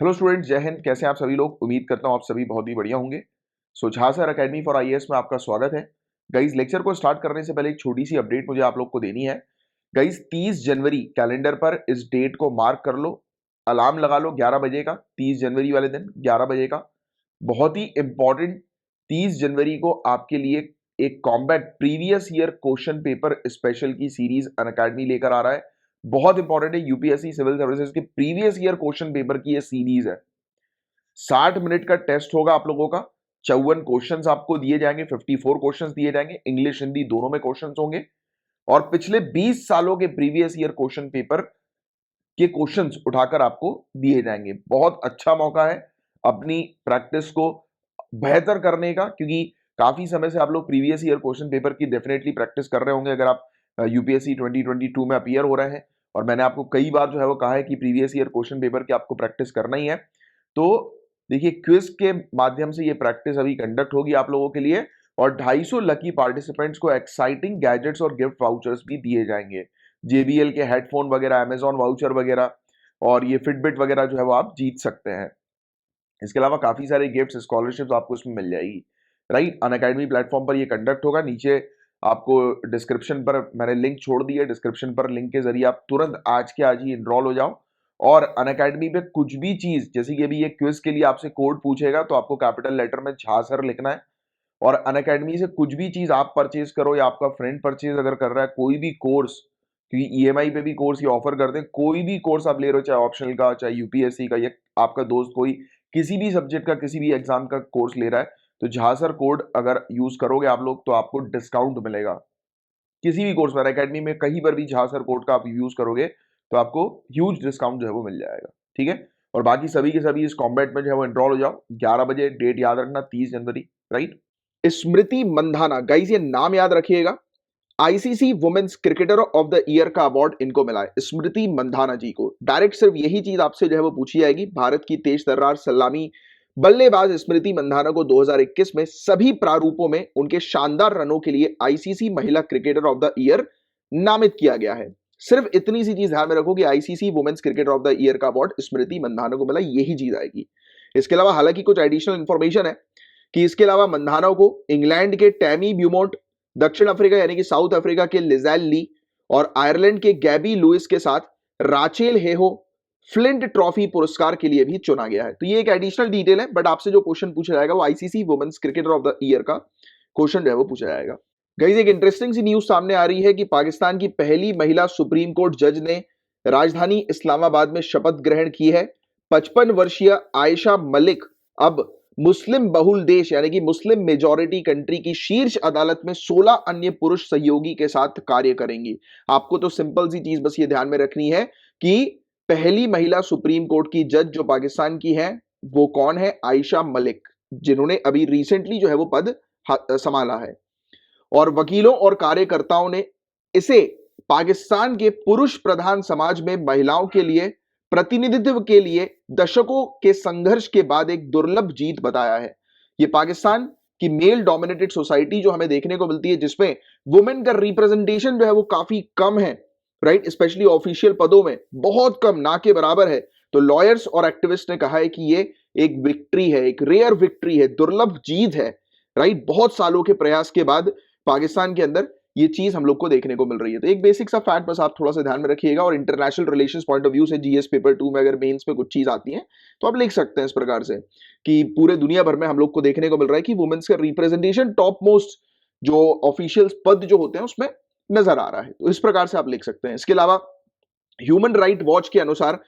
Hello students, जय हिंद। कैसे हैं आप सभी लोग? उम्मीद करता हूं आप सभी बहुत ही बढ़िया होंगे। सो झासर अकेडमी फॉर आईएएस में आपका स्वागत है। गाइस, लेक्चर को स्टार्ट करने से पहले एक छोटी सी अपडेट मुझे आप लोग को देनी है। गाइस, 30 जनवरी कैलेंडर पर इस डेट को मार्क कर लो, अलार्म लगा लो 11 बजे का। 30 जनवरी वाले दिन 11 बजे का बहुत ही इंपॉर्टेंट। 30 जनवरी को आपके लिए एक combat previous year question paper special की सीरीज अनअकैडमी लेकर आ रहा है। बहुत इंपॉर्टेंट है, यूपीएससी सिविल सर्विसेज के प्रीवियस ईयर क्वेश्चन पेपर की ये सीरीज है। 60 मिनट का टेस्ट होगा आप लोगों का। 54 क्वेश्चंस आपको दिए जाएंगे, 54 क्वेश्चंस दिए जाएंगे, इंग्लिश हिंदी दोनों में क्वेश्चंस होंगे। और पिछले 20 सालों के प्रीवियस ईयर क्वेश्चन पेपर के क्वेश्चंस उठाकर आपको दिए जाएंगे। बहुत अच्छा मौका है अपनी प्रैक्टिस को बेहतर करने का, क्योंकि काफी समय से आप लोग प्रीवियस ईयर क्वेश्चन पेपर की डेफिनेटली प्रैक्टिस कर रहे होंगे अगर आप यूपीएससी 2022 में अपीयर हो रहे हैं। और मैंने आपको कई बार जो है वो कहा है कि प्रीवियस ईयर क्वेश्चन पेपर की आपको प्रैक्टिस करना ही है। तो देखिए, क्विज के माध्यम से ये प्रैक्टिस अभी कंडक्ट होगी आप लोगों के लिए, और 250 लकी पार्टिसिपेंट्स को एक्साइटिंग गैजेट्स और गिफ्ट वाउचर्स भी दिए जाएंगे। JBL के हेडफोन वगैरह, Amazon वाउचर वगैरह और ये फिटबिट वगैरह जो है वो आप जीत सकते हैं। इसके अलावा काफी सारे गिफ्ट्स, स्कॉलरशिप्स आपको इसमें मिल जाएगी। राइट, अनअकैडमी प्लेटफॉर्म पर ये कंडक्ट होगा। नीचे आपको डिस्क्रिप्शन पर मैंने लिंक छोड़ दी है। डिस्क्रिप्शन पर लिंक के जरिए आप तुरंत आज के आज ही इनरोल हो जाओ। और अनअकैडमी पे कुछ भी चीज, जैसे कि अभी ये क्विज के लिए आपसे कोड पूछेगा तो आपको कैपिटल लेटर में झासर लिखना है। और अनअकैडमी से कुछ भी चीज आप परचेज करो या आपका फ्रेंड परचेज अगर कर रहा है कोई भी कोर्स, क्योंकि ईएमआई पे भी कोर्स ये ऑफर करते हैं, कोई भी कोर्स आप ले रहे हो, चाहे ऑप्शनल का, चाहे यूपीएससी का, या आपका दोस्त कोई किसी भी सब्जेक्ट का किसी भी एग्जाम का कोर्स ले रहा है, तो झासर कोड अगर यूज करोगे आप लोग तो आपको डिस्काउंट मिलेगा किसी भी कोर्स पर। अकेडमी में कहीं पर भी झासर कोड का आप यूज करोगे तो आपको ह्यूज डिस्काउंट जो है वो मिल जाएगा। ठीक है, और बाकी सभी के सभी इस कॉम्बैट में जो है वो एनरोल हो जाओ 11 बजे। डेट याद रखना, 30 जनवरी। राइट, स्मृति मंधाना, गाइस ये नाम याद रखिएगा। ICC women's cricketer of the year का अवार्ड इनको मिला है, स्मृति मंधाना जी को। डायरेक्ट सिर्फ यही चीज आपसे जो है वो पूछी जाएगी। भारत की तेज तर्रार सलामी बल्लेबाज स्मृति मंधाना को 2021 में सभी प्रारूपों में उनके शानदार रनों के लिए आईसीसी महिला क्रिकेटर ऑफ द ईयर नामित किया गया है। सिर्फ इतनी सी चीज ध्यान में रखो कि ICC women's cricketer of the year का अवार्ड स्मृति मंधाना को मिला, यही चीज आएगी। इसके अलावा हालांकि कुछ एडिशनल इंफॉर्मेशन है कि इसके अलावा मंधाना को इंग्लैंड के टैमी ब्यूमोंट, दक्षिण अफ्रीका यानी कि साउथ अफ्रीका के लिजेल ली और आयरलैंड के गैबी लुइस के साथ राचेल हेहो फ्लिंट ट्रॉफी पुरस्कार के लिए भी चुना गया है। तो ये एक एडिशनल डिटेल है, बट आपसे जो क्वेश्चन पूछा जाएगा वो ICC women's cricketer of the year का क्वेश्चन जो है वो पूछा जाएगा। गाइस, एक इंटरेस्टिंग सी न्यूज सामने आ रही है कि पाकिस्तान की पहली महिला सुप्रीम कोर्ट जज ने राजधानी इस्लामाबाद में शपथ ग्रहण की है। 55 वर्षीय आयशा मलिक अब मुस्लिम बहुल देश यानी कि मुस्लिम मेजॉरिटी कंट्री की शीर्ष अदालत में 16 अन्य पुरुष सहयोगी के साथ कार्य करेंगी। आपको तो सिंपल सी चीज बस ये ध्यान में रखनी है कि पहली महिला सुप्रीम कोर्ट की जज जो पाकिस्तान की है वो कौन है? आयशा मलिक, जिन्होंने अभी रिसेंटली जो है वो पद संभाला है। और वकीलों और कार्यकर्ताओं ने इसे पाकिस्तान के पुरुष प्रधान समाज में महिलाओं के लिए प्रतिनिधित्व के लिए दशकों के संघर्ष के बाद एक दुर्लभ जीत बताया है। यह पाकिस्तान की मेल डोमिनेटेड सोसाइटी जो हमें देखने को मिलती है, जिसमें वुमेन का रिप्रेजेंटेशन जो है वो काफी कम है, राइट, स्पेशली ऑफिशियल पदों में बहुत कम, ना के बराबर है। तो लॉयर्स और एक्टिविस्ट ने कहा है कि ये एक विक्ट्री है, एक रेयर विक्ट्री है, दुर्लभ जीत है। राइट, बहुत सालों के प्रयास के बाद पाकिस्तान के अंदर ये चीज हम लोग को देखने को मिल रही है। तो एक बेसिक सा फैक्ट बस आप थोड़ा सा ध्यान में रखिएगा। और international relations point of view से जीएस पेपर 2 में अगर मेंस में कुछ चीज आती है तो आप लिख सकते हैं इस प्रकार से कि पूरे दुनिया भर में हम लोग को देखने को मिल रहा है कि वुमेन्स का रिप्रेजेंटेशन टॉप मोस्ट जो ऑफिशियल पद जो होते हैं उसमें नजर आ रहा है। तो इस प्रकार से आप लिख सकते हैं। इसके अलावा ह्यूमन राइट वॉच के अनुसार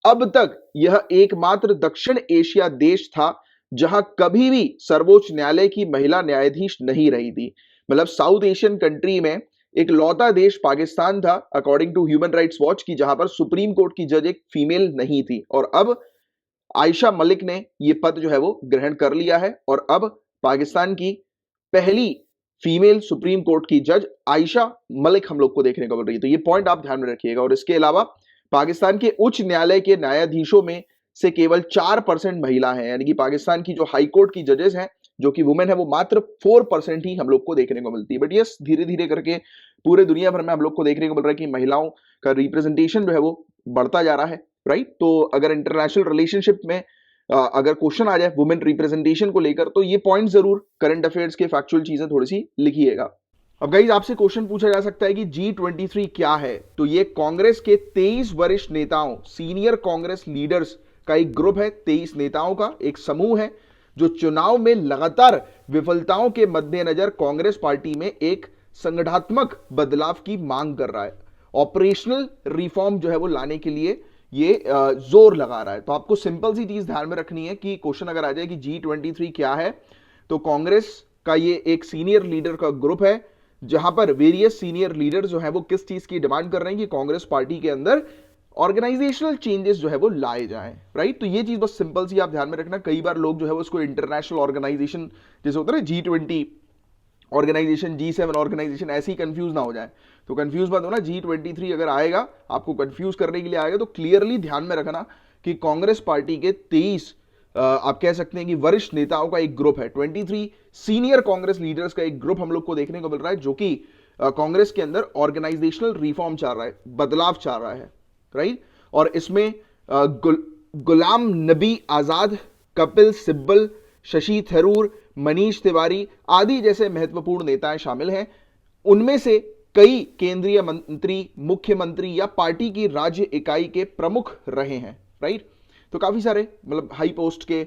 अब तक यह एकमात्र दक्षिण एशिया देश था जहां कभी भी सर्वोच्च न्यायालय की महिला न्यायाधीश नहीं रही थी। मतलब साउथ एशियन कंट्री में एक लौता देश पाकिस्तान था according to Human Rights Watch की, जहां पर सुप्रीम कोर्ट की जज एक फीमेल नहीं थी। और अब आयशा मलिक ने यह पद जो है वो ग्रहण कर लिया है और अब पाकिस्तान की पहली फीमेल सुप्रीम कोर्ट की जज आयशा मलिक हम लोग को देखने को मिल रही है। तो ये पॉइंट आप ध्यान में रखिएगा। और इसके अलावा पाकिस्तान के उच्च न्यायालय के न्यायाधीशों में से केवल 4% महिला हैं, यानी कि पाकिस्तान की जो हाई कोर्ट की जजेस हैं जो कि वुमेन है वो मात्र 4% ही हम लोग को देखने को मिलती है। बट यस, धीरे धीरे करके पूरे दुनिया भर में हम लोग को देखने को मिल रहा है कि महिलाओं का रिप्रेजेंटेशन जो है वो बढ़ता जा रहा है। राइट। तो अगर इंटरनेशनल रिलेशनशिप में अगर क्वेश्चन आ जाए वुमेन रिप्रेजेंटेशन को लेकर, तो ये पॉइंट जरूर करंट अफेयर्स के फैक्चुअल चीजें थोड़ी सी लिखिएगा। अब गाइज आपसे क्वेश्चन पूछा जा सकता है कि G23 क्या है? तो ये कांग्रेस के 23 वरिष्ठ नेताओं, सीनियर कांग्रेस लीडर्स का एक ग्रुप है, 23 नेताओं का एक समूह है, जो चुनाव में लगातार विफलताओं के मद्देनजर कांग्रेस पार्टी में एक संगठनात्मक बदलाव की मांग कर रहा है। ऑपरेशनल रिफॉर्म जो है वो लाने के लिए ये जोर लगा रहा है। तो आपको सिंपल सी चीज ध्यान में रखनी है कि क्वेश्चन अगर आ जाए कि G23 क्या है, तो कांग्रेस का ये एक सीनियर लीडर का ग्रुप है, जहां पर वेरियस सीनियर लीडर जो है वो किस चीज की डिमांड कर रहे हैं कि कांग्रेस पार्टी के अंदर ऑर्गेनाइजेशनल चेंजेस जो है वो लाए जाएं। राइट। तो ये चीज बस सिंपल सी आप ध्यान में रखना। कई बार लोग जो है वो इसको इंटरनेशनल ऑर्गेनाइजेशन जैसे होता है ना G20 ऑर्गेनाइजेशन, G7 ऑर्गेनाइजेशन, ऐसे ही कंफ्यूज ना हो जाए। तो कंफ्यूज मत होना, G23 अगर आएगा आपको कंफ्यूज करने के लिए आएगा, तो क्लियरली ध्यान में रखना कि कांग्रेस पार्टी के 23 आप कह सकते हैं कि वरिष्ठ नेताओं का एक ग्रुप है। 23 सीनियर कांग्रेस लीडर्स का एक ग्रुप हम लोग को देखने को मिल रहा है, जो कि कांग्रेस के अंदर ऑर्गेनाइजेशनल रिफॉर्म चाह रहा है, बदलाव चाह रहा है। राइट। और इसमें गुलाम नबी आजाद, कपिल सिब्बल, शशि थरूर, मनीष तिवारी आदि जैसे महत्वपूर्ण नेताएं शामिल हैं। उनमें से कई केंद्रीय मंत्री, मुख्यमंत्री या पार्टी की राज्य इकाई के प्रमुख रहे हैं। राइट। तो काफी सारे मतलब हाई पोस्ट के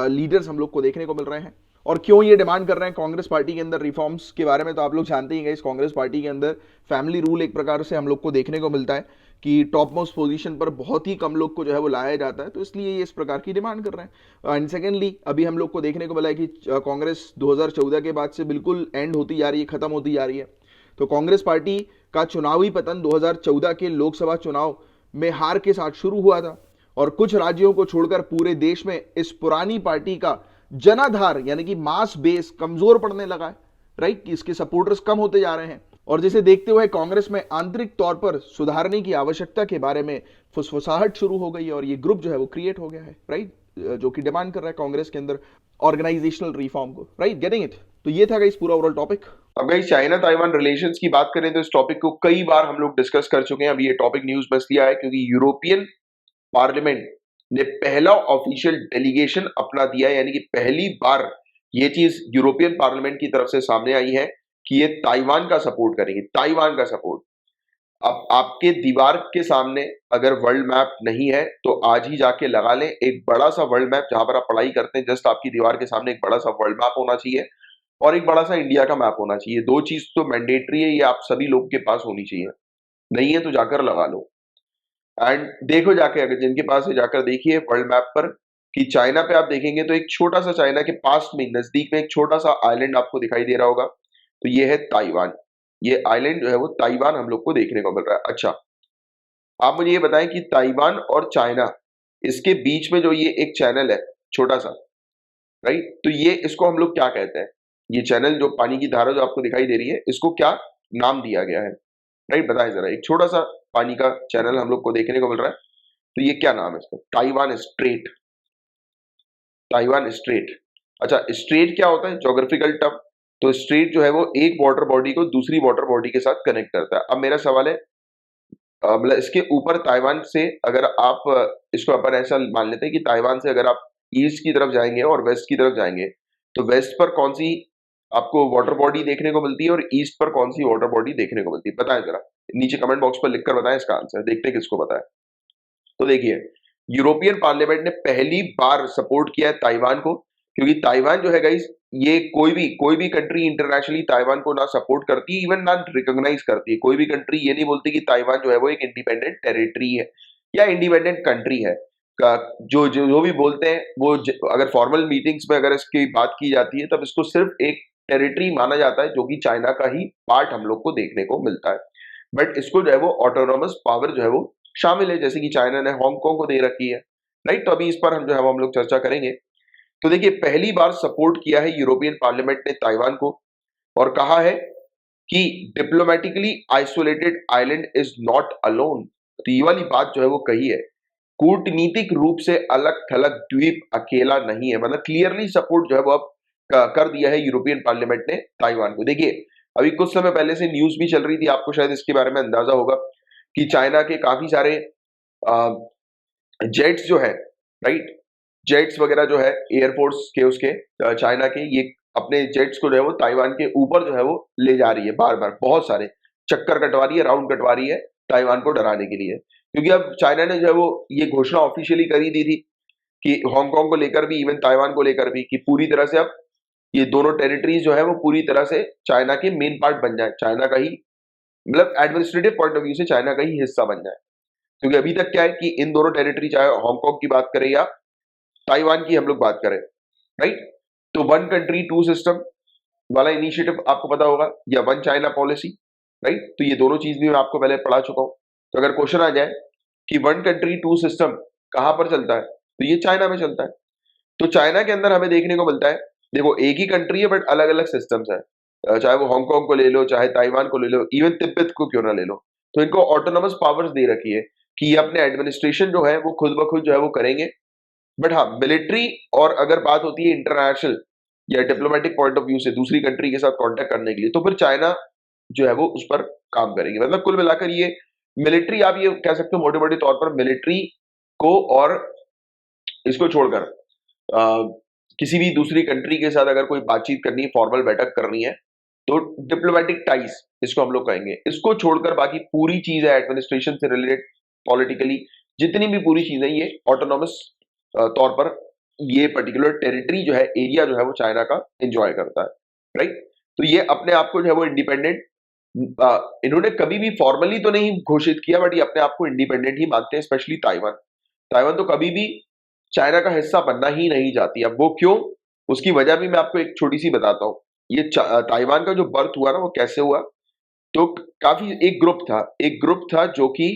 लीडर्स हम लोग को देखने को मिल रहे हैं। और क्यों ये डिमांड कर रहे हैं कांग्रेस पार्टी के अंदर रिफॉर्म्स के बारे में, तो आप लोग जानते ही हैं, इस कांग्रेस पार्टी के अंदर फैमिली रूल एक प्रकार से हम लोग को देखने को मिलता है कि टॉप मोस्ट पोजीशन पर बहुत ही कम लोग को जो है वो लाया जाता है, तो इसलिए ये इस प्रकार की डिमांड कर रहे हैं। एंड सेकेंडली अभी हम लोग को देखने को मिला है कि कांग्रेस 2014 के बाद से बिल्कुल एंड होती जा रही है, खत्म होती जा रही है। तो कांग्रेस पार्टी का चुनावी पतन 2014 के लोकसभा चुनाव में हार के साथ शुरू हुआ था, और कुछ राज्यों को छोड़कर पूरे देश में इस पुरानी पार्टी का जनाधार यानी कि मास बेस कमजोर पड़ने लगा है। राइट। कि इसके सपोर्टर्स कम होते जा रहे हैं, और जिसे देखते हुए कांग्रेस में आंतरिक तौर पर सुधारने की आवश्यकता के बारे में फुसफुसाहट शुरू हो गई है, और ये ग्रुप जो है वो क्रिएट हो गया है। राइट। जो कि डिमांड कर रहा है कांग्रेस के अंदर ऑर्गेनाइजेशनल रिफॉर्म को। राइट। Getting it. तो ये था गाइस पूरा ओवरऑल टॉपिक। अब गाइस चाइना ताइवान रिलेशंस की बात करें तो इस टॉपिक को कई बार हम लोग डिस्कस कर चुके हैं। अभी ये टॉपिक न्यूज में इसलिए आया क्योंकि यूरोपियन पार्लियामेंट ने पहला ऑफिशियल डेलीगेशन अपना दिया है, यानी कि पहली बार ये चीज यूरोपियन पार्लियामेंट की तरफ से सामने आई है कि ये ताइवान का सपोर्ट करेंगे, ताइवान का सपोर्ट। अब आपके दीवार के सामने अगर वर्ल्ड मैप नहीं है तो आज ही जाके लगा लें एक बड़ा सा वर्ल्ड मैप, जहां पर आप पढ़ाई करते हैं, जस्ट आपकी दीवार के सामने एक बड़ा सा वर्ल्ड मैप होना चाहिए और एक बड़ा सा इंडिया का मैप होना चाहिए। दो चीज तो मैंडेटरी है, ये आप सभी लोग के पास होनी चाहिए, नहीं है तो जाकर लगा लो। एंड देखो जाके, अगर जिनके पास है जाकर देखिए वर्ल्ड मैप पर कि चाइना पे आप देखेंगे तो एक छोटा सा, चाइना के पास में नजदीक में एक छोटा सा आइलैंड आपको दिखाई दे रहा होगा, तो ये है ताइवान। ये आइलैंड जो है वो ताइवान हम लोग को देखने को मिल रहा है। अच्छा, आप मुझे ये बताएं कि ताइवान और चाइना, इसके बीच में जो ये एक चैनल है छोटा सा, राइट, तो ये इसको हम लोग क्या कहते हैं? ये चैनल जो पानी की धारा जो आपको दिखाई दे रही है, इसको क्या नाम दिया गया है? राइट, बताएं जरा। एक छोटा सा पानी का चैनल हम लोग को देखने को मिल रहा है, तो ये क्या नाम है इसका? Taiwan straight. Taiwan straight. अच्छा, स्ट्रेट क्या होता है? Geographical term. तो स्ट्रेट जो है वो एक वाटर बॉडी को दूसरी वाटर बॉडी के साथ कनेक्ट करता है। अब मेरा सवाल है, मतलब इसके ऊपर ताइवान से अगर आप इसको अपन ऐसा मान लेते हैं कि ताइवान से अगर आप ईस्ट की तरफ जाएंगे और वेस्ट की तरफ जाएंगे, तो वेस्ट पर कौन सी आपको वाटर बॉडी देखने को मिलती है और ईस्ट पर कौन सी वाटर बॉडी देखने को मिलती है? बताएं जरा, नीचे कमेंट बॉक्स पर लिखकर बताएं इसका आंसर, देखते हैं किसको पता है। तो देखिए, यूरोपियन पार्लियामेंट ने पहली बार सपोर्ट किया है ताइवान को, क्योंकि ताइवान जो है गाइस, ये कोई भी कंट्री इंटरनेशनली ताइवान को ना सपोर्ट करती है, इवन ना रिकॉग्नाइज करती है। कोई भी कंट्री ये नहीं बोलती कि ताइवान जो है वो एक इंडिपेंडेंट टेरिटरी है या इंडिपेंडेंट कंट्री है। जो भी बोलते हैं वो अगर फॉर्मल मीटिंग्स में अगर इसकी बात की जाती है, तब इसको सिर्फ एक टेरिटरी माना जाता है, जो कि चाइना का ही पार्ट हम लोग को देखने को मिलता है। बट इसको जो है वो ऑटोनोमस पावर जो है वो शामिल है, जैसे कि चाइना ने हांगकांग को दे रखी है। राइट। तो अभी इस पर हम जो है हम लोग चर्चा करेंगे। तो देखिए, पहली बार सपोर्ट किया है यूरोपियन पार्लियामेंट ने ताइवान को, और कहा है कि diplomatically isolated island is not alone. तो ये वाली बात जो है वो कही है, कूटनीतिक रूप से अलग थलग द्वीप अकेला नहीं है। मतलब क्लियरली सपोर्ट जो है वो अब कर दिया है यूरोपियन पार्लियामेंट ने ताइवान को। देखिए, अभी कुछ समय पहले से न्यूज भी चल रही थी, आपको शायद इसके बारे में अंदाजा होगा कि चाइना के काफी सारे जेट्स जो है, राइट, जेट्स वगैरह जो है एयरफोर्स के उसके चाइना के, ये अपने जेट्स को जो है वो ताइवान के ऊपर जो है वो ले जा रही है, बार बार बहुत सारे चक्कर कटवा रही है, राउंड कटवा रही है ताइवान को डराने के लिए। क्योंकि अब चाइना ने जो है वो ये घोषणा ऑफिशियली करी दी थी कि हांगकांग को लेकर भी, इवन ताइवान को लेकर भी, कि पूरी तरह से अब ये दोनों टेरिटरीज जो है वो पूरी तरह से चाइना के मेन पार्ट बन जाए, चाइना का ही, मतलब एडमिनिस्ट्रेटिव पॉइंट ऑफ व्यू से चाइना का ही हिस्सा बन जाए। क्योंकि अभी तक क्या है कि इन दोनों टेरिटरी, चाहे हांगकांग की बात करें या ताइवान की हम लोग बात करें, राइट, तो वन कंट्री टू सिस्टम वाला इनिशिएटिव आपको पता होगा, या वन चाइना पॉलिसी, राइट, तो ये दोनों चीज भी मैं आपको पहले पढ़ा चुका हूं। तो अगर क्वेश्चन आ जाए कि वन कंट्री टू सिस्टम कहां पर चलता है, तो ये चाइना में चलता है। तो चाइना के अंदर हमें देखने को मिलता है, देखो एक ही कंट्री है बट अलग अलग सिस्टम्स है, चाहे वो हांगकांग को ले लो, चाहे ताइवान को ले लो, इवन तिब्बत को क्यों ना ले लो, तो इनको ऑटोनोमस पावर्स दे रखी है कि ये अपने एडमिनिस्ट्रेशन जो है वो खुद ब खुद जो है वो करेंगे। बट हाँ, मिलिट्री और अगर बात होती है इंटरनेशनल या डिप्लोमेटिक पॉइंट ऑफ व्यू से दूसरी कंट्री के साथ कांटेक्ट करने के लिए, तो फिर चाइना जो है वो उस पर काम करेंगे। मतलब कुल मिलाकर ये मिलिट्री, आप ये कह सकते हो मोटे मोटे तौर पर मिलिट्री को, और इसको छोड़कर किसी भी दूसरी कंट्री के साथ अगर कोई बातचीत करनी है, फॉर्मल बैठक करनी है, तो डिप्लोमेटिक टाइज इसको हम लोग कहेंगे। इसको छोड़कर बाकी पूरी चीज है एडमिनिस्ट्रेशन से रिलेटेड, पॉलिटिकली जितनी भी पूरी चीजें, ये ऑटोनॉमस तौर पर ये पर्टिकुलर टेरिटरी जो है, एरिया जो है वो चाइना का एंजॉय करता है, राइट। तो ये अपने आप को जो है वो इंडिपेंडेंट, इन्होंने कभी भी फॉर्मली तो नहीं घोषित किया, बट ये अपने आप को इंडिपेंडेंट ही मानते हैं, स्पेशली ताइवान। ताइवान तो कभी भी चाइना का हिस्सा बनना ही नहीं चाहती। अब वो क्यों, उसकी वजह भी मैं आपको एक छोटी सी बताता हूँ। ये ताइवान का जो बर्थ हुआ ना, वो कैसे हुआ, तो काफी एक ग्रुप था जो कि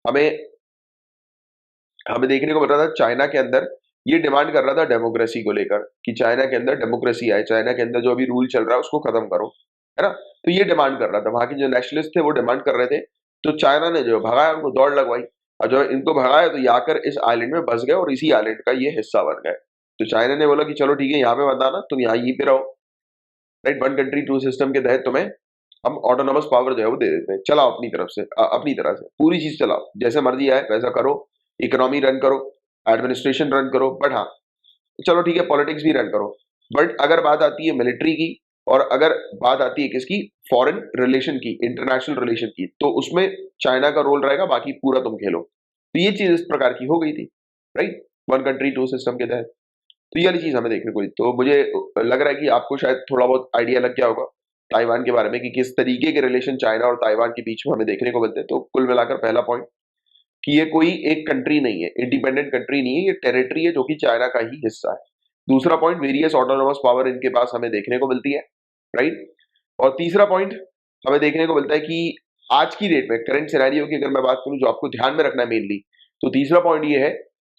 हमें हमें देखने को मिल रहा था चाइना के अंदर, ये डिमांड कर रहा था डेमोक्रेसी को लेकर, कि चाइना के अंदर डेमोक्रेसी आए, चाइना के अंदर जो अभी रूल चल रहा है उसको खत्म करो, है ना। तो ये डिमांड कर रहा था, वहां के जो नेशनलिस्ट थे वो डिमांड कर रहे थे। तो चाइना ने जो भगाया, उनको दौड़ लगवाई, और जो इनको भगाया तो ये आकर इस आइलैंड में बस गए और इसी आइलैंड का ये हिस्सा बन गए। तो चाइना ने बोला कि चलो ठीक है, यहाँ पे मत आना, तुम यहाँ यहीं पे रहो, right, one country two system के तहत तुम्हें हम ऑटोनोमस पावर जो है वो दे देते हैं, चलाओ अपनी तरफ से, अपनी तरह से पूरी चीज चलाओ, जैसे मर्जी आए वैसा करो, इकोनॉमी रन करो, एडमिनिस्ट्रेशन रन करो, बट हाँ चलो ठीक है, पॉलिटिक्स भी रन करो। बट अगर बात आती है मिलिट्री की, और अगर बात आती है किसकी, फॉरेन रिलेशन की, इंटरनेशनल रिलेशन की, तो उसमें चाइना का रोल रहेगा, बाकी पूरा तुम खेलो। तो ये चीज इस प्रकार की हो गई थी, right, one country two system के तहत। तो ये वाली चीज हमें देखने को, तो मुझे लग रहा है कि आपको शायद थोड़ा बहुत आइडिया लग गया होगा ताइवान के बारे में, कि किस तरीके के रिलेशन चाइना और ताइवान के बीच में हमें देखने को मिलते हैं। तो कुल मिलाकर पहला पॉइंट, कि ये कोई एक कंट्री नहीं है, इंडिपेंडेंट कंट्री नहीं है, ये टेरिटरी है जो कि चाइना का ही हिस्सा है। दूसरा पॉइंट, वेरियस ऑटोनोमस पावर इनके पास हमें देखने को मिलती है, राइट। और तीसरा पॉइंट हमें देखने को मिलता है कि आज की डेट में, करंट सिनेरियो की अगर मैं बात करूं, जो आपको ध्यान में रखना है मेनली, तो तीसरा पॉइंट ये है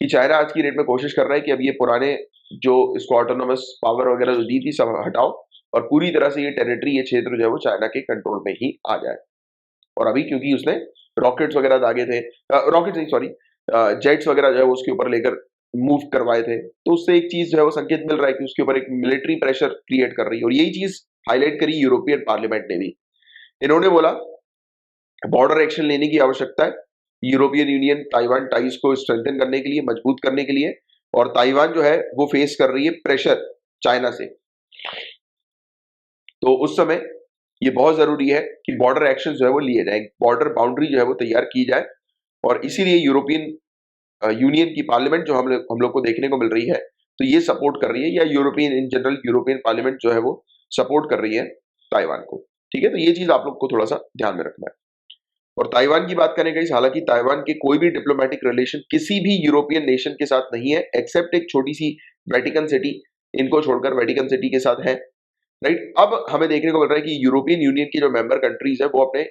कि चाइना आज की डेट में कोशिश कर रहा है कि अब ये पुराने जो इसको ऑटोनोमस पावर वगैरह जो दी थी सब हटाओ, और पूरी तरह से ये टेरिटरी, ये क्षेत्र जो है वो चाइना के कंट्रोल में ही आ जाए। और अभी क्योंकि उसने रॉकेट्स वगैरह दागे थे, रॉकेट नहीं सॉरी, जेट्स वगैरह जो है वो उसके ऊपर लेकर मूव करवाए थे, तो उससे एक चीज जो है वो संकेत मिल रहा है कि उसके ऊपर एक मिलिट्री प्रेशर क्रिएट कर रही है। और यही चीज हाईलाइट करी यूरोपियन पार्लियामेंट ने भी। इन्होंने बोला बॉर्डर एक्शन लेने की आवश्यकता है, यूरोपियन यूनियन ताइवान टाइज को स्ट्रेंथन करने के लिए, मजबूत करने के लिए, और ताइवान जो है वो फेस कर रही है प्रेशर चाइना से। तो उस समय ये बहुत जरूरी है कि बॉर्डर एक्शन जो है वो लिए जाए, बॉर्डर बाउंड्री जो है वो तैयार की जाए। और इसीलिए यूरोपियन यूनियन की पार्लियामेंट जो हम लोग को देखने को मिल रही है, तो ये सपोर्ट कर रही है, या European in general European parliament जो है वो सपोर्ट कर रही है ताइवान को, ठीक है। तो ये चीज आप लोग को थोड़ा सा ध्यान में रखना है। और ताइवान की बात करें गाइस, हालांकि ताइवान के कोई भी डिप्लोमेटिक रिलेशन किसी भी यूरोपियन नेशन के साथ नहीं है, एक्सेप्ट एक छोटी सी वेटिकन सिटी, इनको छोड़कर वेटिकन सिटी के साथ है, राइट। अब हमें देखने को मिल रहा है कि यूरोपियन यूनियन की जो मेंबर कंट्रीज है वो अपने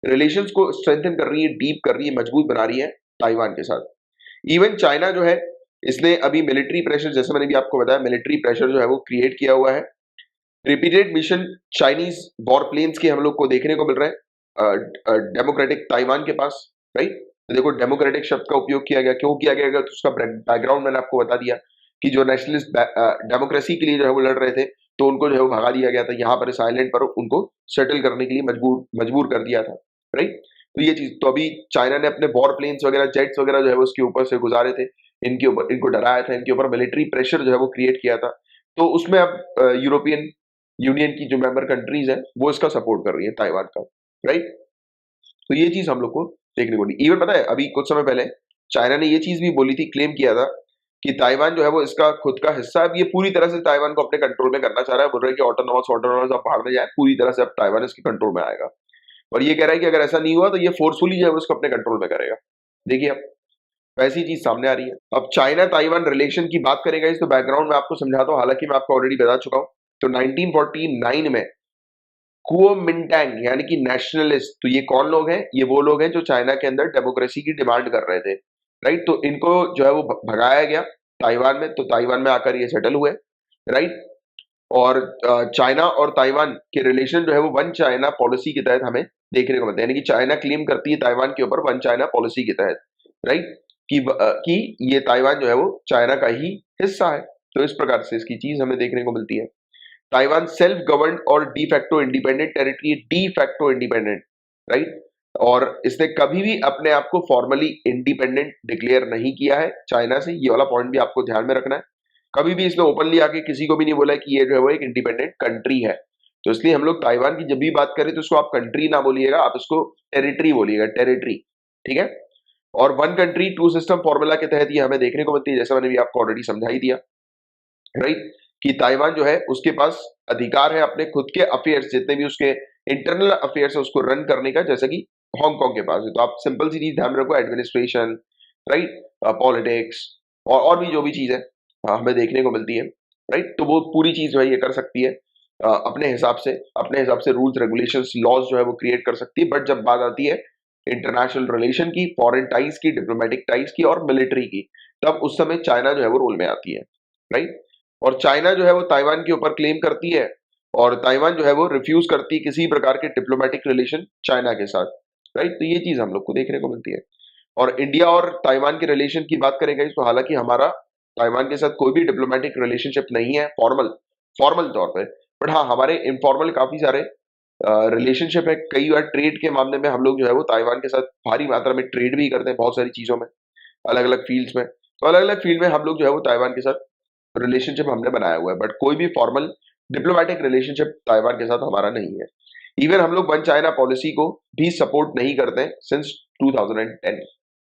रिलेशंस को स्ट्रेंथन कर रही है, डीप कर रही है, मजबूत बना रही है ताइवान के साथ। इवन चाइना जो है, इसने अभी मिलिट्री प्रेशर, जैसे मैंने भी आपको बताया, मिलिट्री प्रेशर जो है वो क्रिएट किया हुआ है। Repeated mission Chinese war planes के हम लोग को देखने को मिल रहे हैं डेमोक्रेटिक ताइवान के पास, राइट। तो देखो डेमोक्रेटिक शब्द का उपयोग किया गया, क्यों किया गया, तो उसका बैकग्राउंड मैंने आपको बता दिया कि जो नेशनलिस्ट डेमोक्रेसी के लिए जो है वो लड़ रहे थे, तो उनको जो है वो भगा दिया गया था, यहाँ पर इस आइलैंड पर उनको सेटल करने के लिए मजबूर कर दिया था, राइट। तो ये चीज, तो अभी चाइना ने अपने वॉर प्लेन्स वगैरह, जेट्स वगैरह जो है वो उसके ऊपर से गुजारे थे, इनके ऊपर, इनको डराया था, इनके ऊपर मिलिट्री प्रेशर जो है वो क्रिएट किया था। तो उसमें अब यूरोपियन यूनियन की जो मेंबर कंट्रीज है वो इसका सपोर्ट कर रही है ताइवान का, राइट। तो ये चीज हम लोग को देखने को मिली। इवन पता है अभी कुछ समय पहले चाइना ने ये चीज भी बोली थी, क्लेम किया था कि ताइवान जो है वो इसका खुद का हिस्सा है। अब ये पूरी तरह से ताइवान को अपने कंट्रोल में करना चाह रहा है, बोल रहा है कि ऑटोनॉमस ऑटोनॉमस आप बाहर में जाए, पूरी तरह से अब ताइवान इसके कंट्रोल में आएगा। और ये कह रहा है कि अगर ऐसा नहीं हुआ तो ये फोर्सफुली जो है वो उसको अपने कंट्रोल में करेगा। देखिए अब वैसी चीज सामने आ रही है। अब चाइना ताइवान रिलेशन की बात करेगा इस, तो बैकग्राउंड में आपको समझाता हूँ, हालांकि मैं आपको ऑलरेडी बता चुका हूँ। तो 1949 में कुओमिंटैंग यानी कि नेशनलिस्ट, तो ये कौन लोग हैं? ये वो लोग हैं जो चाइना के अंदर डेमोक्रेसी की डिमांड कर रहे थे, राइट। तो इनको जो है वो भगाया गया ताइवान में, तो ताइवान में आकर ये सेटल हुए, राइट। और चाइना और ताइवान के रिलेशन जो है वो वन चाइना पॉलिसी के तहत हमें देखने को मिलता है, यानी कि चाइना क्लेम करती है ताइवान के ऊपर वन चाइना पॉलिसी के तहत, राइट, कि ये ताइवान जो है वो चाइना का ही हिस्सा है। तो इस प्रकार से इसकी चीज हमें देखने को मिलती है। ताइवान सेल्फ गवर्नड और de facto independent territory, de facto independent, right. और इसने कभी भी अपने आप को फॉर्मली इंडिपेंडेंट डिक्लेयर नहीं किया है चाइना से, ये वाला पॉइंट भी आपको ध्यान में रखना है। कभी भी इसने ओपनली आके किसी को भी नहीं बोला कि ये जो है वो एक इंडिपेंडेंट कंट्री है। तो इसलिए हम लोग ताइवान की जब भी बात करें तो इसको आप कंट्री ना बोलिएगा, आप इसको टेरिटरी बोलिएगा, टेरिटरी, ठीक है। और one country two system formula के तहत ये हमें देखने को मिलती है, जैसा मैंने भी आपको ऑलरेडी समझा ही दिया, राइट, कि ताइवान जो है उसके पास अधिकार है अपने खुद के अफेयर्स, जितने भी उसके इंटरनल अफेयर्स है उसको रन करने का, जैसा कि हांगकांग के पास है। तो आप सिंपल सी चीज ध्यान में रखो, एडमिनिस्ट्रेशन, राइट, पॉलिटिक्स और भी जो भी चीज है हमें देखने को मिलती है, राइट। तो वो पूरी चीज जो है ये कर सकती है अपने हिसाब से रूल्स रेगुलेशंस लॉज जो है वो क्रिएट कर सकती है। बट जब बात आती है इंटरनेशनल रिलेशन की, फॉरेन टाइज की, डिप्लोमेटिक टाइज की और मिलिट्री की, तब उस समय चाइना जो है वो रोल में आती है, राइट। और चाइना जो है वो ताइवान के ऊपर क्लेम करती है और ताइवान जो है वो रिफ्यूज करती है किसी प्रकार के डिप्लोमेटिक रिलेशन चाइना के साथ, राइट। तो ये चीज हम लोग को देखने को मिलती है। और इंडिया और ताइवान के रिलेशन की बात करेंगे तो हालांकि हमारा ताइवान के साथ कोई भी डिप्लोमेटिक रिलेशनशिप नहीं है फॉर्मल फॉर्मल तौर पे, बट हाँ हमारे इनफॉर्मल काफी सारे रिलेशनशिप है। कई बार ट्रेड के मामले में हम लोग जो है वो ताइवान के साथ भारी मात्रा में ट्रेड भी करते हैं, बहुत सारी चीजों में, अलग अलग फील्ड्स में। तो अलग अलग फील्ड में हम लोग जो है वो ताइवान के साथ रिलेशनशिप हमने बनाया हुआ है, बट कोई भी फॉर्मल डिप्लोमेटिक रिलेशनशिप ताइवान के साथ हमारा नहीं है। इवन हम लोग वन चाइना पॉलिसी को भी सपोर्ट नहीं करते हैं सिंस 2010।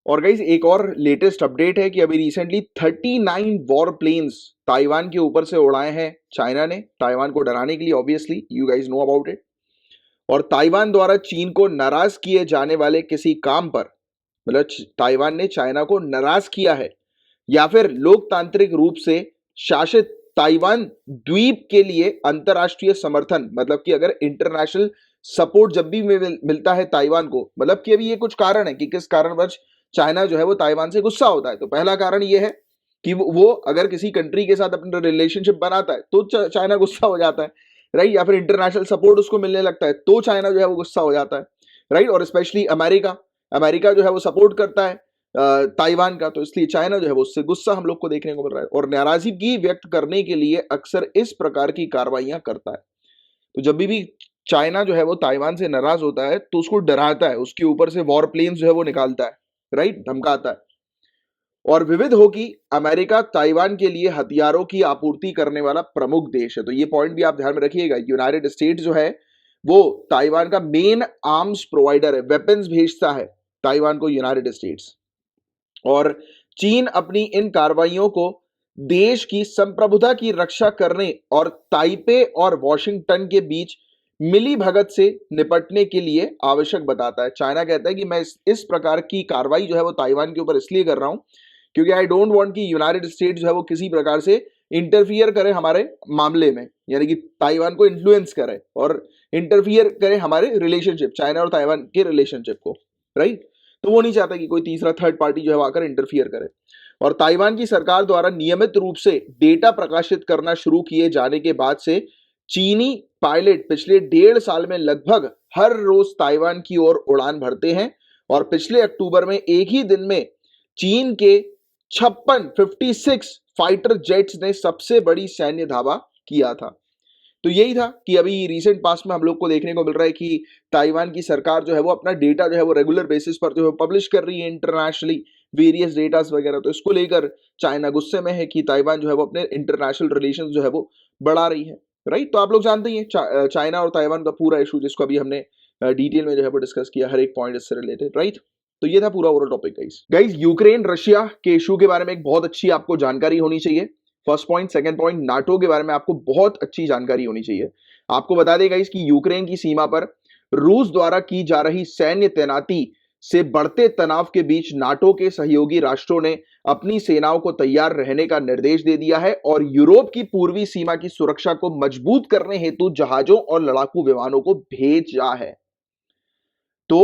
और गाइस एक और लेटेस्ट अपडेट है कि अभी रिसेंटली 39 वॉर प्लेन्स ताइवान के ऊपर से उड़ाए हैं चाइना ने, ताइवान को डराने के लिए, obviously you guys know about it. और ताइवान द्वारा चीन को नाराज किए जाने वाले किसी काम पर, मतलब ताइवान ने चाइना को नाराज किया है या फिर लोकतांत्रिक रूप से शासित ताइवान द्वीप के लिए अंतरराष्ट्रीय समर्थन, मतलब कि अगर इंटरनेशनल सपोर्ट जब भी मिलता है ताइवान को, मतलब कि अभी ये कुछ कारण है कि किस कारणवश चाइना जो है वो ताइवान से गुस्सा होता है। तो पहला कारण ये है कि वो अगर किसी कंट्री के साथ अपना रिलेशनशिप बनाता है तो चाइना गुस्सा हो जाता है, राइट, या फिर इंटरनेशनल सपोर्ट उसको मिलने लगता है तो चाइना जो है वो गुस्सा हो जाता है, राइट। और स्पेशली अमेरिका अमेरिका जो है वो सपोर्ट करता है ताइवान का, तो इसलिए चाइना जो है वो उससे गुस्सा हम लोग को देखने को मिल रहा है और नाराजगी व्यक्त करने के लिए अक्सर इस प्रकार की कार्रवाइयां करता है। तो जब भी चाइना जो है वो ताइवान से नाराज होता है तो उसको डराता है, उसके ऊपर से वॉर प्लेन्स जो है वो निकालता है, राइट, धमकाता है। और विविध हो कि अमेरिका ताइवान के लिए हथियारों की आपूर्ति करने वाला प्रमुख देश है। तो ये पॉइंट भी आप ध्यान में रखिएगा, यूनाइटेड स्टेट्स जो है वो ताइवान का मेन आर्म्स प्रोवाइडर है, वेपन्स भेजता है ताइवान को यूनाइटेड स्टेट्स। और चीन अपनी इन कार्रवाइयों को देश की संप्रभुता की रक्षा करने और ताइपे और वॉशिंगटन के बीच मिली भगत से निपटने के लिए आवश्यक बताता है। चाइना कहता है कि मैं इस प्रकार की कार्रवाई जो है वो ताइवान के ऊपर इसलिए कर रहा हूं क्योंकि आई डोंट वांट कि यूनाइटेड स्टेट्स जो है वो किसी प्रकार से इंटरफियर करे हमारे मामले में, यानी कि ताइवान को इन्फ्लुएंस करे और इंटरफियर करे हमारे रिलेशनशिप, चाइना और ताइवान के रिलेशनशिप को, राइट। तो वो नहीं चाहता कि कोई तीसरा थर्ड पार्टी जो है आकर इंटरफियर करे। और ताइवान की सरकार द्वारा नियमित रूप से डेटा प्रकाशित करना शुरू किए जाने के बाद से चीनी पायलट पिछले 1.5 साल में लगभग हर रोज ताइवान की ओर उड़ान भरते हैं। और पिछले अक्टूबर में एक ही दिन में चीन के 56 फाइटर जेट्स ने सबसे बड़ी सैन्य धावा किया था। तो यही था कि अभी रिसेंट पास्ट में हम लोग को देखने को मिल रहा है कि ताइवान की सरकार जो है वो अपना डेटा जो है वो रेगुलर बेसिस पर जो है पब्लिश कर रही है इंटरनेशनली, वेरियस डेटास वगैरह। तो इसको लेकर चाइना गुस्से में है कि ताइवान जो है वो अपने इंटरनेशनल रिलेशन जो है वो बढ़ा रही है, राइट। तो आप लोग जानते ही हैं चाइना और ताइवान का पूरा इशू, जिसको अभी हमने डिटेल में जो है वो डिस्कस किया, हर एक पॉइंट इससे रिलेटेड, राइट। तो ये था पूरा overall topic guys. Ukraine Russia के इशू के बारे में एक बहुत अच्छी आपको जानकारी होनी चाहिए, first point. Second point, NATO के बारे में आपको बहुत अच्छी जानकारी होनी चाहिए। आपको बता दें गाइस कि यूक्रेन की सीमा पर रूस द्वारा की जा रही सैन्य तैनाती से बढ़ते तनाव के बीच नाटो के सहयोगी राष्ट्रों ने अपनी सेनाओं को तैयार रहने का निर्देश दे दिया है और यूरोप की पूर्वी सीमा की सुरक्षा को मजबूत करने हेतु जहाजों और लड़ाकू विमानों को भेजा है। तो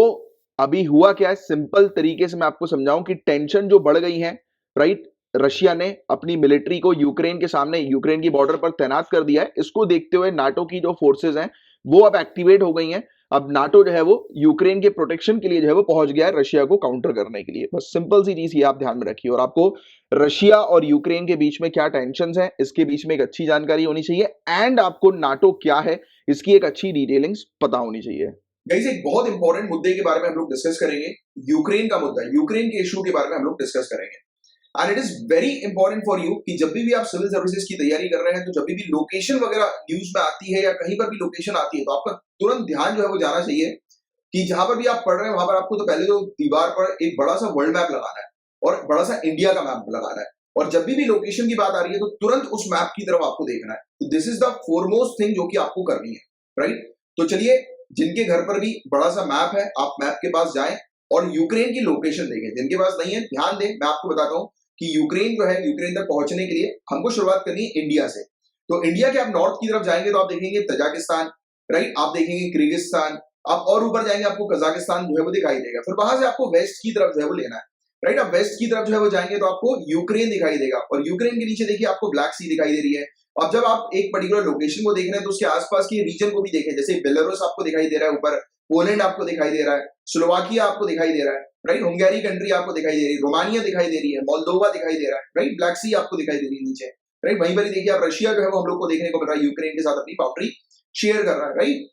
अभी हुआ क्या है, सिंपल तरीके से मैं आपको समझाऊं कि टेंशन जो बढ़ गई है, राइट। रशिया ने अपनी मिलिट्री को यूक्रेन के सामने, यूक्रेन की बॉर्डर पर तैनात कर दिया है। इसको देखते हुए नाटो की जो फोर्सेज हैं वो अब एक्टिवेट हो गई हैं। अब नाटो जो है वो यूक्रेन के प्रोटेक्शन के लिए जो है वो पहुंच गया है रशिया को काउंटर करने के लिए। बस सिंपल सी चीज ये आप ध्यान में रखिए। और आपको रशिया और यूक्रेन के बीच में क्या टेंशन है इसके बीच में एक अच्छी जानकारी होनी चाहिए, एंड आपको नाटो क्या है इसकी एक अच्छी डिटेलिंग्स पता होनी चाहिए। गाइस, एक बहुत इंपॉर्टेंट मुद्दे के बारे में हम लोग डिस्कस करेंगे, यूक्रेन का मुद्दा, यूक्रेन के इशू के बारे में हम लोग डिस्कस करेंगे। And it is very important for you कि जब भी आप सिविल सर्विसेज की तैयारी कर रहे हैं तो जब भी लोकेशन वगैरह न्यूज में आती है या कहीं पर भी लोकेशन आती है तो आपका तुरंत ध्यान जो है वो जाना चाहिए कि जहां पर भी आप पढ़ रहे हैं वहां पर आपको तो पहले तो दीवार पर एक बड़ा सा वर्ल्ड मैप लगाना है और बड़ा सा इंडिया का मैप लगाना है। और जब भी लोकेशन की बात आ रही है तो तुरंत उस मैप की तरफ आपको देखना है। तो this is the foremost thing जो कि आपको करनी है, राइट। तो चलिए, जिनके घर पर भी बड़ा सा मैप है आप मैप के पास जाएं और यूक्रेन की लोकेशन देखें। जिनके पास नहीं है ध्यान दें, मैं आपको बताता हूं कि यूक्रेन जो है, यूक्रेन तक पहुंचने के लिए हमको शुरुआत करनी है इंडिया से। तो इंडिया के आप नॉर्थ की तरफ जाएंगे तो आप देखेंगे तजाकिस्तान, राइट। आप देखेंगे किर्गिस्तान, आप और ऊपर जाएंगे आपको कजाकिस्तान जो है वो दिखाई देगा। फिर वहां से आपको वेस्ट की तरफ जो है वो लेना है, राइट। आप वेस्ट की तरफ जो है वो जाएंगे तो आपको यूक्रेन दिखाई देगा और यूक्रेन के नीचे देखिए आपको ब्लैक सी दिखाई दे रही है। अब जब आप एक पर्टिकुलर लोकेशन को देख रहे हैं तो उसके आसपास के रीजन को भी देखें, जैसे बेलारूस आपको दिखाई दे रहा है ऊपर, पोलैंड आपको दिखाई दे रहा है, स्लोवाकिया आपको दिखाई दे रहा है, राइट। हंगेरी कंट्री आपको दिखाई दे रही है, रोमानिया दिखाई दे रही है, मोल्दोवा दिखाई दे रहा है, राइट। ब्लैक सी आपको दिखाई दे रही है नीचे, राइट। वहीं पर ही देखिए आप रशिया जो है वो हम लोग को देखने को मिल रहा है, यूक्रेन के साथ अपनी बाउंड्री शेयर कर रहा है, राइट।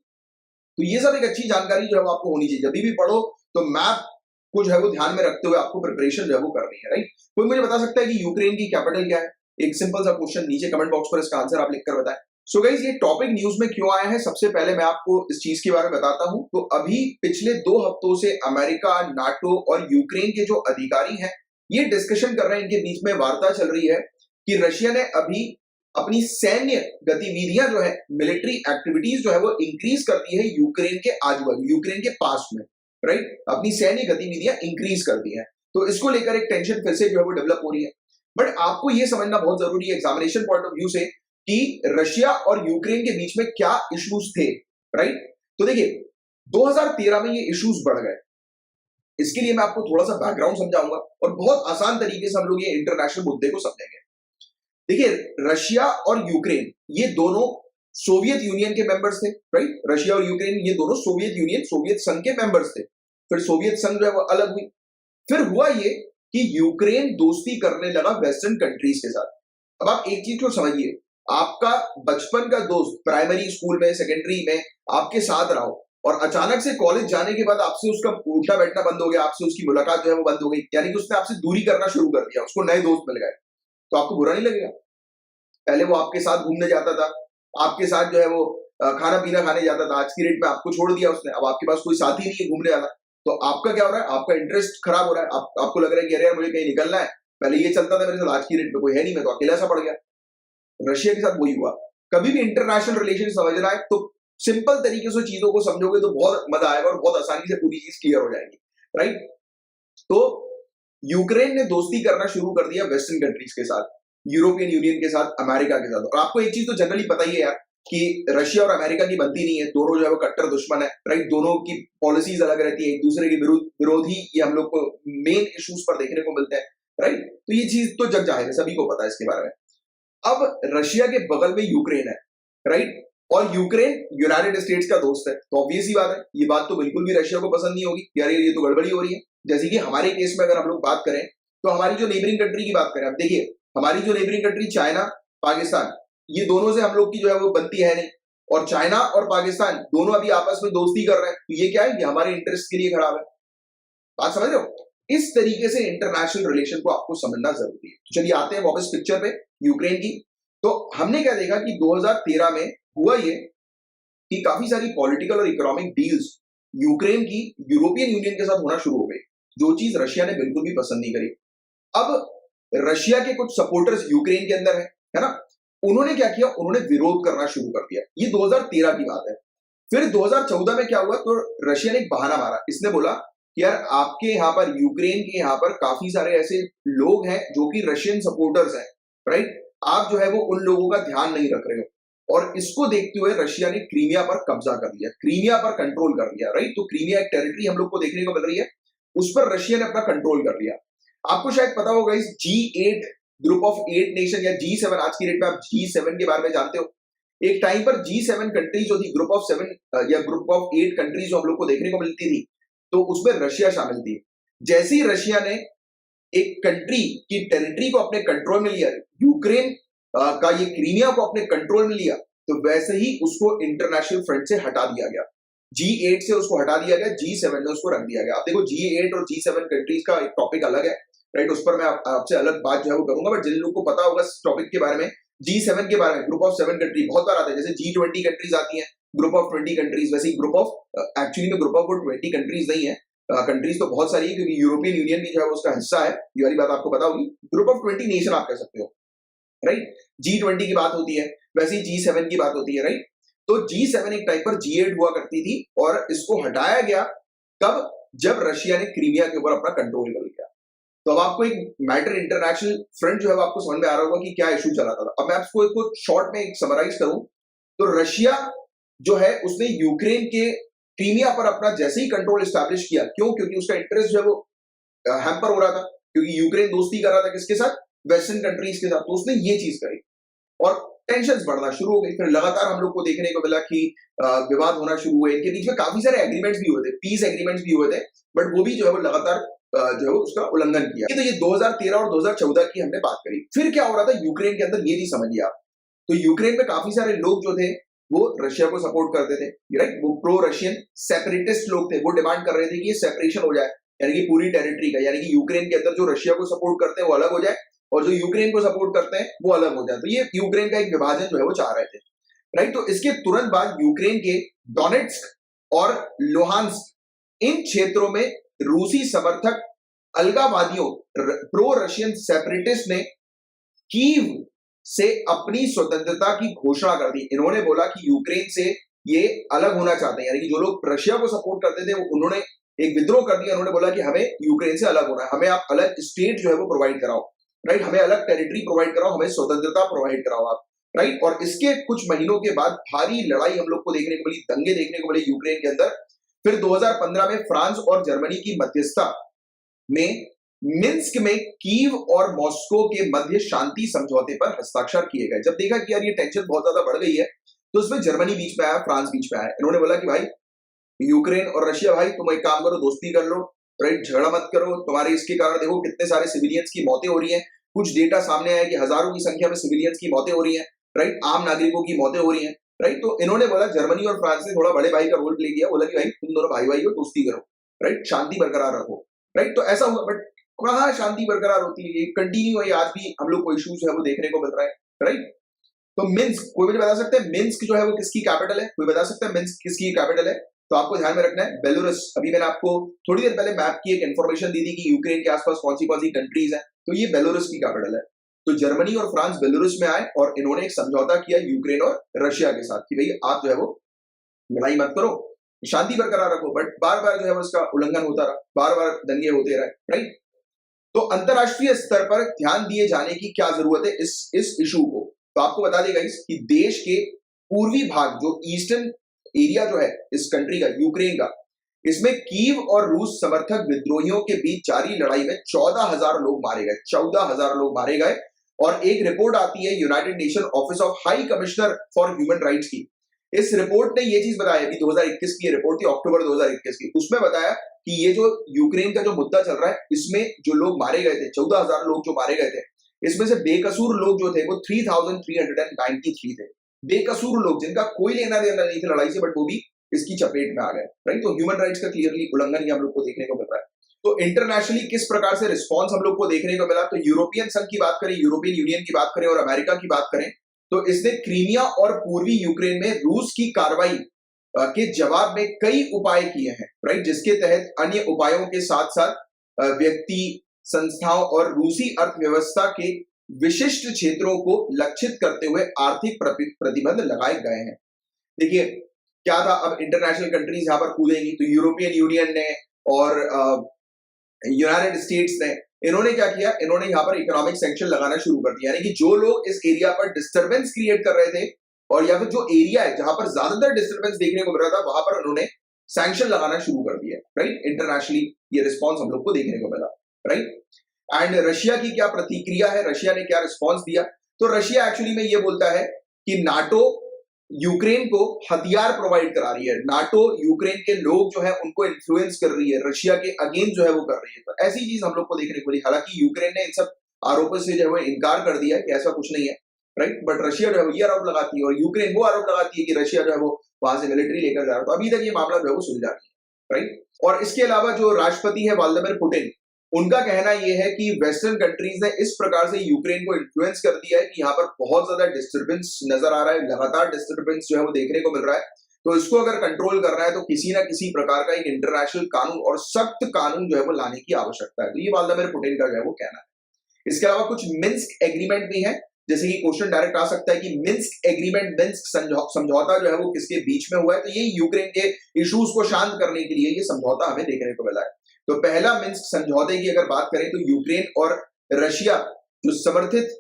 तो ये सब एक अच्छी जानकारी जो है वो आपको होनी चाहिए। जब भी पढ़ो तो मैप को जो है वो ध्यान में रखते हुए आपको प्रिपरेशन जो है वो करनी है, राइट। कोई मुझे बता सकता है कि यूक्रेन की कैपिटल क्या है? एक सिंपल सा क्वेश्चन नीचे कमेंट बॉक्स पर इसका आंसर आप लिखकर बताएं। सो गाइस, ये टॉपिक न्यूज में क्यों आया है, सबसे पहले मैं आपको इस चीज के बारे में बताता हूं। तो अभी पिछले 2 हफ्तों से अमेरिका, नाटो और यूक्रेन के जो अधिकारी हैं ये डिस्कशन कर रहे हैं, इनके बीच में वार्ता चल रही है कि रशिया ने अभी अपनी सैन्य गतिविधियां जो है, मिलिट्री एक्टिविटीज जो है वो इंक्रीज कर दी है यूक्रेन के आजू बाजू, यूक्रेन के पास में, राइट। अपनी सैन्य गतिविधियां इंक्रीज कर दी है। तो इसको लेकर एक टेंशन फिर से जो है वो डेवलप हो रही है। बट आपको ये समझना बहुत जरूरी है एग्जामिनेशन पॉइंट ऑफ व्यू से कि रशिया और यूक्रेन के बीच में क्या इश्यूज थे, राइट। तो देखिए 2013 में ये इश्यूज बढ़ गए। इसके लिए मैं आपको थोड़ा सा बैकग्राउंड समझाऊंगा और बहुत आसान तरीके से हम लोग ये इंटरनेशनल मुद्दे को समझेंगे। देखिए, रशिया और यूक्रेन ये दोनों सोवियत यूनियन के मेंबर्स थे, राइट। रशिया और यूक्रेन ये दोनों सोवियत यूनियन, सोवियत संघ के मेंबर्स थे। फिर सोवियत संघ जो है वो अलग हुई। फिर हुआ ये कि यूक्रेन दोस्ती करने लगा वेस्टर्न कंट्रीज के साथ। अब आप एक चीज को समझिए, आपका बचपन का दोस्त प्राइमरी स्कूल में, सेकेंडरी में आपके साथ रहा हो और अचानक से कॉलेज जाने के बाद आपसे उसका उठना बैठना बंद हो गया, आपसे उसकी मुलाकात जो है वो बंद हो गई, यानी कि उसने आपसे दूरी करना शुरू कर दिया, उसको नए दोस्त मिल गए, तो आपको बुरा नहीं लगेगा? पहले वो आपके साथ घूमने जाता था, आपके साथ जो है वो खाना पीना खाने जाता था, आज की डेट में आपको छोड़ दिया उसने, अब आपके पास कोई साथी नहीं है घूमने वाला, तो आपका क्या हो रहा है? आपका इंटरेस्ट खराब हो रहा है। आपको लग रहा है कि अरे यार मुझे कहीं निकलना है, पहले ये चलता था मेरे साथ, आज की डेट में कोई है नहीं, मैं तो अकेला सा पड़ गया। रशिया के साथ वही हुआ। कभी भी इंटरनेशनल रिलेशन समझना है तो सिंपल तरीके से चीजों को समझोगे तो बहुत मजा आएगा और बहुत आसानी से पूरी चीज क्लियर हो जाएगी, राइट। तो यूक्रेन ने दोस्ती करना शुरू कर दिया वेस्टर्न कंट्रीज के साथ, यूरोपियन यूनियन के साथ, अमेरिका के साथ। और आपको एक चीज तो जनरली पता ही है यार कि रशिया और अमेरिका की बनती नहीं है, दोनों जो है वो कट्टर दुश्मन है, राइट। दोनों की पॉलिसीज अलग रहती है, एक दूसरे के विरोधी ये हम लोग को मेन इश्यूज पर देखने को मिलते हैं, राइट। तो ये चीज तो जग जाहिर है, सभी को पता है इसके बारे में। अब रशिया के बगल में यूक्रेन है, राइट, और यूक्रेन यूनाइटेड स्टेट्स का दोस्त है, तो ऑब्वियस ही बात है ये बात तो बिल्कुल भी रशिया को पसंद नहीं होगी, यार ये तो गड़बड़ी हो रही है। जैसे कि हमारे केस में अगर हम लोग बात करें तो हमारी जो नेबरिंग कंट्री की बात करें, अब देखिए हमारी जो नेबरिंग कंट्री चाइना, पाकिस्तान, ये दोनों से हम लोग की जो है वो बनती है नहीं, और चाइना और पाकिस्तान दोनों अभी आपस में दोस्ती कर रहे हैं, तो ये क्या है, ये हमारे इंटरेस्ट के लिए खराब है। बात समझ रहे हो? इस तरीके से इंटरनेशनल रिलेशन को आपको समझना जरूरी है। तो चलिए आते हैं वापस पिक्चर पे, यूक्रेन की। तो हमने क्या देखा कि 2013 में हुआ ये कि काफी सारी पॉलिटिकल और इकोनॉमिक डील्स यूक्रेन की यूरोपियन यूनियन के साथ होना शुरू हो गई, जो चीज रशिया ने बिल्कुल भी पसंद नहीं करी। अब रशिया के कुछ सपोर्टर्स यूक्रेन के अंदर है ना, उन्होंने क्या किया, उन्होंने विरोध करना शुरू कर दिया। ये 2013 की बात है। फिर 2014 में क्या हुआ, तो रशिया ने एक बहाना मारा। इसने बोला कि यार आपके यहाँ पर, यूक्रेन के यहाँ पर काफी सारे ऐसे लोग हैं जो कि रशियन सपोर्टर्स हैं, राइट, आप जो है वो उन लोगों का ध्यान नहीं रख रहे हो। और इसको देखते हुए रशिया ने क्रीमिया पर कब्जा कर लिया, क्रीमिया पर कंट्रोल कर लिया, राइट। तो क्रीमिया एक टेरिटरी हम लोग को देखने को मिल रही है, उस पर रशिया ने अपना कंट्रोल कर लिया। आपको शायद पता होगा इस G8 ग्रुप ऑफ 8 नेशन या G7, आज की डेट में आप G7 के बारे में जानते हो। एक टाइम पर G7 कंट्रीज जो थी, ग्रुप ऑफ 7 या ग्रुप ऑफ 8 कंट्रीज जो हम लोग को देखने को मिलती थी, तो उसमें रशिया शामिल थी। जैसे ही रशिया ने एक कंट्री की टेरिटरी को अपने कंट्रोल में लिया, यूक्रेन का ये क्रीमिया को अपने कंट्रोल में लिया, तो वैसे ही उसको इंटरनेशनल फ्रंट से हटा दिया गया। G8 से उसको हटा दिया गया, G7 में उसको रख दिया गया। आप देखो G8 और G7 कंट्रीज का एक टॉपिक अलग है, राइट, उस पर मैं आपसे अलग बात जो है वो करूंगा। बट जिन लोगों को पता होगा इस टॉपिक के बारे में, G7 के बारे में, ग्रुप ऑफ 7 कंट्री बहुत बार आता है। जैसे G20 कंट्रीज आती हैं, ग्रुप ऑफ 20 कंट्रीज, वैसे ही ग्रुप ऑफ एक्चुअली में ग्रुप ऑफ 20 कंट्रीज नहीं है, कंट्रीज तो बहुत सारी है, क्योंकि यूरोपियन यूनियन भी जो है उसका हिस्सा है। ये वाली बात आपको पता होगी। ग्रुप ऑफ 20 नेशन आप कह सकते हो, राइट। G20 की बात होती है, वैसे ही G7 की बात होती है, राइट। तो G7 एक टाइम पर G8 हुआ करती थी, और इसको हटाया गया कब, जब रशिया ने क्रीमिया के ऊपर अपना कंट्रोल कर लिया। तो अब आपको एक मैटर, इंटरनेशनल फ्रंट जो है आपको समझ में आ रहा होगा कि क्या इशू चला था। अब मैं आपको एक शॉर्ट में एक समराइज करूं, तो रशिया जो है उसने यूक्रेन के क्रीमिया पर अपना जैसे ही कंट्रोल स्टैब्लिश किया, क्यों, क्योंकि उसका इंटरेस्ट जो है वो हैम्पर हो रहा था, क्योंकि यूक्रेन दोस्ती कर रहा था किसके साथ, वेस्टर्न कंट्रीज के साथ। तो उसने ये चीज करी और टेंशन बढ़ना शुरू हो गई। फिर लगातार हम लोग को देखने को मिला कि विवाद होना शुरू हुए। इनके बीच में काफी सारे एग्रीमेंट्स भी हुए थे, पीस एग्रीमेंट्स भी हुए थे, बट वो भी जो है वो लगातार जो है उसका उल्लंघन किया। तो ये 2013 और 2014 की हमने बात करी। फिर क्या हो रहा था यूक्रेन के अंदर, ये नहीं समझिए आप। तो यूक्रेन में काफी सारे लोग जो थे वो रशिया को सपोर्ट करते थे, राइट। वो प्रो रशियन सेपरेटिस्ट लोग थे, वो डिमांड कर रहे थे कि ये सेपरेशन हो जाए, यानी कि पूरी टेरिटरी का, यानी कि यूक्रेन के अंदर जो रशिया को सपोर्ट करते हैं वो अलग हो जाए, और जो यूक्रेन को सपोर्ट करते हैं वो अलग हो जाए। तो ये यूक्रेन का एक विभाजन जो है वो चाह रहे थे, राइट। तो इसके तुरंत बाद यूक्रेन के डोनेट्स्क और लुहांस्क इन क्षेत्रों में रूसी समर्थक अलगावादियों, प्रो रशियन सेपरेटिस्ट ने कीव से अपनी स्वतंत्रता की घोषणा कर दी। इन्होंने बोला कि यूक्रेन से ये अलग होना चाहते हैं, यानी कि जो लोग रशिया को सपोर्ट करते थे उन्होंने एक विद्रोह कर दिया। उन्होंने बोला कि हमें यूक्रेन से अलग होना है, हमें आप अलग स्टेट जो है वो प्रोवाइड कराओ, राइट, हमें अलग टेरिटरी प्रोवाइड कराओ, हमें स्वतंत्रता प्रोवाइड कराओ आप, राइट। और इसके कुछ महीनों के बाद भारी लड़ाई हम लोग को देखने को मिली, दंगे देखने को मिले यूक्रेन के अंदर। फिर 2015 में फ्रांस और जर्मनी की मध्यस्थता में मिन्स्क में कीव और मॉस्को के मध्य शांति समझौते पर हस्ताक्षर किए गए। जब देखा कि यार ये टेंशन बहुत ज्यादा बढ़ गई है, तो उसमें जर्मनी बीच में आया, फ्रांस बीच में आया। इन्होंने बोला कि भाई यूक्रेन और रशिया, भाई तुम एक काम करो, दोस्ती कर लो, राइट, झगड़ा मत करो। तुम्हारे इसके कारण देखो कितने सारे सिविलियंस की मौतें हो रही हैं। कुछ डेटा सामने आया कि हजारों की संख्या में सिविलियंस की मौतें हो रही हैं, राइट, आम नागरिकों की मौतें हो रही हैं, राइट। तो इन्होंने बोला, जर्मनी और फ्रांस ने थोड़ा बड़े भाई का रोल प्ले किया, बोला कि भाई तुम दोनों भाई भाई हो, दोस्ती करो, राइट, शांति बरकरार रखो, राइट। तो ऐसा हुआ, बट कहाँ शांति बरकरार होती है, कंटिन्यू है, आज भी हम लोग को इश्यूज है वो देखने को मिल रहा है, राइट। तो मिन्स्क, कोई मुझे बता सकता है मिन्स्क जो है वो किसकी कैपिटल है? कोई बता सकता है मिन्स्क किसकी कैपिटल है? तो आपको ध्यान में रखना है बेलारूस। अभी मैंने आपको थोड़ी देर पहले मैप की एक इन्फॉर्मेशन दी थी कि यूक्रेन के आसपास कौन सी कंट्रीज है, तो ये बेलारूस की कैपिटल है। तो जर्मनी और फ्रांस बेलारूस में आए और इन्होंने एक समझौता किया यूक्रेन और रशिया के साथ कि भाई आप जो है वो लड़ाई मत करो, शांति बरकरार रखो। बट बार बार जो है वो इसका उल्लंघन होता रहा, बार बार दंगे होते रहे, राइट। तो अंतरराष्ट्रीय स्तर पर ध्यान दिए जाने की क्या जरूरत है इस इशू को? तो आपको बता देगा कि देश के पूर्वी भाग, जो ईस्टर्न एरिया जो है इस कंट्री का, यूक्रेन का, इसमें कीव और रूस समर्थक विद्रोहियों के बीच जारी लड़ाई में 14,000 लोग मारे गए, 14,000 लोग मारे गए। और एक रिपोर्ट आती है United nation office of high commissioner for human rights की। इस रिपोर्ट ने ये चीज बताया, अभी 2021 की रिपोर्ट थी, अक्टूबर 2021 की, उसमें बताया कि ये जो यूक्रेन का जो मुद्दा चल रहा है, इसमें जो लोग मारे गए थे, 14,000 लोग जो मारे गए थे, इसमें से बेकसूर लोग जो थे वो 3,393 थे, बेकसूर लोग जिनका कोई लेना देना नहीं था लड़ाई से, बट वो भी इसकी चपेट में आ गए, राइट। तो ह्यूमन राइट्स का क्लियरली उल्लंघन हम लोग को देखने को मिल रहा है। तो इंटरनेशनली किस प्रकार से रिस्पॉन्स हम लोग को देखने को मिला, तो यूरोपियन संघ की बात करें, यूरोपियन यूनियन की बात करें और अमेरिका की बात करें, तो इसने क्रीमिया और पूर्वी यूक्रेन में रूस की कार्रवाई के जवाब में कई उपाय किए हैं, राइट, जिसके तहत अन्य उपायों के साथ साथ व्यक्ति, संस्थाओं और रूसी अर्थव्यवस्था के विशिष्ट क्षेत्रों को लक्षित करते हुए आर्थिक प्रतिबंध लगाए गए हैं। देखिए क्या था, अब इंटरनेशनल कंट्रीज यहां पर कूदेंगी, तो यूरोपियन यूनियन ने और यूनाइटेड स्टेट्स ने, इन्होंने क्या किया, इन्होंने यहां पर इकोनॉमिक सैंक्शन लगाना शुरू कर दिया, यानी कि जो लोग इस एरिया पर डिस्टरबेंस क्रिएट कर रहे थे और या फिर जो एरिया है जहां पर ज्यादातर डिस्टरबेंस देखने को मिल रहा था, वहां पर उन्होंने सैंक्शन लगाना शुरू कर दिया, राइट। इंटरनेशनली ये रिस्पॉन्स हम लोग को देखने को मिला, राइट। एंड रशिया की क्या प्रतिक्रिया है, रशिया ने क्या रिस्पॉन्स दिया, तो रशिया एक्चुअली में ये बोलता है कि नाटो यूक्रेन को हथियार प्रोवाइड करा रही है, नाटो यूक्रेन के लोग जो है उनको इन्फ्लुएंस कर रही है, रशिया के अगेंस्ट जो है वो कर रही है। तो ऐसी चीज हम लोग को देखने को मिली। हालांकि यूक्रेन ने इन सब आरोपों से जो है इनकार कर दिया है कि ऐसा कुछ नहीं है, राइट, बट रशिया जो है वो ये आरोप लगाती है और यूक्रेन वो आरोप लगाती है कि रशिया जो है वो वहां से मिलिट्री लेकर जा रहा है। तो अभी तक ये मामला जो है वो सुलझा नहीं है, राइट। और इसके अलावा जो राष्ट्रपति है व्लादिमीर पुतिन, उनका कहना यह है कि वेस्टर्न कंट्रीज ने इस प्रकार से यूक्रेन को इन्फ्लुएंस कर दिया है कि यहाँ पर बहुत ज्यादा डिस्टर्बेंस नजर आ रहा है, लगातार डिस्टर्बेंस जो है वो देखने को मिल रहा है। तो इसको अगर कंट्रोल करना है तो किसी ना किसी प्रकार का एक इंटरनेशनल कानून और सख्त कानून जो है वो लाने की आवश्यकता है। तो ये व्लादिमीर पुतिन का जो है वो कहना है। इसके अलावा कुछ मिन्स्क एग्रीमेंट भी है, जैसे कि क्वेश्चन डायरेक्ट आ सकता है कि मिन्स्क एग्रीमेंट, मिन्स्क समझौता जो है वो किसके बीच में हुआ है, तो ये यूक्रेन के इश्यूज को शांत करने के लिए ये समझौता हमें देखने को मिला है। तो पहला मिन्स्क समझौते की अगर बात करें तो यूक्रेन और रशिया जो समर्थित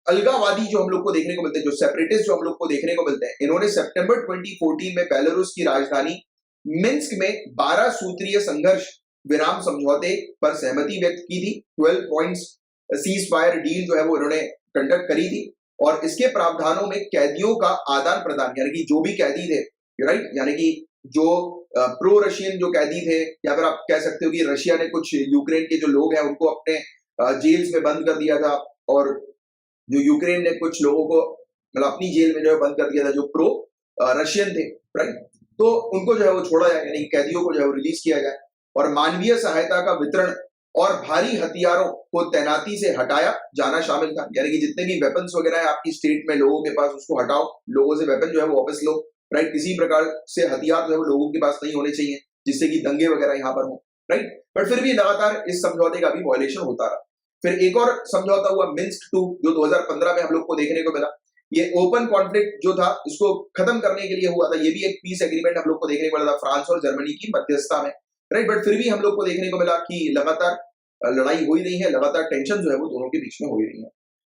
अलगावादी जो हम लोग को देखने को मिलते हैं, जो सेपरेटिस्ट जो हम लोग को देखने को मिलते हैं, इन्होंने सितंबर 2014 में बेलारूस की राजधानी मिन्स्क में 12 सूत्रीय संघर्ष विराम समझौते पर सहमति व्यक्त की थी। 12 पॉइंट्स सीज फायर डील जो है वो इन्होंने कंडक्ट करी थी और इसके प्रावधानों में कैदियों का आदान प्रदान, यानी कि जो भी कैदी थे, राइट, यानी कि जो प्रो रशियन जो कैदी थे, या फिर आप कह सकते हो कि रशिया ने कुछ यूक्रेन के जो लोग हैं उनको अपने जेल्स में बंद कर दिया था और जो यूक्रेन ने कुछ लोगों को मतलब अपनी जेल में जो है बंद कर दिया था जो प्रो रशियन थे, राइट, तो उनको जो है वो छोड़ा जाए, यानी कैदियों को जो है वो रिलीज किया जाए और मानवीय सहायता का वितरण और भारी हथियारों को तैनाती से हटाया जाना शामिल था, यानी कि जितने भी वेपन्स वगैरह है आपकी स्टेट में लोगों के पास उसको हटाओ, लोगों से वेपन जो है वो वापस लो, राइट। किसी प्रकार से हथियार जो है वो लोगों के पास नहीं होने चाहिए जिससे कि दंगे वगैरह यहाँ पर हो, राइट। बट फिर भी लगातार इस समझौते का भी वायलेशन होता रहा। फिर एक और समझौता हुआ मिन्स्क 2 जो 2015 में हम लोग को देखने को मिला। ये ओपन कॉन्फ्लिक्ट जो था इसको खत्म करने के लिए हुआ था, ये भी एक पीस एग्रीमेंट हम लोग को देखने को मिला था फ्रांस और जर्मनी की मध्यस्थता में, राइट। बट फिर भी हम लोग को देखने को मिला कि लगातार लड़ाई हो ही रही है, लगातार टेंशन जो है वो दोनों के बीच में हो ही रही है।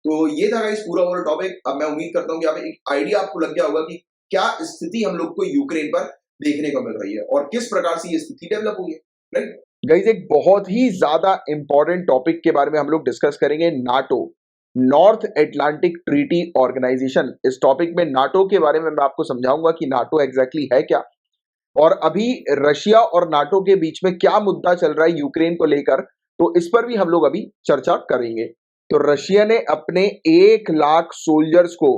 तो ये था इस पूरा ओवरऑल टॉपिक। अब मैं उम्मीद करता हूँ कि आप एक आइडिया आपको लग गया होगा कि क्या स्थिति हम लोग को यूक्रेन पर देखने को मिल रही है और किस प्रकार से ये स्थिति डेवलप हुई है, राइट। गाइस एक बहुत ही ज्यादा इंपॉर्टेंट टॉपिक के बारे में हम लोग डिस्कस करेंगे, NATO, North Atlantic Treaty Organization. इस टॉपिक में नाटो के बारे में मैं आपको समझाऊंगा कि नाटो एग्जैक्टली है क्या और अभी रशिया और नाटो के बीच में क्या मुद्दा चल रहा है यूक्रेन को लेकर, तो इस पर भी हम लोग अभी चर्चा करेंगे। तो रशिया ने अपने 1 लाख सोल्जर्स को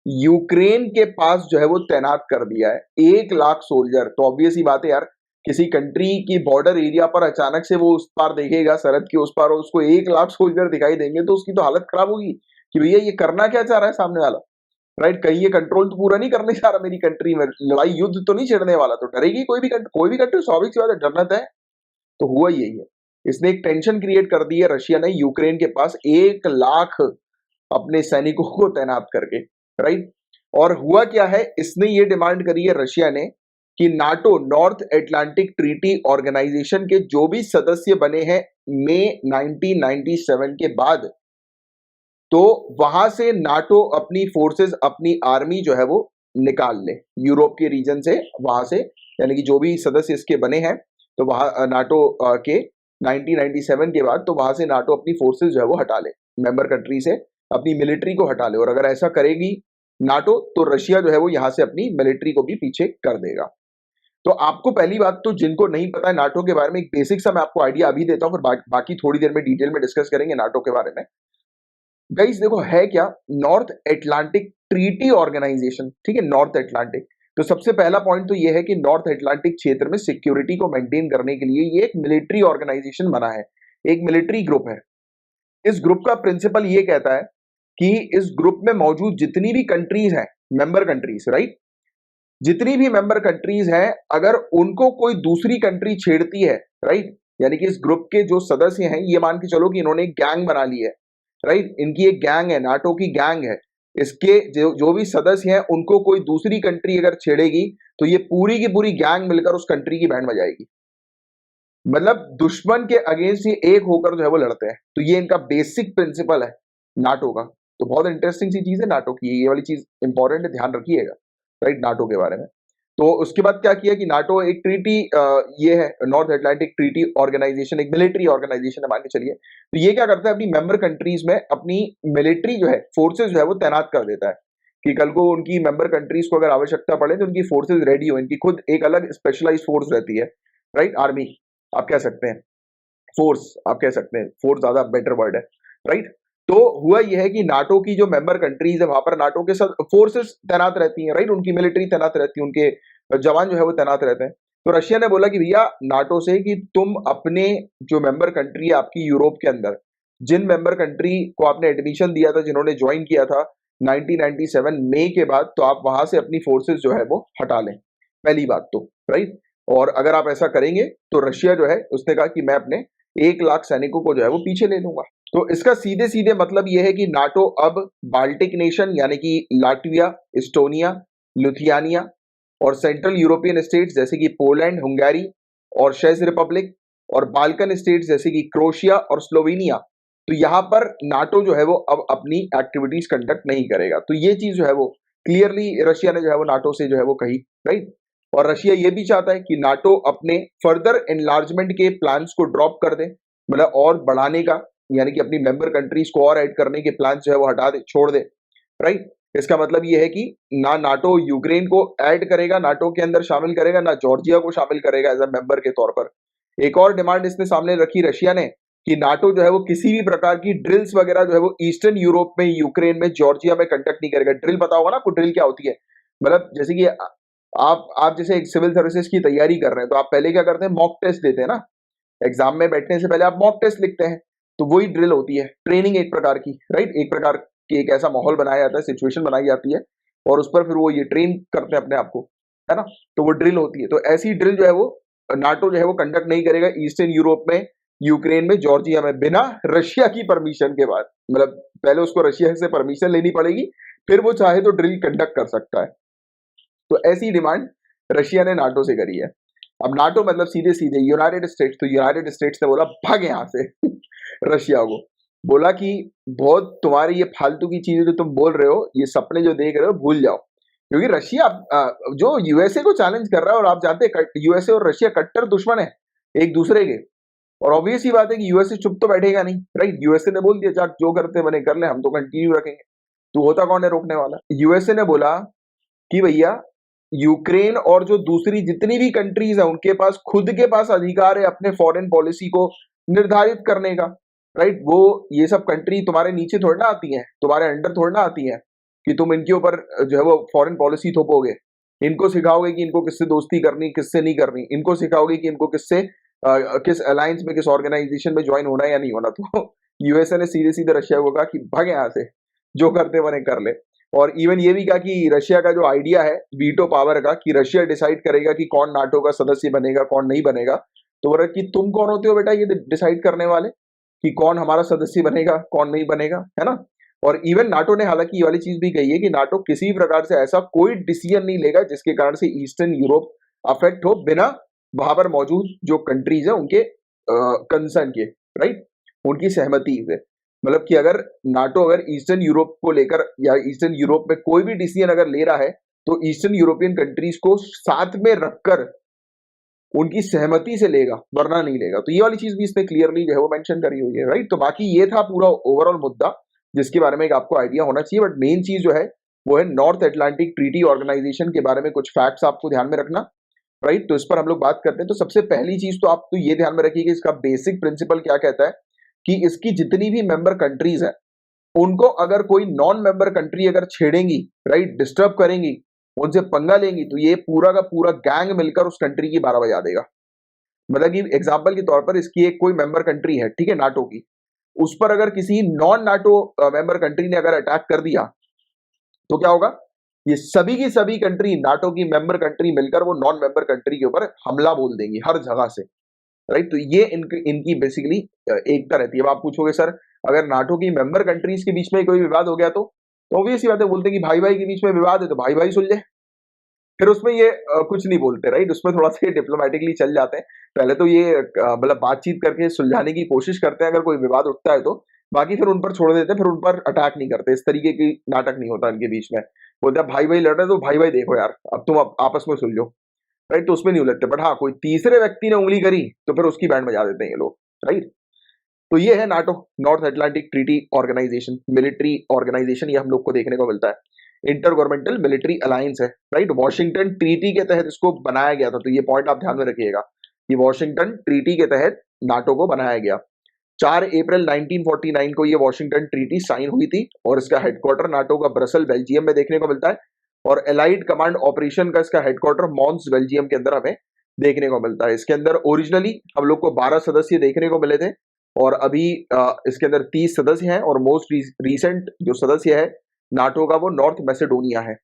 यूक्रेन के पास जो है वो तैनात कर दिया है। 1 लाख सोल्जर, तो ऑब्वियस ही बात है यार, किसी कंट्री की बॉर्डर एरिया पर अचानक से वो उस पार देखेगा सरहद के उस पार और उसको 1 लाख सोल्जर दिखाई देंगे तो उसकी तो हालत खराब होगी कि भैया ये करना क्या चाह रहा है सामने वाला, राइट। कहीं ये कंट्रोल तो पूरा नहीं करने जा रहा मेरी कंट्री में, लड़ाई युद्ध तो नहीं छेड़ने वाला, तो डरेगी कोई भी कंट्री, स्वाभाविक सी बात है, डरना है। तो हुआ यही है, इसने एक टेंशन क्रिएट कर दी है रशिया ने यूक्रेन के पास 1 लाख अपने सैनिकों को तैनात करके, राइट। और हुआ क्या है, इसने ये डिमांड करी है रशिया ने कि NATO, North Atlantic Treaty Organization के जो भी सदस्य बने हैं मई 1997 के बाद, तो वहां से नाटो अपनी फोर्सेस, अपनी आर्मी जो है वो निकाल ले यूरोप के रीजन से, वहां से, यानी कि जो भी सदस्य इसके बने हैं तो वहां नाटो के 1997 के बाद, तो वहां से नाटो अपनी फोर्सेस जो है वो हटा ले, मेंबर कंट्री से अपनी मिलिट्री को हटा ले। और अगर ऐसा करेगी नाटो तो रशिया जो है वो यहां से अपनी मिलिट्री को भी पीछे कर देगा। तो आपको पहली बात तो जिनको नहीं पता है नाटो के बारे में, एक बेसिक सा मैं आपको आइडिया अभी देता हूं, फिर बाकी थोड़ी देर में डिटेल में डिस्कस करेंगे नाटो के बारे में। गाइस देखो है क्या, नॉर्थ एटलांटिक ट्रीटी ऑर्गेनाइजेशन, ठीक है, नॉर्थ अटलांटिक। तो सबसे पहला पॉइंट तो ये है कि नॉर्थ अटलांटिक क्षेत्र में सिक्योरिटी को मेंटेन करने के लिए ये एक मिलिट्री ऑर्गेनाइजेशन बना है, एक मिलिट्री ग्रुप है। इस ग्रुप का प्रिंसिपल ये कहता है कि इस ग्रुप में मौजूद जितनी भी कंट्रीज हैं, मेंबर कंट्रीज, राइट, जितनी भी मेंबर कंट्रीज हैं, अगर उनको कोई दूसरी कंट्री छेड़ती है, राइट, यानी कि इस ग्रुप के जो सदस्य हैं, ये मान के चलो कि इन्होंने एक गैंग बना ली है, राइट, इनकी एक गैंग है, नाटो की गैंग है, इसके जो भी सदस्य हैं उनको कोई दूसरी कंट्री अगर छेड़ेगी तो ये पूरी की पूरी गैंग मिलकर उस कंट्री की बैंड बजाएगी। मतलब दुश्मन के अगेंस्ट ये एक होकर जो है वो लड़ते हैं। तो ये इनका बेसिक प्रिंसिपल है नाटो का। तो बहुत इंटरेस्टिंग सी चीज है नाटो की, ये वाली चीज इंपॉर्टेंट है, ध्यान रखिएगा, राइट, नाटो के बारे में। तो उसके बाद क्या किया कि नाटो एक ट्रीटी, ये है नॉर्थ अटलांटिक ट्रीटी ऑर्गेनाइजेशन, एक मिलिट्री ऑर्गेनाइजेशन है मान के चलिए। तो ये क्या करता है, अपनी मेंबर कंट्रीज में अपनी मिलिट्री जो है, फोर्सेस जो है वो तैनात कर देता है कि कल को उनकी मेंबर कंट्रीज को अगर आवश्यकता पड़े तो उनकी फोर्सेस रेडी हो। इनकी खुद एक अलग स्पेशलाइज फोर्स रहती है, राइट, आर्मी आप कह सकते हैं, फोर्स आप कह सकते हैं, फोर्स ज्यादा बेटर वर्ड है, राइट। तो हुआ यह है कि नाटो की जो मेंबर कंट्रीज है वहां पर नाटो के साथ फोर्सेस तैनात रहती हैं, राइट, उनकी मिलिट्री तैनात रहती है, उनके जवान जो है वो तैनात रहते हैं। तो रशिया ने बोला कि भैया नाटो से कि तुम अपने जो मेंबर कंट्री है आपकी यूरोप के अंदर, जिन मेंबर कंट्री को आपने एडमिशन दिया था, जिन्होंने ज्वाइन किया था 1997 मई के बाद, तो आप वहां से अपनी फोर्सेस जो है वो हटा लें, पहली बात तो, राइट। और अगर आप ऐसा करेंगे तो रशिया जो है उसने कहा कि मैं अपने 1 लाख सैनिकों को जो है वो पीछे ले लूंगा। तो इसका सीधे सीधे मतलब यह है कि नाटो अब बाल्टिक नेशन यानी कि लाटविया, इस्टोनिया, लिथुआनिया और सेंट्रल यूरोपियन स्टेट्स जैसे कि पोलैंड, हंगरी और चेक रिपब्लिक और बाल्कन स्टेट्स जैसे कि क्रोएशिया और स्लोवेनिया, तो यहां पर नाटो जो है वो अब अपनी एक्टिविटीज कंडक्ट नहीं करेगा। तो ये चीज जो है वो क्लियरली रशिया ने जो है वो नाटो से जो है वो कही, राइट। और रशिया ये भी चाहता है कि नाटो अपने फर्दर एनलार्जमेंट के प्लान्स को ड्रॉप कर दे, मतलब और बढ़ाने का, यानी कि अपनी मेंबर कंट्रीज को और ऐड करने के प्लान जो है वो हटा दे, छोड़ दे, राइट। इसका मतलब ये है कि ना नाटो यूक्रेन को ऐड करेगा, नाटो के अंदर शामिल करेगा, ना जॉर्जिया को शामिल करेगा एज अ मेंबर के तौर पर। एक और डिमांड इसने सामने रखी रशिया ने कि नाटो जो है वो किसी भी प्रकार की ड्रिल्स वगैरह जो है वो ईस्टर्न यूरोप में, यूक्रेन में, जॉर्जिया में कंडक्ट नहीं करेगा। ड्रिल पता होगा ना आपको, ड्रिल क्या होती है, मतलब जैसे कि आप जैसे एक सिविल सर्विसेज की तैयारी कर रहे हैं तो आप पहले क्या करते हैं, मॉक टेस्ट देते हैं ना, एग्जाम में बैठने से पहले आप मॉक टेस्ट लिखते हैं। तो वही ड्रिल होती है, ट्रेनिंग एक प्रकार की, राइट, एक प्रकार की एक ऐसा माहौल बनाया जाता है, सिचुएशन बनाई जाती है और उस पर फिर वो ये ट्रेन करते हैं अपने आप को, है ना। तो वो ड्रिल होती है। तो ऐसी ड्रिल जो है वो नाटो जो है वो कंडक्ट नहीं करेगा ईस्टर्न यूरोप में, यूक्रेन में, जॉर्जिया में, बिना रशिया की परमिशन के बाद। मतलब पहले उसको रशिया से परमिशन लेनी पड़ेगी, फिर वो चाहे तो ड्रिल कंडक्ट कर सकता है। तो ऐसी डिमांड रशिया ने नाटो से करी है। अब नाटो मतलब सीधे सीधे यूनाइटेड स्टेट्स, तो यूनाइटेड स्टेट्स ने बोला भाग यहां से रशिया को बोला कि बहुत तुम्हारी ये फालतू की चीजें जो तुम बोल रहे हो, ये सपने जो देख रहे हो, भूल जाओ। क्योंकि रशिया जो यूएसए को चैलेंज कर रहा है, और आप जानते हैं यूएसए और रशिया कट्टर दुश्मन है एक दूसरे के। और ऑब्वियस ही बात है कि यूएसए चुप तो बैठेगा नहीं, राइट। यूएसए ने बोल दिया चाक जो करते बने कर ले, हम तो कंटिन्यू रखेंगे। तो होता कौन है रोकने वाला? यूएसए ने बोला कि भैया यूक्रेन और जो दूसरी जितनी भी कंट्रीज है उनके पास खुद के पास अधिकार है अपने फॉरेन पॉलिसी को निर्धारित करने का, राइट। वो ये सब कंट्री तुम्हारे नीचे थोड़ी ना आती हैं, तुम्हारे अंडर थोड़ी ना आती हैं कि तुम इनके ऊपर जो है वो फॉरेन पॉलिसी थोपोगे। इनको सिखाओगे कि इनको किससे दोस्ती करनी, किससे नहीं करनी। इनको सिखाओगे कि इनको किससे किस अलायंस में, किस ऑर्गेनाइजेशन में ज्वाइन होना है या नहीं होना। तो यूएसए ने सीधे सीधे रशिया को कहा कि भाग यहाँ से, जो करते बने कर ले। और इवन ये भी कहा कि रशिया का जो आइडिया है वीटो पावर का, कि रशिया डिसाइड करेगा कि कौन नाटो का सदस्य बनेगा, कौन नहीं बनेगा। तो बोला कि तुम कौन होते हो बेटा ये डिसाइड करने वाले कि कौन हमारा सदस्य बनेगा, कौन नहीं बनेगा, है ना। और इवन नाटो ने हालांकि ये वाली चीज भी कही है कि नाटो किसी भी प्रकार से ऐसा कोई डिसीजन नहीं लेगा जिसके कारण से ईस्टर्न यूरोप अफेक्ट हो, बिना वहां पर मौजूद जो कंट्रीज है उनके कंसर्न के, राइट, उनकी सहमति से। मतलब कि अगर नाटो अगर ईस्टर्न यूरोप को लेकर या ईस्टर्न यूरोप में कोई भी डिसीजन अगर ले रहा है तो ईस्टर्न यूरोपियन कंट्रीज को साथ में रखकर उनकी सहमति से लेगा, वरना नहीं लेगा। तो ये वाली चीज भी इसने क्लियरली जो है वो मेंशन करी हुई है, राइट। तो बाकी ये था पूरा ओवरऑल मुद्दा जिसके बारे में एक आपको आइडिया होना चाहिए। बट मेन चीज जो है वो है नॉर्थ अटलांटिक ट्रीटी ऑर्गेनाइजेशन के बारे में कुछ फैक्ट्स आपको ध्यान में रखना, राइट। तो इस पर हम लोग बात करते हैं। तो सबसे पहली चीज तो आप तो ये ध्यान में रखिए कि इसका बेसिक प्रिंसिपल क्या कहता है कि इसकी जितनी भी मेंबर कंट्रीज है, उनको अगर कोई नॉन मेंबर कंट्री अगर छेड़ेंगी, राइट, डिस्टर्ब करेंगी, उनसे पंगा लेंगी, तो ये पूरा का पूरा गैंग मिलकर उस कंट्री की 12 बजा देगा। मतलब कि एग्जाम्पल के तौर पर इसकी एक कोई मेंबर कंट्री है, ठीक है, नाटो की, उस पर अगर किसी नॉन नाटो मेंबर कंट्री ने अगर अटैक कर दिया तो क्या होगा, ये सभी की सभी कंट्री, नाटो की मेंबर कंट्री मिलकर वो नॉन मेंबर कंट्री के ऊपर हमला बोल देंगी हर जगह से, राइट। तो ये इनकी बेसिकली एकता रहती है। अब आप पूछोगे सर अगर नाटो की मेंबर कंट्रीज के बीच में कोई विवाद हो गया तो ऑब्वियस ही बात है, बोलते हैं कि भाई भाई के बीच में विवाद है तो भाई भाई सुलझे। फिर उसमें ये कुछ नहीं बोलते, राइट, उसमें थोड़ा सा डिप्लोमेटिकली चल जाते हैं। पहले तो ये मतलब बातचीत करके सुलझाने की कोशिश करते हैं अगर कोई विवाद उठता है तो, बाकी फिर उन पर छोड़ देते हैं, फिर उन पर अटैक नहीं करते। इस तरीके की नाटक नहीं होता इनके बीच में। बोलते हैं भाई भाई लड़ रहे हैं तो भाई भाई देखो यार अब तुम आपस में सुलझो, राइट, तो उसमें नहीं उलझते। बट हाँ, कोई तीसरे व्यक्ति ने उंगली करी तो फिर उसकी बैंड बजा देते हैं ये लोग, राइट। तो ये है NATO, North Atlantic Treaty Organization, military organization, ये हम लोग को देखने को मिलता है। इंटर गवर्नमेंटल मिलिट्री अलायंस है, राइट। वॉशिंगटन ट्रीटी के तहत इसको बनाया गया था, तो ये पॉइंट आप ध्यान में रखिएगा कि वॉशिंगटन ट्रीटी के तहत नाटो को बनाया गया। 4 अप्रैल 1949 को ये वॉशिंगटन ट्रीटी साइन हुई थी और इसका हेडक्वार्टर नाटो का ब्रसल बेल्जियम में देखने को मिलता है और एलाइड कमांड ऑपरेशन का इसका हेडक्वार्टर मॉन्स बेल्जियम के अंदर हमें देखने को मिलता है। इसके अंदर ओरिजिनली हम लोग को 12 सदस्य देखने को मिले थे और अभी इसके अंदर 30 सदस्य हैं और मोस्ट रीसेंट जो सदस्य है नाटो का वो नॉर्थ मैसेडोनिया है।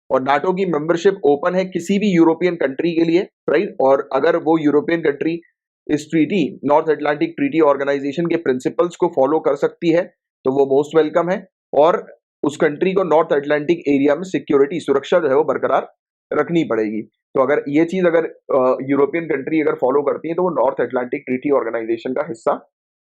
और नाटो की मेंबरशिप ओपन है किसी भी यूरोपियन कंट्री के लिए, राइट। और अगर वो यूरोपियन कंट्री इस treaty, North Atlantic Treaty Organization के प्रिंसिपल्स को फॉलो कर सकती है तो वो मोस्ट वेलकम है और उस कंट्री को नॉर्थ अटलांटिक एरिया में सिक्योरिटी, सुरक्षा जो है वो बरकरार रखनी पड़ेगी। तो अगर ये चीज अगर यूरोपियन कंट्री अगर फॉलो करती है तो वो नॉर्थ अटलांटिक ट्रीटी ऑर्गेनाइजेशन का हिस्सा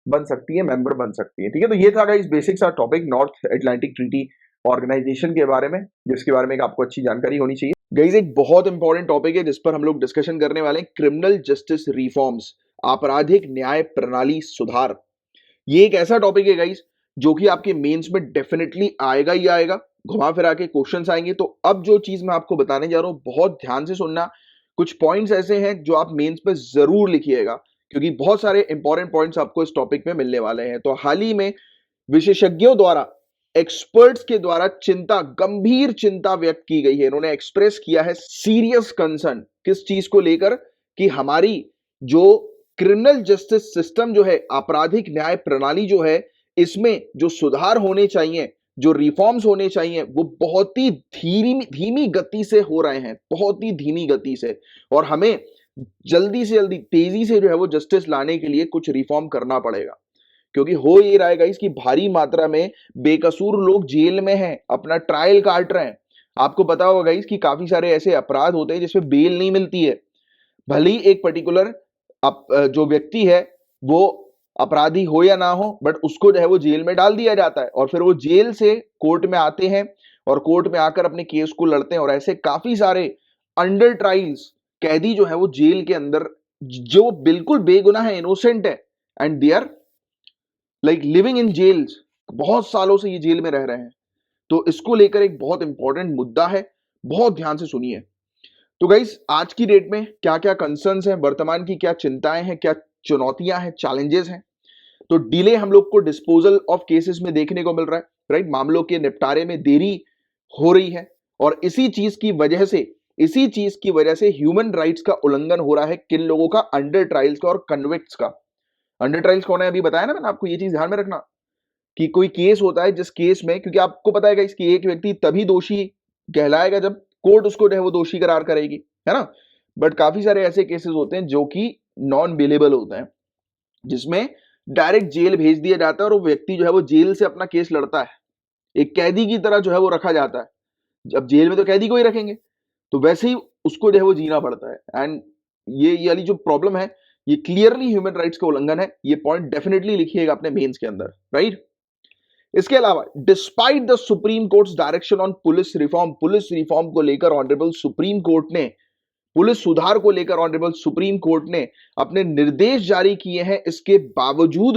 बन सकती है, मेंबर बन सकती है, ठीक है। तो ये था गाइस बेसिक सा topic North Atlantic Treaty Organization के बारे में, जिसके बारे में आपको अच्छी जानकारी होनी चाहिए। गाइस एक बहुत इंपॉर्टेंट टॉपिक है जिस पर हम लोग डिस्कशन करने वाले हैं, क्रिमिनल जस्टिस रिफॉर्म्स, आपराधिक न्याय प्रणाली सुधार। ये एक ऐसा टॉपिक है गाइस जो कि आपके मेंस में डेफिनेटली आएगा ही आएगा, घुमा फिरा के क्वेश्चंस आएंगे। तो अब जो चीज मैं आपको बताने जा रहा हूं बहुत ध्यान से सुनना। कुछ पॉइंट्स ऐसे हैं जो आप मेंस पे जरूर लिखिएगा क्योंकि बहुत सारे इंपॉर्टेंट पॉइंट्स आपको इस टॉपिक में मिलने वाले हैं। तो हाल ही में विशेषज्ञों द्वारा, एक्सपर्ट्स के द्वारा चिंता, गंभीर चिंता व्यक्त की गई है। इन्होंने एक्सप्रेस किया है सीरियस कंसर्न किस चीज को लेकर कि हमारी जो क्रिमिनल जस्टिस सिस्टम जो है, आपराधिक न्याय प्रणाली जो है, इसमें जो सुधार होने चाहिए, जो रिफॉर्म्स होने चाहिए, वो बहुत ही धीमी गति से हो रहे हैं, बहुत ही धीमी गति से। और हमें जल्दी से जल्दी, तेजी से जो है वो जस्टिस लाने के लिए कुछ रिफॉर्म करना पड़ेगा क्योंकि हो ये रहा है गाइस कि भारी मात्रा में बेकसूर लोग जेल में हैं, अपना ट्रायल काट रहे हैं। आपको पता होगा गाइस कि काफी सारे ऐसे अपराध होते हैं जिसमें बेल नहीं मिलती है। भले ही एक पर्टिकुलर जो व्यक्ति है वो अपराधी हो या ना हो, बट उसको जो है वो जेल में डाल दिया जाता है और फिर वो जेल से कोर्ट में आते हैं और कोर्ट में आकर अपने केस को लड़ते हैं। और ऐसे काफी सारे अंडर ट्रायल्स कैदी जो है वो जेल के अंदर, जो बिल्कुल बेगुनाह है, इनोसेंट है, and they are like living in jails, बहुत सालों से ये जेल में रह रहे हैं। तो इसको लेकर एक बहुत इंपॉर्टेंट मुद्दा है, बहुत ध्यान से सुनिए। तो गाइस आज की डेट में क्या क्या कंसर्न्स हैं, वर्तमान की क्या चिंताएं हैं, क्या चुनौतियां हैं, चैलेंजेस हैं। तो डिले हम लोग को डिस्पोजल ऑफ केसेस में देखने को मिल रहा है, राइट। मामलों के निपटारे में देरी हो रही है और इसी चीज की वजह से ह्यूमन राइट्स का उल्लंघन हो रहा है। किन लोगों का? अंडर ट्रायल्स का और कन्विक्ट्स का। अंडर ट्रायल्स कौन है? अभी बताया ना मैंने आपको, ये चीज ध्यान में रखना कि कोई केस होता है जिस केस में, क्योंकि आपको पता है इसकी एक व्यक्ति तभी दोषी कहलाएगा जब कोर्ट उसको जो है वो दोषी करार करेगी, है ना। बट काफी सारे ऐसे केसेस होते हैं जो कि नॉन बेलेबल होते हैं, जिसमें डायरेक्ट जेल भेज दिया जाता है और वो व्यक्ति जो है वो जेल से अपना केस लड़ता है, एक कैदी की तरह जो है वो रखा जाता है। जब जेल में तो कैदी को ही रखेंगे, तो वैसे ही उसको जो है वो जीना पड़ता है। एंड ये वाली जो प्रॉब्लम है, ये क्लियरली ह्यूमन राइट्स का उल्लंघन है। ये पॉइंट डेफिनेटली लिखिएगा अपने मेंस के अंदर, राइट। इसके अलावा despite the supreme courts direction on police reform को लेकर ऑनरेबल सुप्रीम कोर्ट ने, पुलिस सुधार को लेकर ऑनरेबल सुप्रीम कोर्ट ने अपने निर्देश जारी किए हैं। इसके बावजूद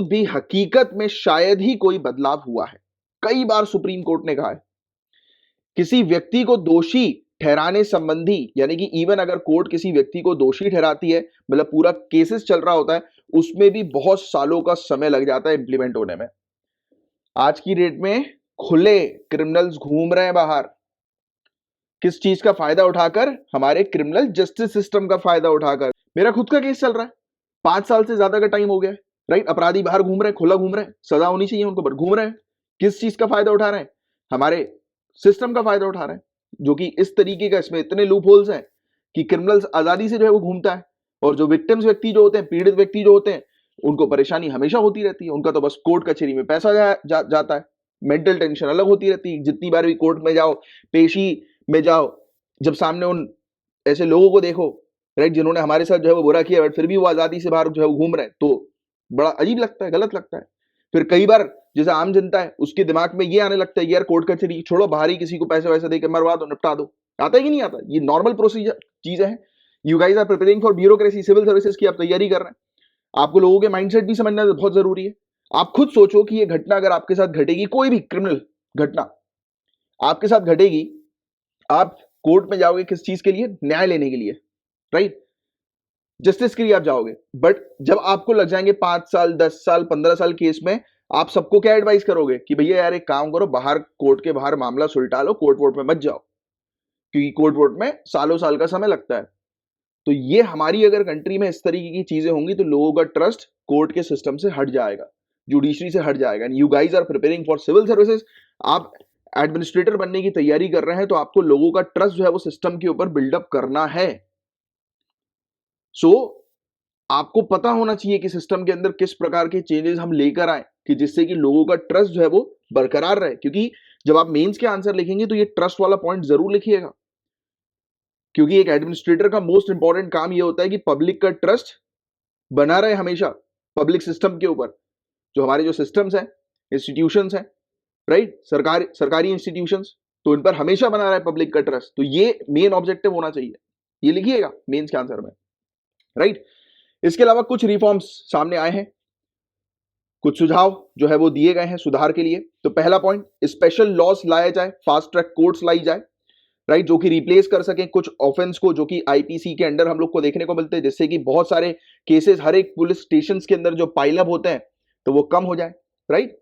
भी हकीकत में शायद ही कोई बदलाव हुआ है। कई बार सुप्रीम कोर्ट ने कहा है किसी व्यक्ति को दोषी ठहराने संबंधी, यानी कि इवन अगर कोर्ट किसी व्यक्ति को दोषी ठहराती है, मतलब पूरा केसेस चल रहा होता है, उसमें भी बहुत सालों का समय लग जाता है इंप्लीमेंट होने में। आज की डेट में खुले क्रिमिनल्स घूम रहे हैं बाहर, किस चीज का फायदा उठाकर? हमारे क्रिमिनल जस्टिस सिस्टम का फायदा उठाकर। मेरा खुद का केस चल रहा है, 5 साल से ज्यादा का टाइम हो गया है, राइट। अपराधी बाहर घूम रहे हैं, खुला घूम रहे हैं, सजा होनी चाहिए उनको, पर घूम रहे हैं। किस चीज का फायदा उठा रहे हैं? हमारे सिस्टम का फायदा उठा रहे हैं, जो कि इस तरीके का, इसमें इतने लूप होल्स हैं कि क्रिमिनल्स आजादी से जो है वो घूमता है, और जो विक्टिम्स व्यक्ति जो होते हैं, पीड़ित व्यक्ति जो होते हैं, उनको परेशानी हमेशा होती रहती है। उनका तो बस कोर्ट कचहरी में पैसा जाता है, मेंटल टेंशन अलग होती रहती है। जितनी बार भी कोर्ट में जाओ, पेशी में जाओ, जब सामने उन ऐसे लोगों को देखो, राइट, जिन्होंने हमारे साथ जो है वो बुरा किया, बट फिर भी वो आजादी से बाहर जो है वो घूम रहे हैं, तो बड़ा अजीब लगता है, गलत लगता है। फिर कई बार जैसे आम जनता है, उसके दिमाग में ये आने लगता है, यार कोर्ट कचहरी छोड़ो, बाहर ही किसी को पैसे वैसे देकर मरवा दो, निपटा दो। आता है कि नहीं आता? ये नॉर्मल प्रोसीजर चीजें हैं। You guys are preparing for bureaucracy, civil services की आप तैयारी कर रहे हैं। आपको लोगों के माइंडसेट भी समझना बहुत जरूरी है। आप खुद सोचो कि ये घटना अगर आपके साथ घटेगी, कोई भी क्रिमिनल घटना आपके साथ घटेगी, आप कोर्ट में जाओगे किस चीज के लिए? न्याय लेने के लिए, राइट, जस्टिस के लिए आप जाओगे। बट जब आपको लग जाएंगे 5 साल, 10 साल, 15 साल केस में, आप सबको क्या एडवाइस करोगे कि भैया यार एक काम करो, बाहर कोर्ट के बाहर मामला सुलटा लो, कोर्ट वोर्ट में मत जाओ, क्योंकि कोर्ट वोर्ट में सालों साल का समय लगता है। तो ये हमारी अगर कंट्री में इस तरीके की चीजें होंगी तो लोगों का ट्रस्ट कोर्ट के सिस्टम से हट जाएगा, जुडिशरी से हट जाएगा। And you guys are preparing for civil services, आप एडमिनिस्ट्रेटर बनने की तैयारी कर रहे हैं, तो आपको लोगों का ट्रस्ट जो है वो सिस्टम के ऊपर बिल्डअप करना है। सो आपको पता होना चाहिए कि सिस्टम के अंदर किस प्रकार के चेंजेस हम लेकर आए कि जिससे कि लोगों का ट्रस्ट जो है वो बरकरार रहे। क्योंकि जब आप मेंस के आंसर लिखेंगे तो ये ट्रस्ट वाला पॉइंट जरूर लिखिएगा, क्योंकि एक एडमिनिस्ट्रेटर का मोस्ट इंपॉर्टेंट काम ये होता है कि पब्लिक का ट्रस्ट बना रहे हमेशा पब्लिक सिस्टम के ऊपर। जो हमारे जो सिस्टम्स हैं, इंस्टीट्यूशंस हैं, राइट, सरकारी इंस्टीट्यूशंस, तो इन पर हमेशा बना रहा है पब्लिक का ट्रस्ट। तो ये मेन ऑब्जेक्टिव होना चाहिए, ये लिखिएगा मेंस के आंसर में, राइट। इसके अलावा कुछ रिफॉर्म्स सामने आए हैं, कुछ सुझाव जो है वो दिए गए हैं सुधार के लिए। तो पहला पॉइंट, स्पेशल लॉस लाया जाए, फास्ट ट्रैक कोर्ट्स लाई जाए, राइट, जो कि रिप्लेस कर सकें कुछ ऑफेंस को जो कि आईपीसी के अंडर हम लोग को देखने को मिलते हैं, जिससे कि बहुत सारे केसेस हर एक पुलिस स्टेशन के अंदर जो पाइलअप होते हैं तो वो कम हो जाए, राइट।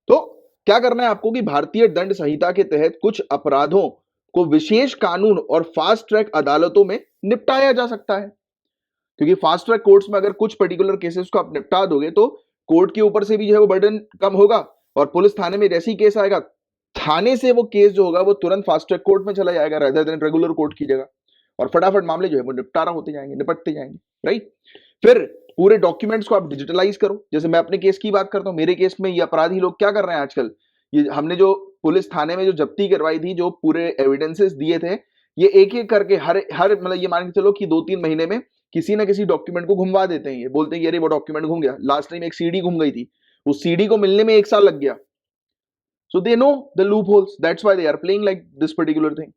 तो क्या करना है आपको कि भारतीय दंड संहिता के तहत कुछ अपराधों को विशेष कानून और फास्ट ट्रैक अदालतों में निपटाया जा सकता है। क्योंकि फास्ट ट्रैक कोर्ट्स में अगर कुछ पर्टिकुलर केसेस को आप निपटा दोगे तो कोर्ट के ऊपर से भी जो है वो बर्डन कम होगा, और पुलिस थाने में जैसे ही केस आएगा, थाने से वो केस जो होगा वो तुरंत फास्ट ट्रैक कोर्ट में चला जाएगा रादर देन रेगुलर कोर्ट की जगह, और फटाफट मामले जो है वो निपटारा होते जाएंगे, निपटते जाएंगे, राइट। फिर पूरे डॉक्यूमेंट्स को आप डिजिटलाइज करो। जैसे मैं अपने केस की बात करता हूं, मेरे केस में ये अपराधी लोग क्या कर रहे हैं आजकल, ये हमने जो पुलिस थाने में जो जब्ती करवाई थी, जो पूरे एविडेंसेस दिए थे, ये एक एक करके हर हर मतलब ये मान के चलो कि 2-3 महीने में किसी ना किसी डॉक्यूमेंट को घुमवा देते हैं। ये बोलते हैं कि अरे वो डॉक्यूमेंट घूम गया, लास्ट टाइम एक सीडी घूम गई थी, उस सीडी को मिलने में 1 साल लग गया। So they know the loopholes, that's why they are playing like this particular thing,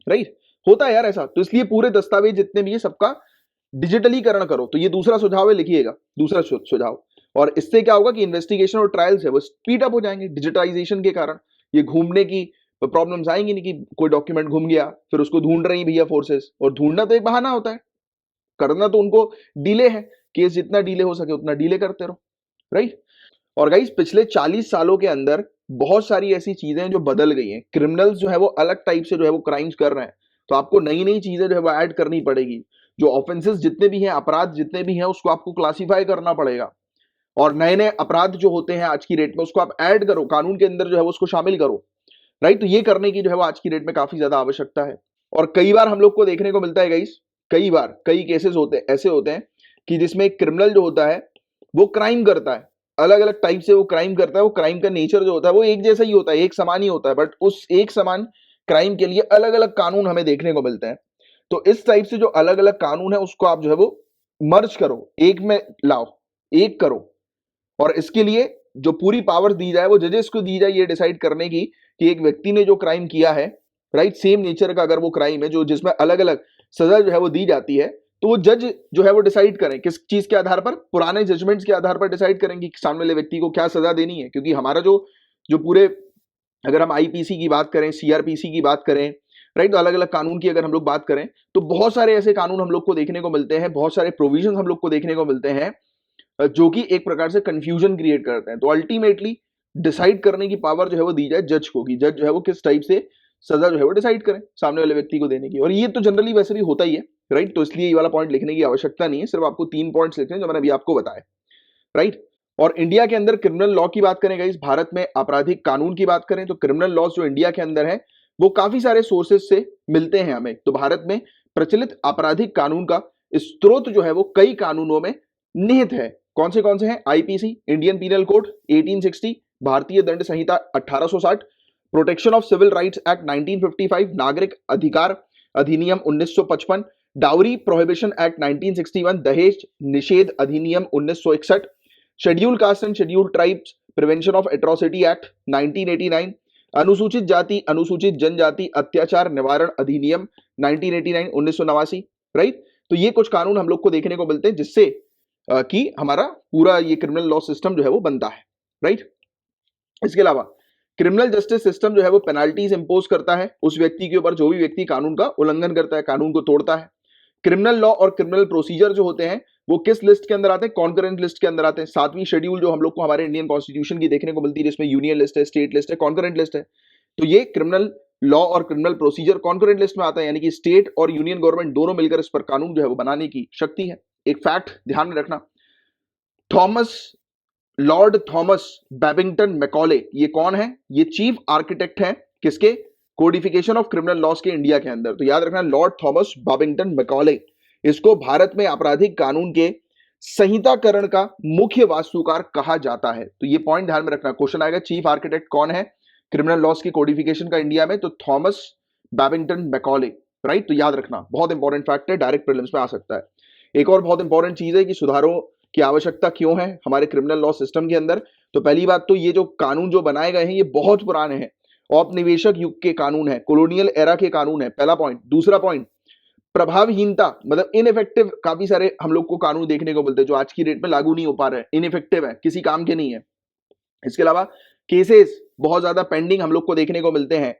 right. होता है यार ऐसा। तो इसलिए पूरे दस्तावेज जितने भी है सबका डिजिटलीकरण करो। तो ये दूसरा सुझाव है, लिखिएगा दूसरा सुझाव। और इससे क्या होगा कि इन्वेस्टिगेशन और ट्रायल्स है वो स्पीड अप हो जाएंगे डिजिटाइजेशन के कारण। ये घूमने की प्रॉब्लम्स आएंगी नहीं कि कोई डॉक्यूमेंट घूम गया फिर उसको ढूंढ रही भैया फोर्सेस, और ढूंढना तो एक बहाना होता है, करना तो उनको डिले है। केस जितना डिले हो सके उतना डिले करते रहो, राइट। और गाइस पिछले 40 सालों के अंदर बहुत सारी ऐसी चीजें जो बदल गई हैं। क्रिमिनल्स जो है वो अलग टाइप से जो है वो क्राइम्स कर रहे हैं, तो आपको नई नई चीजें जो है वो ऐड करनी पड़ेगी। जो ऑफेंसेस जितने भी हैं, अपराध जितने भी हैं, उसको आपको क्लासिफाई करना पड़ेगा, और नए नए अपराध जो होते हैं आज की डेट में उसको आप ऐड करो, कानून के अंदर जो है वो उसको शामिल करो, राइट। तो ये करने की जो है वो आज की डेट में काफी ज्यादा आवश्यकता है। और कई बार हम लोग को देखने को मिलता है गाइस, कई बार कई केसेस होते हैं ऐसे होते हैं कि जिसमें एक क्रिमिनल जो होता है वो क्राइम करता है, अलग अलग टाइप से वो क्राइम करता है। वो क्राइम का नेचर जो होता है वो एक जैसा ही होता है, एक समान ही होता है, बट उस एक समान क्राइम के लिए अलग अलग कानून हमें देखने को मिलते हैं। तो इस टाइप से जो अलग अलग कानून है उसको आप जो है वो मर्ज करो, एक में लाओ, एक करो। और इसके लिए जो पूरी पावर दी जाए वो जजेस को दी जाए, ये डिसाइड करने की कि एक व्यक्ति ने जो क्राइम किया है, राइट, सेम नेचर का अगर वो क्राइम है जो जिसमें अलग अलग सजा जो है वो दी जाती है, तो वो जज जो है वो डिसाइड करें किस चीज के आधार पर, पुराने जजमेंट्स के आधार पर डिसाइड करेंगे कि सामने वाले व्यक्ति को क्या सजा देनी है। क्योंकि हमारा जो जो पूरे, अगर हम आईपीसी की बात करें, सीआरपीसी की बात करें, राइट, तो अलग अलग कानून की अगर हम लोग बात करें तो बहुत सारे ऐसे कानून हम लोग को देखने को मिलते हैं, बहुत सारे प्रोविजन हम लोग को देखने को मिलते हैं जो कि एक प्रकार से कंफ्यूजन क्रिएट करते हैं। तो अल्टीमेटली डिसाइड करने की पावर जो है वो दी जाए जज को, कि जज जो है वो किस टाइप से सजा जो है वो डिसाइड करें सामने वाले व्यक्ति को देने की। और ये तो जनरली वैसे भी होता ही है, राइट। तो इसलिए ये वाला पॉइंट लिखने की आवश्यकता नहीं है, सिर्फ आपको 3 पॉइंट्स लिखने हैं जो मैंने अभी आपको बताया, राइट। और इंडिया के अंदर क्रिमिनल लॉ की बात करें, इस भारत में आपराधिक कानून की बात करें, तो क्रिमिनल लॉ जो इंडिया के अंदर है वो काफी सारे सोर्सेज से मिलते हैं हमें। तो भारत में प्रचलित आपराधिक कानून का स्रोत जो है वो कई कानूनों में निहित है। कौन से हैं? आईपीसी, इंडियन पीनल कोड 1860, भारतीय दंड संहिता 1860, protection of civil rights act 1955, नागरिक अधिकार अधिनियम 1955, डाउरी प्रोहिबिशन एक्ट 1961, दहेज निषेध अधिनियम 1961, schedule caste and schedule tribes prevention of atrocity act 1989, अनुसूचित जाति अनुसूचित जनजाति अत्याचार निवारण अधिनियम 1989 1989, राइट। तो ये कुछ कानून हम लोग को देखने को मिलते हैं जिससे कि हमारा पूरा ये क्रिमिनल लॉ सिस्टम जो है वो बनता है, राइट। इसके अलावा क्रिमिनल जस्टिस सिस्टम जो है वो पेनाल्टीज इंपोज करता है उस व्यक्ति के ऊपर जो भी व्यक्ति कानून का उल्लंघन करता है, कानून को तोड़ता है। क्रिमिनल लॉ और क्रिमिनल प्रोसीजर जो होते हैं वो किस लिस्ट के अंदर आते हैं? कॉन्करेंट लिस्ट के अंदर आते हैं। 7वीं शेड्यूल जो हम लोग को हमारे इंडियन कॉन्स्टिट्यूशन की देखने को मिलती है, जिसमें यूनियन लिस्ट है, स्टेट लिस्ट है, कॉन्करेंट लिस्ट है। तो ये क्रिमिनल लॉ और क्रिमिनल प्रोसीजर कॉन्करेंट लिस्ट में आता है, यानी कि स्टेट और यूनियन गवर्नमेंट दोनों मिलकर इस पर कानून जो है वो बनाने की शक्ति है। एक फैक्ट ध्यान में रखना, लॉर्ड थॉमस बैबिंगटन मैकॉले, ये कौन है? ये चीफ आर्किटेक्ट हैं किसके? कोडिफिकेशन ऑफ क्रिमिनल लॉज के इंडिया के अंदर। तो याद रखना, लॉर्ड थॉमस बैबिंगटन मैकॉले, इसको भारत में आपराधिक कानून के संहिताकरण का मुख्य वास्तुकार कहा जाता है। तो ये पॉइंट ध्यान में रखना, क्वेश्चन आएगा चीफ आर्किटेक्ट कौन है क्रिमिनल लॉज की कोडिफिकेशन का इंडिया में? तो थॉमस बैबिंगटन मैकॉले, राइट। तो याद रखना, बहुत इंपॉर्टेंट फैक्ट है, डायरेक्ट प्रीलिम्स में आ सकता है। एक और बहुत इंपॉर्टेंट चीज है कि सुधारों की आवश्यकता क्यों है हमारे क्रिमिनल लॉ सिस्टम के अंदर। तो पहली बात तो ये जो कानून जो बनाए गए हैं ये बहुत पुराने हैं, औपनिवेशिक युग के कानून है, कॉलोनियल एरा के कानून है, पहला पॉइंट। दूसरा पॉइंट, प्रभावहीनता, मतलब इनइफेक्टिव काफी सारे हम लोग को कानून देखने को मिलते हैं जो आज की डेट में लागू नहीं हो पा रहे हैं, इनइफेक्टिव है, किसी काम के नहीं है। इसके अलावा केसेस बहुत ज्यादा पेंडिंग हम लोग को देखने को मिलते हैं।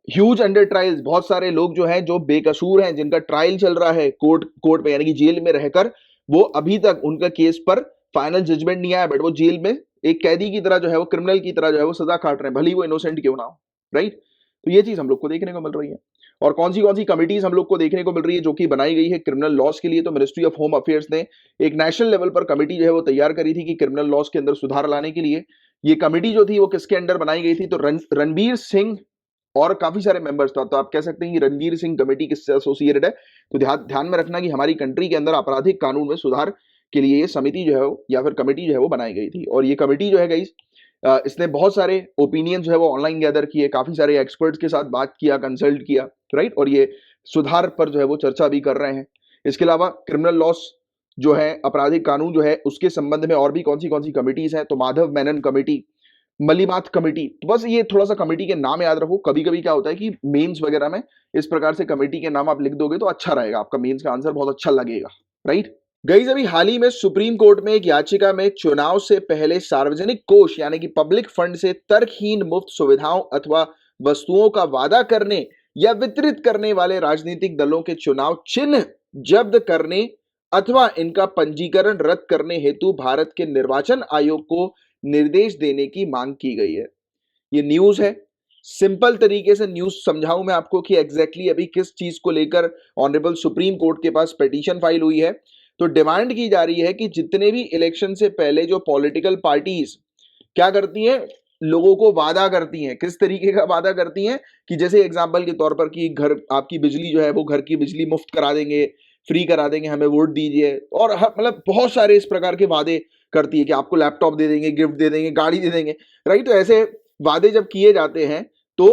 ह्यूज अंडर ट्रायल्स, बहुत सारे लोग जो हैं जो बेकसूर हैं, जिनका ट्रायल चल रहा है कोर्ट में, यानी कि जेल में रहकर, वो अभी तक उनका केस पर फाइनल जजमेंट नहीं आया, बट वो जेल में एक कैदी की तरह जो है वो, क्रिमिनल की तरह जो है वो सजा काट रहे हैं, भले ही वो इनोसेंट क्यों ना हो, राइट। तो ये चीज हम लोग को देखने को मिल रही है। और कौन सी कमिटीज हम लोग को देखने को मिल रही है जो कि बनाई गई है क्रिमिनल लॉस के लिए? तो मिनिस्ट्री ऑफ होम अफेयर्स ने एक नेशनल लेवल पर कमेटी जो है वो तैयार करी थी कि क्रिमिनल लॉस के अंदर सुधार लाने के लिए। ये कमेटी जो थी वो किसके अंडर बनाई गई थी? तो रणबीर सिंह और काफी सारे मेंबर्स था। तो आप कह सकते हैं कि रणवीर सिंह कमेटी किससे एसोसिएटेड है? तो ध्यान में रखना कि हमारी कंट्री के अंदर आपराधिक कानून में सुधार के लिए ये समिति जो है या फिर कमेटी जो है वो बनाई गई थी। और ये कमेटी जो है गाइस, इसने बहुत सारे ओपिनियन जो है वो ऑनलाइन गैदर किए, काफी सारे एक्सपर्ट्स के साथ बात किया, कंसल्ट किया, राइट। और ये सुधार पर जो है वो चर्चा भी कर रहे हैं। इसके अलावा क्रिमिनल लॉस जो है, आपराधिक कानून जो है, उसके संबंध में और भी कौन सी कमिटीज हैं? तो माधव मेनन कमेटी, मलीमात कमेटी। तो बस ये थोड़ा सा कमेटी के नाम याद रखो। कभी कभी क्या होता है कि मेंस वगैरह में इस प्रकार से कमेटी के नाम आप लिख दोगे तो अच्छा रहेगा, आपका मेंस का आंसर बहुत अच्छा लगेगा, राइट। गाइस, अभी हाल ही में सुप्रीम कोर्ट में एक याचिका में चुनाव से पहले सार्वजनिक कोष यानी कि पब्लिक फंड से तर्कहीन मुफ्त सुविधाओं अथवा वस्तुओं का वादा करने या वितरित करने वाले राजनीतिक दलों के चुनाव चिन्ह जब्त करने अथवा इनका पंजीकरण रद्द करने हेतु भारत के निर्वाचन आयोग को निर्देश देने की मांग की गई है। ये न्यूज है, सिंपल तरीके से न्यूज समझाऊं मैं आपको कि एग्जैक्टली अभी किस चीज को लेकर ऑनरेबल सुप्रीम कोर्ट के पास पिटीशन फाइल हुई है। तो डिमांड की जा रही है कि जितने भी इलेक्शन से पहले जो पॉलिटिकल पार्टीज क्या करती हैं, लोगों को वादा करती हैं। किस तरीके का वादा करती हैं? कि जैसे एग्जांपल के तौर पर कि घर, आपकी बिजली जो है वो घर की बिजली मुफ्त करा देंगे, फ्री करा देंगे, हमें वोट दीजिए, और मतलब बहुत सारे इस प्रकार के वादे करती है कि आपको लैपटॉप दे देंगे, गिफ्ट दे देंगे, गाड़ी दे देंगे, राइट। तो ऐसे वादे जब किए जाते हैं तो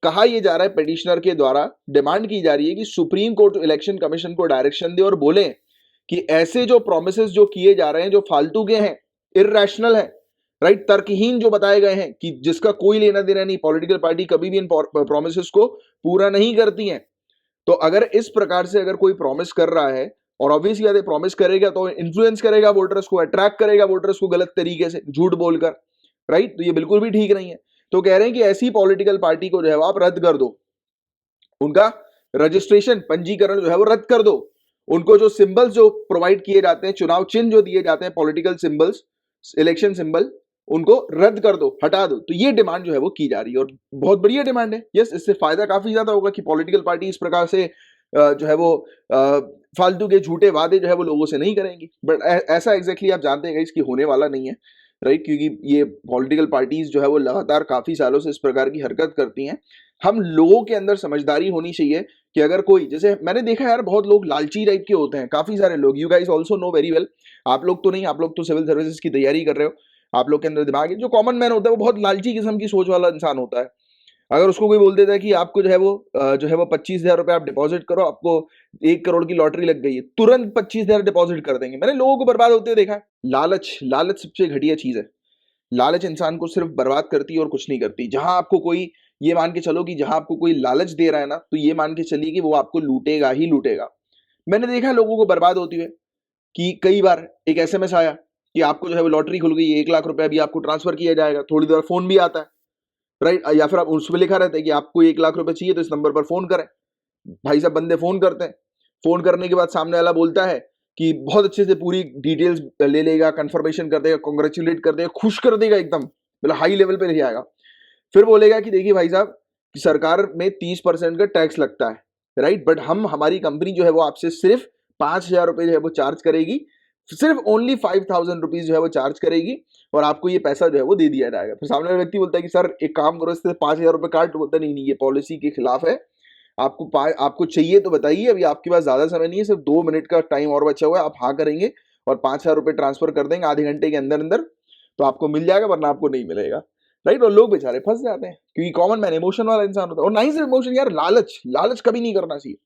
कहा यह जा रहा है, पिटिशनर के द्वारा डिमांड की जा रही है कि सुप्रीम कोर्ट इलेक्शन कमीशन को डायरेक्शन दे और बोले कि ऐसे जो प्रोमिसेस जो किए जा रहे हैं जो फालतू के हैं, इररेशनल है, राइट, तर्कहीन जो बताए गए हैं कि जिसका कोई लेना देना नहीं, पॉलिटिकल पार्टी कभी भी इन प्रोमिसेस को पूरा नहीं करती हैं। तो अगर इस प्रकार से अगर कोई प्रॉमिस कर रहा है, और ऑब्वियसली बात है प्रॉमिस करेगा तो इन्फ्लुएंस करेगा वोटर्स को, अट्रैक्ट करेगा वोटर्स को गलत तरीके से झूठ बोलकर, राइट। तो ये बिल्कुल भी ठीक नहीं है। तो कह रहे हैं कि ऐसी पॉलिटिकल पार्टी को जो है आप रद्द कर दो, उनका रजिस्ट्रेशन, पंजीकरण जो है वो रद्द कर दो, उनको जो सिंबल्स जो प्रोवाइड किए जाते हैं, चुनाव चिन्ह जो दिए जाते हैं, पॉलिटिकल सिंबल्स, इलेक्शन सिंबल, उनको रद्द कर दो, हटा दो। तो ये डिमांड जो है वो की जा रही है और बहुत बढ़िया डिमांड है। यस, इससे फायदा काफी ज्यादा होगा कि पॉलिटिकल पार्टी इस प्रकार से जो है वो फालतू के झूठे वादे जो है वो लोगों से नहीं करेंगी। बट ऐसा एग्जैक्टली आप जानते हैं इसकी होने वाला नहीं है, राइट, क्योंकि ये पॉलिटिकल पार्टीज जो है वो लगातार काफी सालों से इस प्रकार की हरकत करती हैं। हम लोगों के अंदर समझदारी होनी चाहिए कि अगर कोई, जैसे मैंने देखा यार, बहुत लोग लालची टाइप के होते हैं, काफी सारे लोग, you guys also know very well, आप लोग तो नहीं, आप लोग तो सिविल सर्विसेज की तैयारी कर रहे हो, आप लोग के अंदर दिमाग है। जो कॉमन मैन होता है वो बहुत लालची किस्म की सोच वाला इंसान होता है। अगर उसको कोई बोल देता है कि आपको जो है वो 25,000 रुपए आप डिपॉजिट करो, आपको 1 करोड़ की लॉटरी लग गई है, तुरंत 25,000 डिपॉजिट कर देंगे। मैंने लोगों को बर्बाद होते हुए देखा है। लालच, लालच सबसे घटिया चीज है। लालच इंसान को सिर्फ बर्बाद करती है और कुछ नहीं करती। जहां आपको कोई, ये मान के चलो कि जहां आपको कोई लालच दे रहा है ना, तो ये मान के चलिए कि वो आपको लूटेगा ही लूटेगा। मैंने देखा है लोगों को बर्बाद होते हुए कि कई बार एक एसएमएस आया कि आपको जो है वो लॉटरी खुल गई है, 1 लाख रुपए अभी आपको ट्रांसफर किया जाएगा, थोड़ी देर फोन भी आता है, राइट, या फिर आप उसमें लिखा रहता है कि आपको 1 लाख रुपए चाहिए तो इस नंबर पर फोन करें। भाई साहब बंदे फोन करते हैं, फोन करने के बाद सामने वाला बोलता है कि बहुत अच्छे से पूरी डिटेल्स ले लेगा, कंफर्मेशन कर देगा, कॉन्ग्रेचुलेट कर देगा, खुश कर देगा, एकदम मतलब हाई लेवल पे ले जाएगा। फिर बोलेगा कि देखिए भाई साहब कि सरकार में 30% का टैक्स लगता है, राइट, बट हमारी कंपनी जो है वो आपसे सिर्फ 5,000 रुपए जो है वो चार्ज करेगी, सिर्फ ओनली 5,000 रुपीज जो है वो चार्ज करेगी और आपको ये पैसा जो है वो दे दिया जाएगा। फिर सामने वाला व्यक्ति बोलता है कि सर एक काम करो, इससे 5,000 रुपए काट। बोलता नहीं, ये पॉलिसी के खिलाफ है, आपको चाहिए तो बताइए, अभी आपके पास ज्यादा समय नहीं है, सिर्फ 2 मिनट का टाइम और बचा हुआ है, आप हाँ करेंगे और 5,000 रुपए ट्रांसफर कर देंगे आधे घंटे के अंदर अंदर, तो आपको मिल जाएगा, वरना आपको नहीं मिलेगा, राइट। और लोग बेचारे फंस जाते हैं क्योंकि कॉमन मैन इमोशन वाला इंसान होता है। और ना ही सिर्फ इमोशन यार, लालच, लालच कभी नहीं करना चाहिए।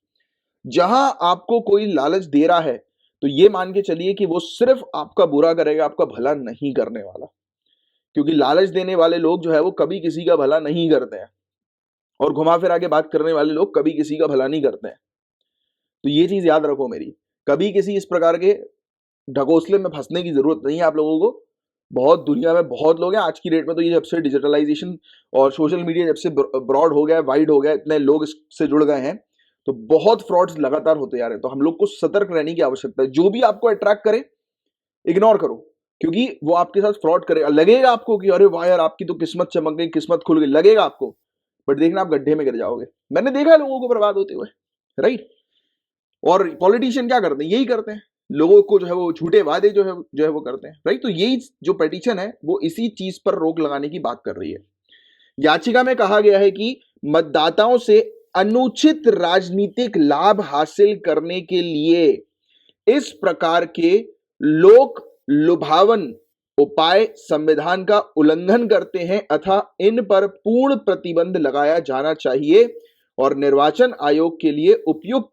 जहां आपको कोई लालच दे रहा है तो ये मान के चलिए कि वो सिर्फ आपका बुरा करेगा, आपका भला नहीं करने वाला, क्योंकि लालच देने वाले लोग जो है वो कभी किसी का भला नहीं करते हैं और घुमा फिरा के बात करने वाले लोग कभी किसी का भला नहीं करते हैं। तो ये चीज याद रखो मेरी, कभी किसी इस प्रकार के ढकोसले में फंसने की जरूरत नहीं है आप लोगों को। बहुत दुनिया में बहुत लोग हैं आज की डेट में, तो ये जब से डिजिटलाइजेशन और सोशल मीडिया जब से ब्रॉड हो गया, वाइड हो गया, इतने लोग इससे जुड़ गए हैं, तो बहुत फ्रॉड्स लगातार होते जा रहे हैं। तो हम लोग को सतर्क रहने की आवश्यकता है। जो भी आपको अट्रैक्ट करे इग्नोर करो, क्योंकि वो आपके साथ फ्रॉड करेगा। लगेगा आपको कि अरे वाह यार आपकी तो किस्मत चमक गई, किस्मत खुल गई, लगेगा आपको, बट देखना आप गड्ढे में गिर जाओगे। मैंने देखा है लोगों को बर्बाद होते हुए, राइट। और पॉलिटिशियन क्या करते हैं, यही करते हैं, लोगों को जो है वो झूठे वादे जो है वो करते हैं, राइट। तो यही जो पिटीशन है वो इसी चीज पर रोक लगाने की बात कर रही है। याचिका में कहा गया है कि मतदाताओं से अनुचित राजनीतिक लाभ हासिल करने के लिए इस प्रकार के लोक लुभावन उपाय संविधान का उल्लंघन करते हैं अतः इन पर पूर्ण प्रतिबंध लगाया जाना चाहिए और निर्वाचन आयोग के लिए उपयुक्त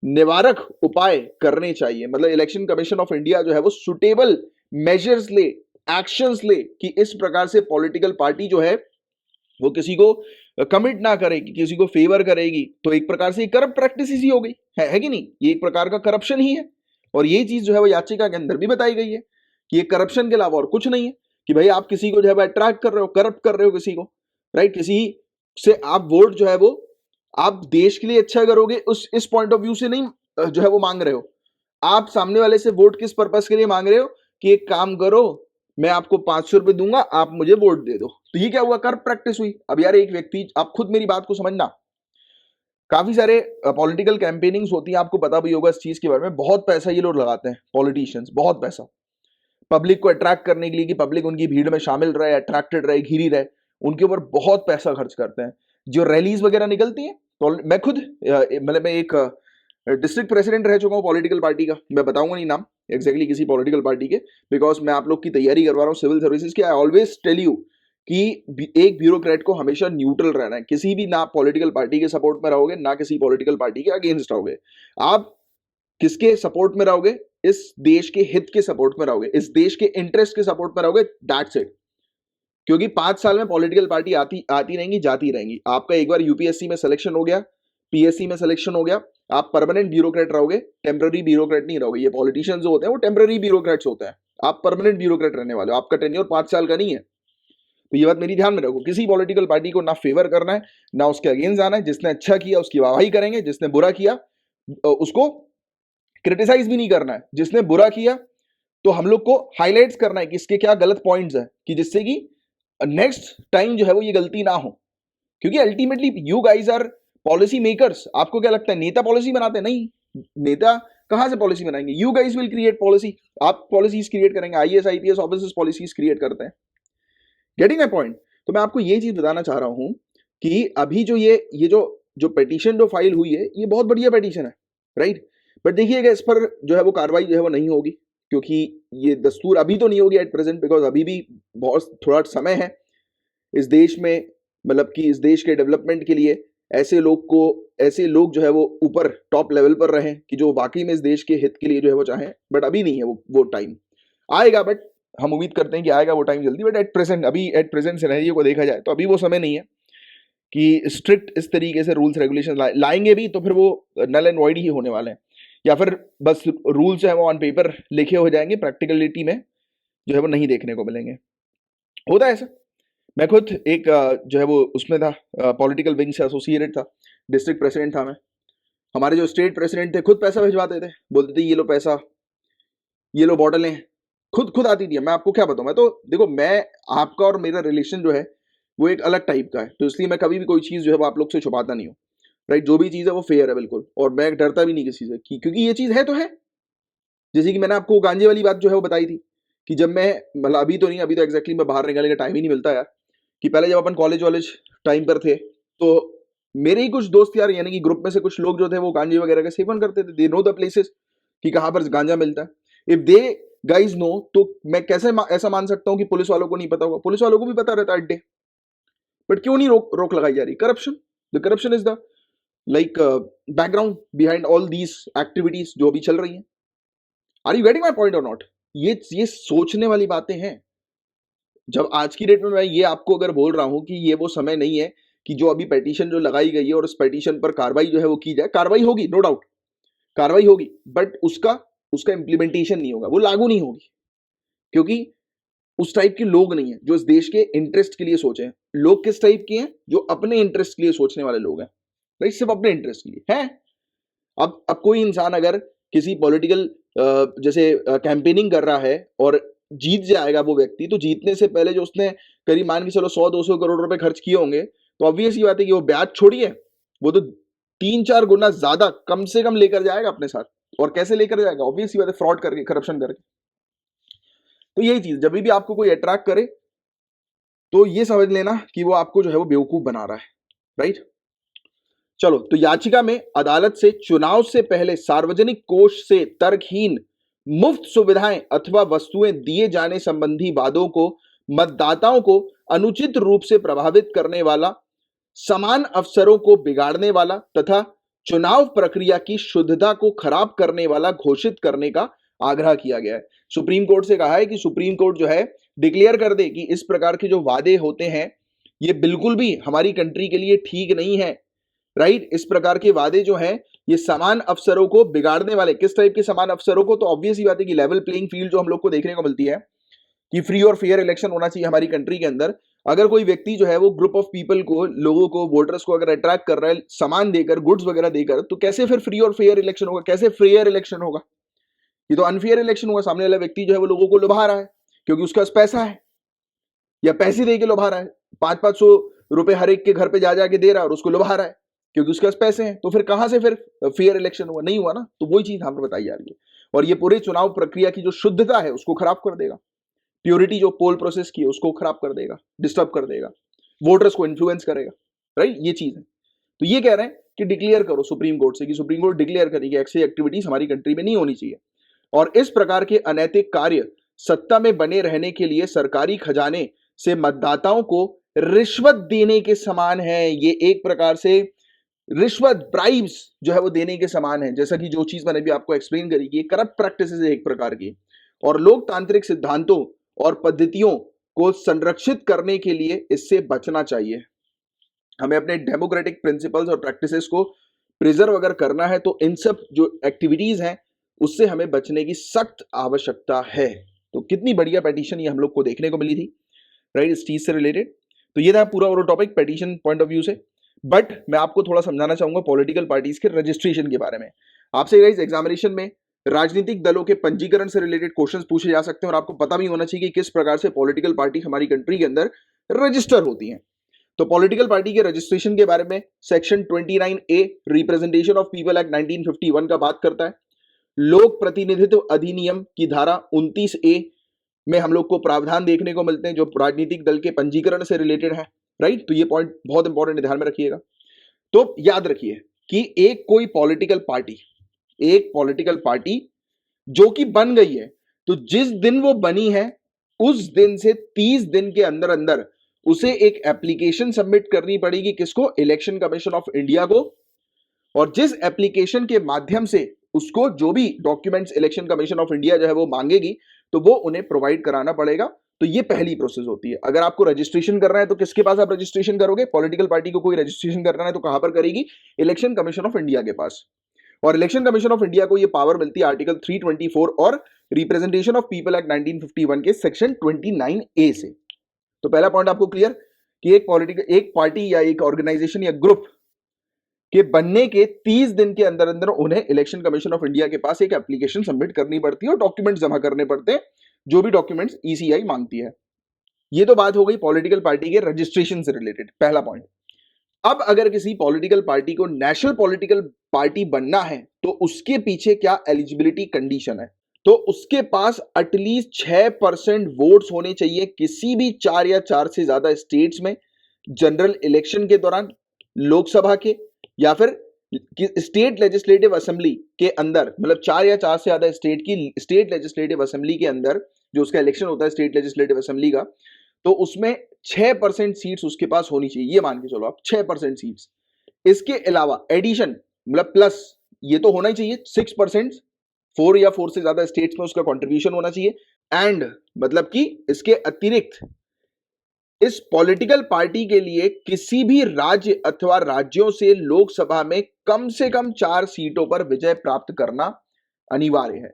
निवारक उपाय करने चाहिए। मतलब इलेक्शन कमीशन ऑफ इंडिया जो है वो सुटेबल मेजर्स ले, एक्शंस ले कि इस प्रकार से पॉलिटिकल पार्टी जो है वो किसी को कमिट ना करेगी, किसी को फेवर करेगी, तो एक प्रकार से करप्ट प्रैक्टिस ही हो गई है कि नहीं। ये एक प्रकार का करप्शन ही है और ये चीज जो है वो याचिका के अंदर भी बताई गई है कि ये करप्शन के अलावा और कुछ नहीं है। कि भाई आप किसी को जो है अट्रैक्ट कर रहे हो, करप्ट कर रहे हो किसी को, राइट। किसी से आप वोट जो है वो आप देश के लिए अच्छा करोगे उस इस पॉइंट ऑफ व्यू से नहीं जो है वो मांग रहे हो। आप सामने वाले से वोट किस पर्पस के लिए मांग रहे हो कि एक काम करो, मैं आपको 500 रुपए दूंगा, आप मुझे वोट दे दो। तो ये क्या हुआ, करप्ट प्रैक्टिस हुई। अब यार एक व्यक्ति, आप खुद मेरी बात को समझना, काफी सारे पॉलिटिकल कैंपेनिंग्स होती हैं, आपको पता भी होगा इस चीज के बारे में। बहुत पैसा ये लोग लगाते हैं पॉलिटिशियंस, बहुत पैसा पब्लिक को अट्रैक्ट करने के लिए कि पब्लिक उनकी भीड़ में शामिल रहे, अट्रैक्टेड रहे, घिरी रहे, उनके ऊपर बहुत पैसा खर्च करते हैं। जो रैलीज वगैरह निकलती हैं, तो मैं खुद मतलब मैं एक डिस्ट्रिक्ट प्रेसिडेंट रह चुका हूँ पॉलिटिकल पार्टी का। मैं बताऊंगा नहीं नाम एग्जैक्टली किसी पॉलिटिकल पार्टी के, बिकॉज मैं आप लोग की तैयारी करवा रहा हूँ सिविल सर्विसेज की। आई ऑलवेज टेल यू कि एक ब्यूरोक्रेट को हमेशा न्यूट्रल रहना है। किसी भी ना पॉलिटिकल पार्टी के सपोर्ट में रहोगे, ना किसी पॉलिटिकल पार्टी के अगेंस्ट रहोगे। आप किसके सपोर्ट में रहोगे, इस देश के हित के सपोर्ट में रहोगे, इस देश के इंटरेस्ट के सपोर्ट में रहोगे, दैट्स इट। क्योंकि 5 साल में पॉलिटिकल पार्टी आती रहेंगी, जाती रहेंगी। आपका एक बार यूपीएससी में सिलेक्शन हो गया, पीएससी में सिलेक्शन हो गया, आप परमानेंट ब्यूरोक्रेट रहोगे, टेम्पररी ब्यूरोक्रेट नहीं रहोगे। ये पॉलिटिशियंस जो होते हैं वो टेम्पररी ब्यूरोक्रेट्स होते हैं, आप परमानेंट ब्यूरोक्रेट रहने वाले हो। आपका टेन्योर 5 साल का नहीं है। तो ये बात मेरी ध्यान में रखो, किसी पॉलिटिकल पार्टी को ना फेवर करना है, ना उसके अगेंस्ट आना है। जिसने अच्छा किया उसकी वाहवाही करेंगे, जिसने बुरा किया उसको क्रिटिसाइज भी नहीं करना है, जिसने बुरा किया तो हम लोग को हाईलाइट्स करना है कि इसके क्या गलत पॉइंट्स हैं, कि जिससे कि नेक्स्ट टाइम जो है वो ये गलती ना हो। क्योंकि ultimately you guys are policy makers. आपको क्या लगता है नेता पॉलिसी बनाते हैं? नहीं, नेता कहां से पॉलिसी बनाएंगे? You guys will create policy. आप पॉलिसीज क्रिएट करेंगे, IAS IPS officers policies create करते हैं। Getting my point? तो मैं आपको ये चीज बताना चाह रहा हूं कि अभी जो ये जो पिटीशन जो फाइल हुई है, ये बहुत बढ़िया पिटीशन है, राइट? बट देखिएगा इस पर जो है वो कार्रवाई जो है वो नहीं होगी, क्योंकि ये दस्तूर अभी तो नहीं होगी एट प्रेजेंट, बिकॉज अभी भी बहुत थोड़ा समय है इस देश में, मतलब कि इस देश के डेवलपमेंट के लिए ऐसे लोग जो है वो ऊपर टॉप लेवल पर रहें कि जो वाकई में इस देश के हित के लिए जो है वो चाहें। बट अभी नहीं है वो टाइम आएगा, बट हम उम्मीद करते हैं कि आएगा वो टाइम जल्दी। बट एट प्रेजेंट सिनेरियो को देखा जाए तो अभी वो समय नहीं है कि स्ट्रिक्ट इस तरीके से रूल्स रेगुलेशन लाएंगे भी, तो फिर वो नल एंड वॉइड ही होने वाले हैं, या फिर बस रूल्स है वो ऑन पेपर लिखे हो जाएंगे, प्रैक्टिकलिटी में जो है वो नहीं देखने को मिलेंगे। होता है ऐसा। मैं खुद एक जो है वो उसमें था, पॉलिटिकल विंग से एसोसिएटेड था, डिस्ट्रिक्ट प्रेसिडेंट था मैं। हमारे जो स्टेट प्रेसिडेंट थे खुद पैसा भिजवाते थे, बोलते थे ये लो पैसा, ये लो बॉटलें, खुद आती थी। मैं आपको क्या बताऊं, मैं तो देखो, मैं आपका और मेरा रिलेशन जो है वो एक अलग टाइप का है, तो इसलिए मैं कभी भी कोई चीज जो है वो आप लोग से छुपाता नहीं हूँ, राइट? जो भी चीज है वो फेयर है बिल्कुल, और मैं डरता भी नहीं किसी से, क्योंकि ये चीज है तो है। जैसे कि मैंने आपको गांजे वाली बात जो है वो बताई थी कि जब मैं, मतलब अभी तो नहीं, अभी तो एग्जैक्टली मैं बाहर निकलने का टाइम ही नहीं मिलता यार, कि पहले जब अपन कॉलेज टाइम पर थे तो मेरे ही कुछ दोस्त यार, यानी कि ग्रुप में से कुछ लोग जो थे वो गांजे वगैरह का सेवन करते थे। दे नो द प्लेसेस कि कहां पर गांजा मिलता है। इफ दे गाइज नो, तो मैं कैसे ऐसा मान सकता हूं कि पुलिस वालों को नहीं पता होगा? पुलिस वालों को भी पता रहता है अड्डे, बट क्यों नहीं रोक लगाई जा रही? Corruption. The corruption is the like background behind all these activities जो अभी चल रही हैं। Are you getting my point और नॉट? ये सोचने वाली बातें हैं। जब आज की डेट में मैं ये आपको अगर बोल रहा हूं कि ये वो समय नहीं है कि जो अभी पिटीशन जो लगाई गई है और उस पिटीशन पर कार्रवाई जो है वो की जाए, कार्रवाई होगी, नो डाउट कार्रवाई होगी, बट उसका इंप्लीमेंटेशन नहीं होगा, वो लागू नहीं होगी, क्योंकि उस टाइप के लोग नहीं है जो इस देश के इंटरेस्ट के लिए सोचे हैं। लोग किस टाइप के हैं? जो अपने इंटरेस्ट के लिए सोचने वाले लोग हैं, राइट? सिर्फ अपने इंटरेस्ट के लिए हैं। अब कोई इंसान अगर किसी पॉलिटिकल जैसे कैंपेनिंग कर रहा है और जीत जाएगा वो व्यक्ति, तो जीतने से पहले जो उसने करीब मान के चलो 100-200 करोड़ रुपए खर्च किए होंगे, तो ऑब्वियस ही बात है कि वो ब्याज छोड़िए, वो तो 3-4 गुना ज्यादा कम से कम लेकर जाएगा अपने साथ। और कैसे लेकर जाएगा? ऑब्वियस ही बात है, फ्रॉड करके, करप्शन करके। तो यही चीज, जब भी आपको कोई अट्रैक्ट करे तो ये समझ लेना कि वो आपको जो है वो बेवकूफ बना रहा है, राइट? चलो, तो याचिका में अदालत से चुनाव से पहले सार्वजनिक कोष से तर्कहीन मुफ्त सुविधाएं अथवा वस्तुएं दिए जाने संबंधी वादों को मतदाताओं को अनुचित रूप से प्रभावित करने वाला, समान अवसरों को बिगाड़ने वाला तथा चुनाव प्रक्रिया की शुद्धता को खराब करने वाला घोषित करने का आग्रह किया गया है। सुप्रीम कोर्ट से कहा है कि सुप्रीम कोर्ट जो है डिक्लेयर कर दे कि इस प्रकार के जो वादे होते हैं ये बिल्कुल भी हमारी कंट्री के लिए ठीक नहीं है, राइट? इस प्रकार के वादे जो हैं ये समान अवसरों को बिगाड़ने वाले। किस टाइप के समान अवसरों को? तो ऑब्वियस ही बात है कि लेवल प्लेइंग फील्ड जो हम लोग को देखने को मिलती है कि फ्री और फेयर इलेक्शन होना चाहिए हमारी कंट्री के अंदर। अगर कोई व्यक्ति जो है वो ग्रुप ऑफ पीपल को, लोगों को, वोटर्स को अगर अट्रैक्ट कर रहा है सामान देकर, गुड्स वगैरह देकर, तो कैसे फिर फ्री और फेयर इलेक्शन होगा? कैसे फेयर इलेक्शन होगा? ये तो अनफेयर इलेक्शन होगा। सामने वाला व्यक्ति जो है वो लोगों को लुभा रहा है क्योंकि उसके पास पैसा है, या पैसे दे के लुभा रहा है, 500-500 रुपए हर एक के घर पे जा जाके दे रहा है और उसको लुभा रहा है क्योंकि उसके पास पैसे हैं। तो फिर कहां से फिर फेयर इलेक्शन हुआ? नहीं हुआ ना। तो वही चीज हमें बताई जा रही है, और ये पूरे चुनाव प्रक्रिया की जो शुद्धता है उसको खराब कर देगा। प्योरिटी जो पोल प्रोसेस की है उसको खराब कर देगा, डिस्टर्ब कर देगा, वोटर्स को इन्फ्लुएंस करेगा, राइट? ये चीज है। तो ये कह रहे हैं कि डिक्लेयर करो सुप्रीम कोर्ट से, कि सुप्रीम कोर्ट डिक्लेयर करेगी ऐसी एक्टिविटीज हमारी कंट्री में नहीं होनी चाहिए, और इस प्रकार के अनैतिक कार्य सत्ता में बने रहने के लिए सरकारी खजाने से मतदाताओं को रिश्वत देने के समान है। ये एक प्रकार से रिश्वत, ब्राइब्स जो है वो देने के समान है। जैसा कि जो चीज मैंने भी आपको एक्सप्लेन करी कि करप्ट प्रैक्टिसेस है एक प्रकार की, और लोकतांत्रिक सिद्धांतों और पद्धतियों को संरक्षित करने के लिए इससे बचना चाहिए। हमें अपने डेमोक्रेटिक प्रिंसिपल्स और प्रैक्टिसेस को प्रिजर्व अगर करना है तो इन सब जो एक्टिविटीज हैं उससे हमें बचने की सख्त आवश्यकता है। तो कितनी बढ़िया पिटीशन ये हम लोग को देखने को मिली थी, राइट, इस चीज से रिलेटेड। तो ये था पूरा वो topic petition point of view से। बट मैं आपको थोड़ा समझाना चाहूंगा पॉलिटिकल पार्टीज के रजिस्ट्रेशन के बारे में। आपसे गाइस एग्जामिनेशन में राजनीतिक दलों के पंजीकरण से रिलेटेड क्वेश्चंस पूछे जा सकते हैं और आपको पता भी होना चाहिए कि किस प्रकार से पॉलिटिकल पार्टी हमारी कंट्री के अंदर रजिस्टर होती हैं। तो पॉलिटिकल पार्टी के रजिस्ट्रेशन के बारे में section 29A representation of people act 1951 का बात करता है। लोक प्रतिनिधित्व अधिनियम की धारा 29A में हम लोग को प्रावधान देखने को मिलते हैं जो राजनीतिक दल के पंजीकरण से रिलेटेड है, राइट। तो ये पॉइंट बहुत इंपॉर्टेंट ध्यान में रखिएगा। तो याद रखिए कि एक पॉलिटिकल पार्टी जो कि बन गई है, तो जिस दिन वो बनी है उस दिन से 30 दिन के अंदर अंदर उसे एक एप्लीकेशन सबमिट करनी पड़ेगी। किसको? इलेक्शन कमीशन ऑफ इंडिया को। और जिस एप्लीकेशन के माध्यम से उसको जो भी documents election commission of India जो है वो मांगेगी, तो वो उन्हें प्रोवाइड कराना पड़ेगा। तो ये पहली प्रोसेस होती है। अगर आपको रजिस्ट्रेशन करना है तो किसके पास आप रजिस्ट्रेशन करोगे? पॉलिटिकल पार्टी को कोई रजिस्ट्रेशन करना है तो कहां पर करेगी? इलेक्शन कमीशन ऑफ इंडिया के पास। और इलेक्शन कमीशन ऑफ इंडिया को ये पावर मिलती है आर्टिकल 324 और रिप्रेजेंटेशन ऑफ पीपल एक्ट 1951 के सेक्शन 29A से। तो पहला पॉइंट आपको क्लियर कि एक पार्टी या एक ऑर्गेनाइजेशन या ग्रुप के बनने के 30 दिन के अंदर अंदर उन्हें इलेक्शन कमीशन ऑफ इंडिया के पास एक एप्लीकेशन सबमिट करनी पड़ती है और डॉक्यूमेंट्स जमा करने पड़ते हैं, जो भी डॉक्यूमेंट्स ईसीआई मांगती है। ये तो बात हो गई पॉलिटिकल पार्टी के रजिस्ट्रेशन से रिलेटेड, पहला पॉइंट। अब अगर किसी पॉलिटिकल पार्टी को नेशनल पॉलिटिकल पार्टी बनना है तो उसके पीछे क्या एलिजिबिलिटी कंडीशन है? तो उसके पास एटलीस्ट 6% वोट्स होने चाहिए किसी भी 4 या 4 से ज्यादा स्टेट्स में जनरल इलेक्शन के दौरान, लोकसभा के या फिर स्टेट लेजिस्लेटिव असेंबली के अंदर, मतलब 4 या 4 से ज्यादा स्टेट की स्टेट लेजिस्लेटिव असेंबली के अंदर जो उसका इलेक्शन होता है स्टेट लेजिस्लेटिव असेंबली का, तो उसमें 6% सीट्स उसके पास होनी चाहिए। ये मान के चलो आप 6% सीट्स। इसके अलावा एडिशन मतलब प्लस ये तो होना ही चाहिए 6%, 4 या 4 से ज्यादा स्टेट्स में उसका कंट्रीब्यूशन होना चाहिए। एंड मतलब कि इसके अतिरिक्त इस पॉलिटिकल पार्टी के लिए किसी भी राज्य अथवा राज्यों से लोकसभा में कम से कम 4 सीटों पर विजय प्राप्त करना अनिवार्य है।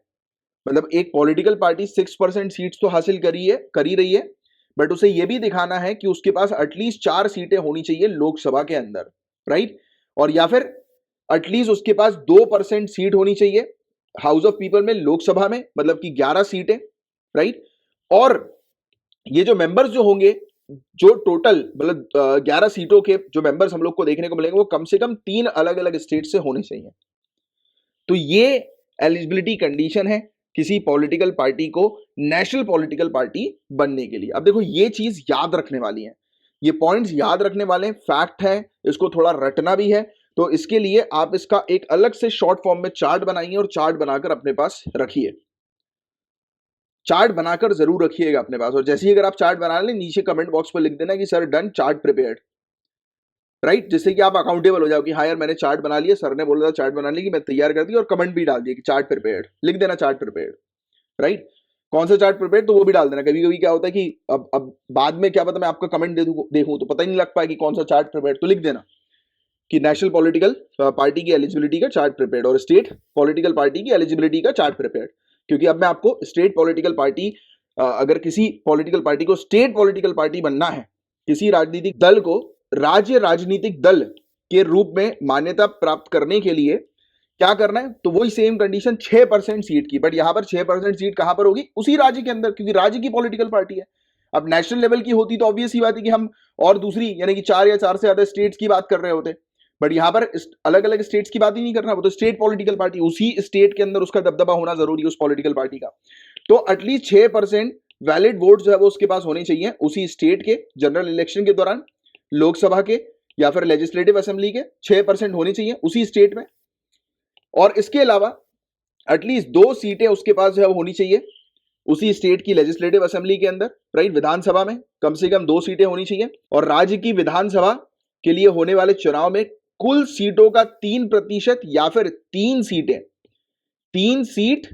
मतलब एक पॉलिटिकल पार्टी 6% सीट्स तो हासिल कर ही रही है, बट उसे यह भी दिखाना है कि उसके पास एटलीस्ट 4 सीटें होनी चाहिए लोकसभा के अंदर, राइट। और या फिर एटलीस्ट उसके पास 2% सीट होनी चाहिए हाउस ऑफ पीपल में, लोकसभा में, मतलब कि 11 सीटें, राइट। और ये जो मेंबर्स जो होंगे, जो टोटल मतलब 11 सीटों के जो मेंबर्स हम लोग को देखने को मिलेंगे वो कम से कम 3 अलग अलग स्टेट से होने चाहिए। तो ये एलिजिबिलिटी कंडीशन है किसी पॉलिटिकल पार्टी को नेशनल पॉलिटिकल पार्टी बनने के लिए। अब देखो ये चीज याद रखने वाली है, ये पॉइंट्स याद रखने वाले, फैक्ट है, इसको थोड़ा रटना भी है। तो इसके लिए आप इसका एक अलग से शॉर्ट फॉर्म में चार्ट बनाइए और चार्ट बनाकर अपने पास रखिए, चार्ट बनाकर जरूर रखिएगा अपने पास। और जैसे ही अगर आप चार्ट बना लें नीचे कमेंट बॉक्स पर लिख देना कि sir done, chart prepared, right. जिससे कि आप अकाउंटेबल हो जाओ कि हाँ यार मैंने चार्ट बना लिया, सर ने बोला था चार्ट बना ली, कि मैं तैयार कर दी, और कमेंट भी डाल दिया कि चार्ट प्रिपेयर्ड, लिख देना चार्ट प्रिपेयर्ड, राइट। कौन सा चार्ट प्रिपेयर्ड तो वो भी डाल देना। कभी कभी क्या होता है कि अब बाद में क्या पता मैं आपका कमेंट देखूं तो पता ही नहीं लग पाए कि कौन सा चार्ट प्रिपेयर्ड, तो लिख देना कि नेशनल पॉलिटिकल पार्टी की एलिजिबिलिटी का चार्ट प्रिपेयर्ड और स्टेट पॉलिटिकल पार्टी की एलिजिबिलिटी का चार्ट प्रिपेयर्ड। क्योंकि अब मैं आपको स्टेट पॉलिटिकल पार्टी, अगर किसी पॉलिटिकल पार्टी को स्टेट पॉलिटिकल पार्टी बनना है, किसी राजनीतिक दल को राज्य राजनीतिक दल के रूप में मान्यता प्राप्त करने के लिए क्या करना है, तो वही सेम कंडीशन 6% सीट की। बट यहां पर 6% सीट कहां पर होगी? उसी राज्य के अंदर, क्योंकि राज्य की पॉलिटिकल पार्टी है। अब नेशनल लेवल की होती तो ऑब्वियस ही बात है कि हम और दूसरी यानी कि 4 या 4 से ज्यादा स्टेट्स की बात कर रहे होते, बट यहां पर अलग अलग स्टेट्स की बात ही नहीं करना, वो तो स्टेट पॉलिटिकल पार्टी, उसी स्टेट के अंदर उसका दबदबा होना जरूरी है उस पॉलिटिकल पार्टी का। तो एटलीस्ट 6% वैलिड वोट जो है वो उसके पास होने चाहिए उसी स्टेट के जनरल इलेक्शन के दौरान, लोकसभा के या फिर लेजिस्लेटिव असेंबली के 6% होने चाहिए उसी स्टेट में। और इसके अलावा एटलीस्ट 2 सीटें उसके पास जो है होनी चाहिए उसी स्टेट की लेजिस्लेटिव असेंबली के अंदर, राइट। विधानसभा में कम से कम 2 सीटें होनी चाहिए। और राज्य की विधानसभा के लिए होने वाले चुनाव में कुल सीटों का 3% या फिर 3 सीट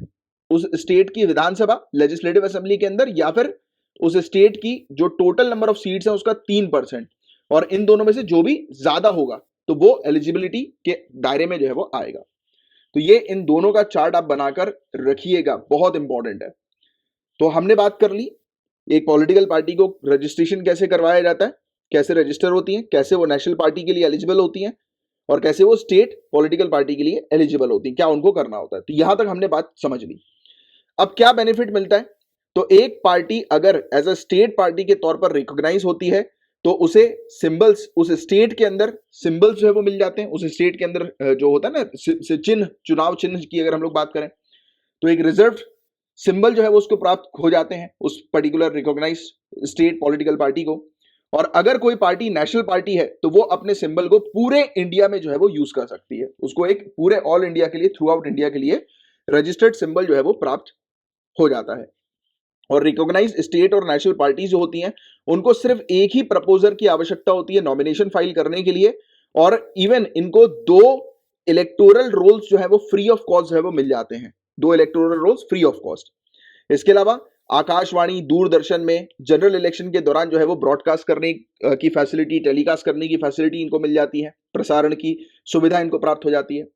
उस स्टेट की विधानसभा लेजिस्लेटिव असेंबली के अंदर, या फिर उस स्टेट की जो टोटल नंबर ऑफ सीट्स है उसका 3%, और इन दोनों में से जो भी ज्यादा होगा तो वो एलिजिबिलिटी के दायरे में जो है वो आएगा। तो ये इन दोनों का चार्ट आप बनाकर रखिएगा, बहुत इंपॉर्टेंट है। तो हमने बात कर ली एक पॉलिटिकल पार्टी को रजिस्ट्रेशन कैसे करवाया जाता है, कैसे रजिस्टर होती है, कैसे वो नेशनल पार्टी के लिए एलिजिबल होती हैं, और कैसे वो स्टेट पॉलिटिकल पार्टी के लिए एलिजिबल होती हैं, क्या उनको करना होता है। तो यहां तक हमने बात समझ ली। अब क्या बेनिफिट मिलता है, तो एक पार्टी अगर एज अ स्टेट पार्टी के तौर पर रिकॉग्नाइज होती है तो उसे सिंबल्स, उस स्टेट के अंदर सिंबल्स जो है वो मिल जाते हैं। उस स्टेट के अंदर जो होता है ना चिन्ह, चुनाव चिन्ह की अगर हम लोग बात करें तो एक रिजर्व सिंबल जो है वो उसको प्राप्त हो जाते हैं उस particular recognise state political party को। और अगर कोई पार्टी नेशनल पार्टी है तो वो अपने सिंबल को पूरे इंडिया में जो है वो यूज कर सकती है, उसको एक पूरे ऑल इंडिया के लिए, थ्रू आउट इंडिया के लिए रजिस्टर्ड सिंबल जो है वो प्राप्त हो जाता है। और रिकॉग्नाइज स्टेट और नेशनल पार्टी जो होती हैं उनको सिर्फ एक ही प्रपोजर की आवश्यकता होती है नॉमिनेशन फाइल करने के लिए, और इवन इनको 2 इलेक्टोरल रोल्स जो है वो फ्री ऑफ कॉस्ट जो है वो मिल जाते हैं, 2 electoral rolls free of cost. इसके अलावा आकाशवाणी, दूरदर्शन में जनरल इलेक्शन के दौरान जो है वो ब्रॉडकास्ट करने की फैसिलिटी, टेलीकास्ट करने की फैसिलिटी इनको मिल जाती है, प्रसारण की सुविधा इनको प्राप्त हो जाती है।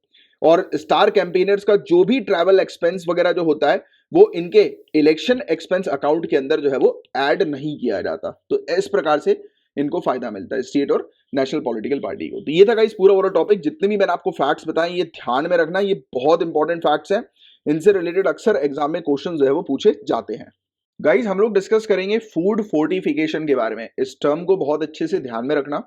और स्टार कैंपेनर्स का जो भी ट्रैवल एक्सपेंस वगैरह जो होता है वो इनके इलेक्शन एक्सपेंस अकाउंट के अंदर जो है वो ऐड नहीं किया जाता। तो इस प्रकार से इनको फायदा मिलता है स्टेट और नेशनल पॉलिटिकल पार्टी को। तो ये था गाइस पूरा ओवरऑल टॉपिक। जितने भी मैंने आपको फैक्ट्स बताए ये ध्यान में रखना, ये बहुत इंपॉर्टेंट फैक्ट्स हैं, इनसे रिलेटेड अक्सर एग्जाम में क्वेश्चन जो है वो पूछे जाते हैं। गाइस हम लोग डिस्कस करेंगे फूड फोर्टिफिकेशन के बारे में। इस टर्म को बहुत अच्छे से ध्यान में रखना।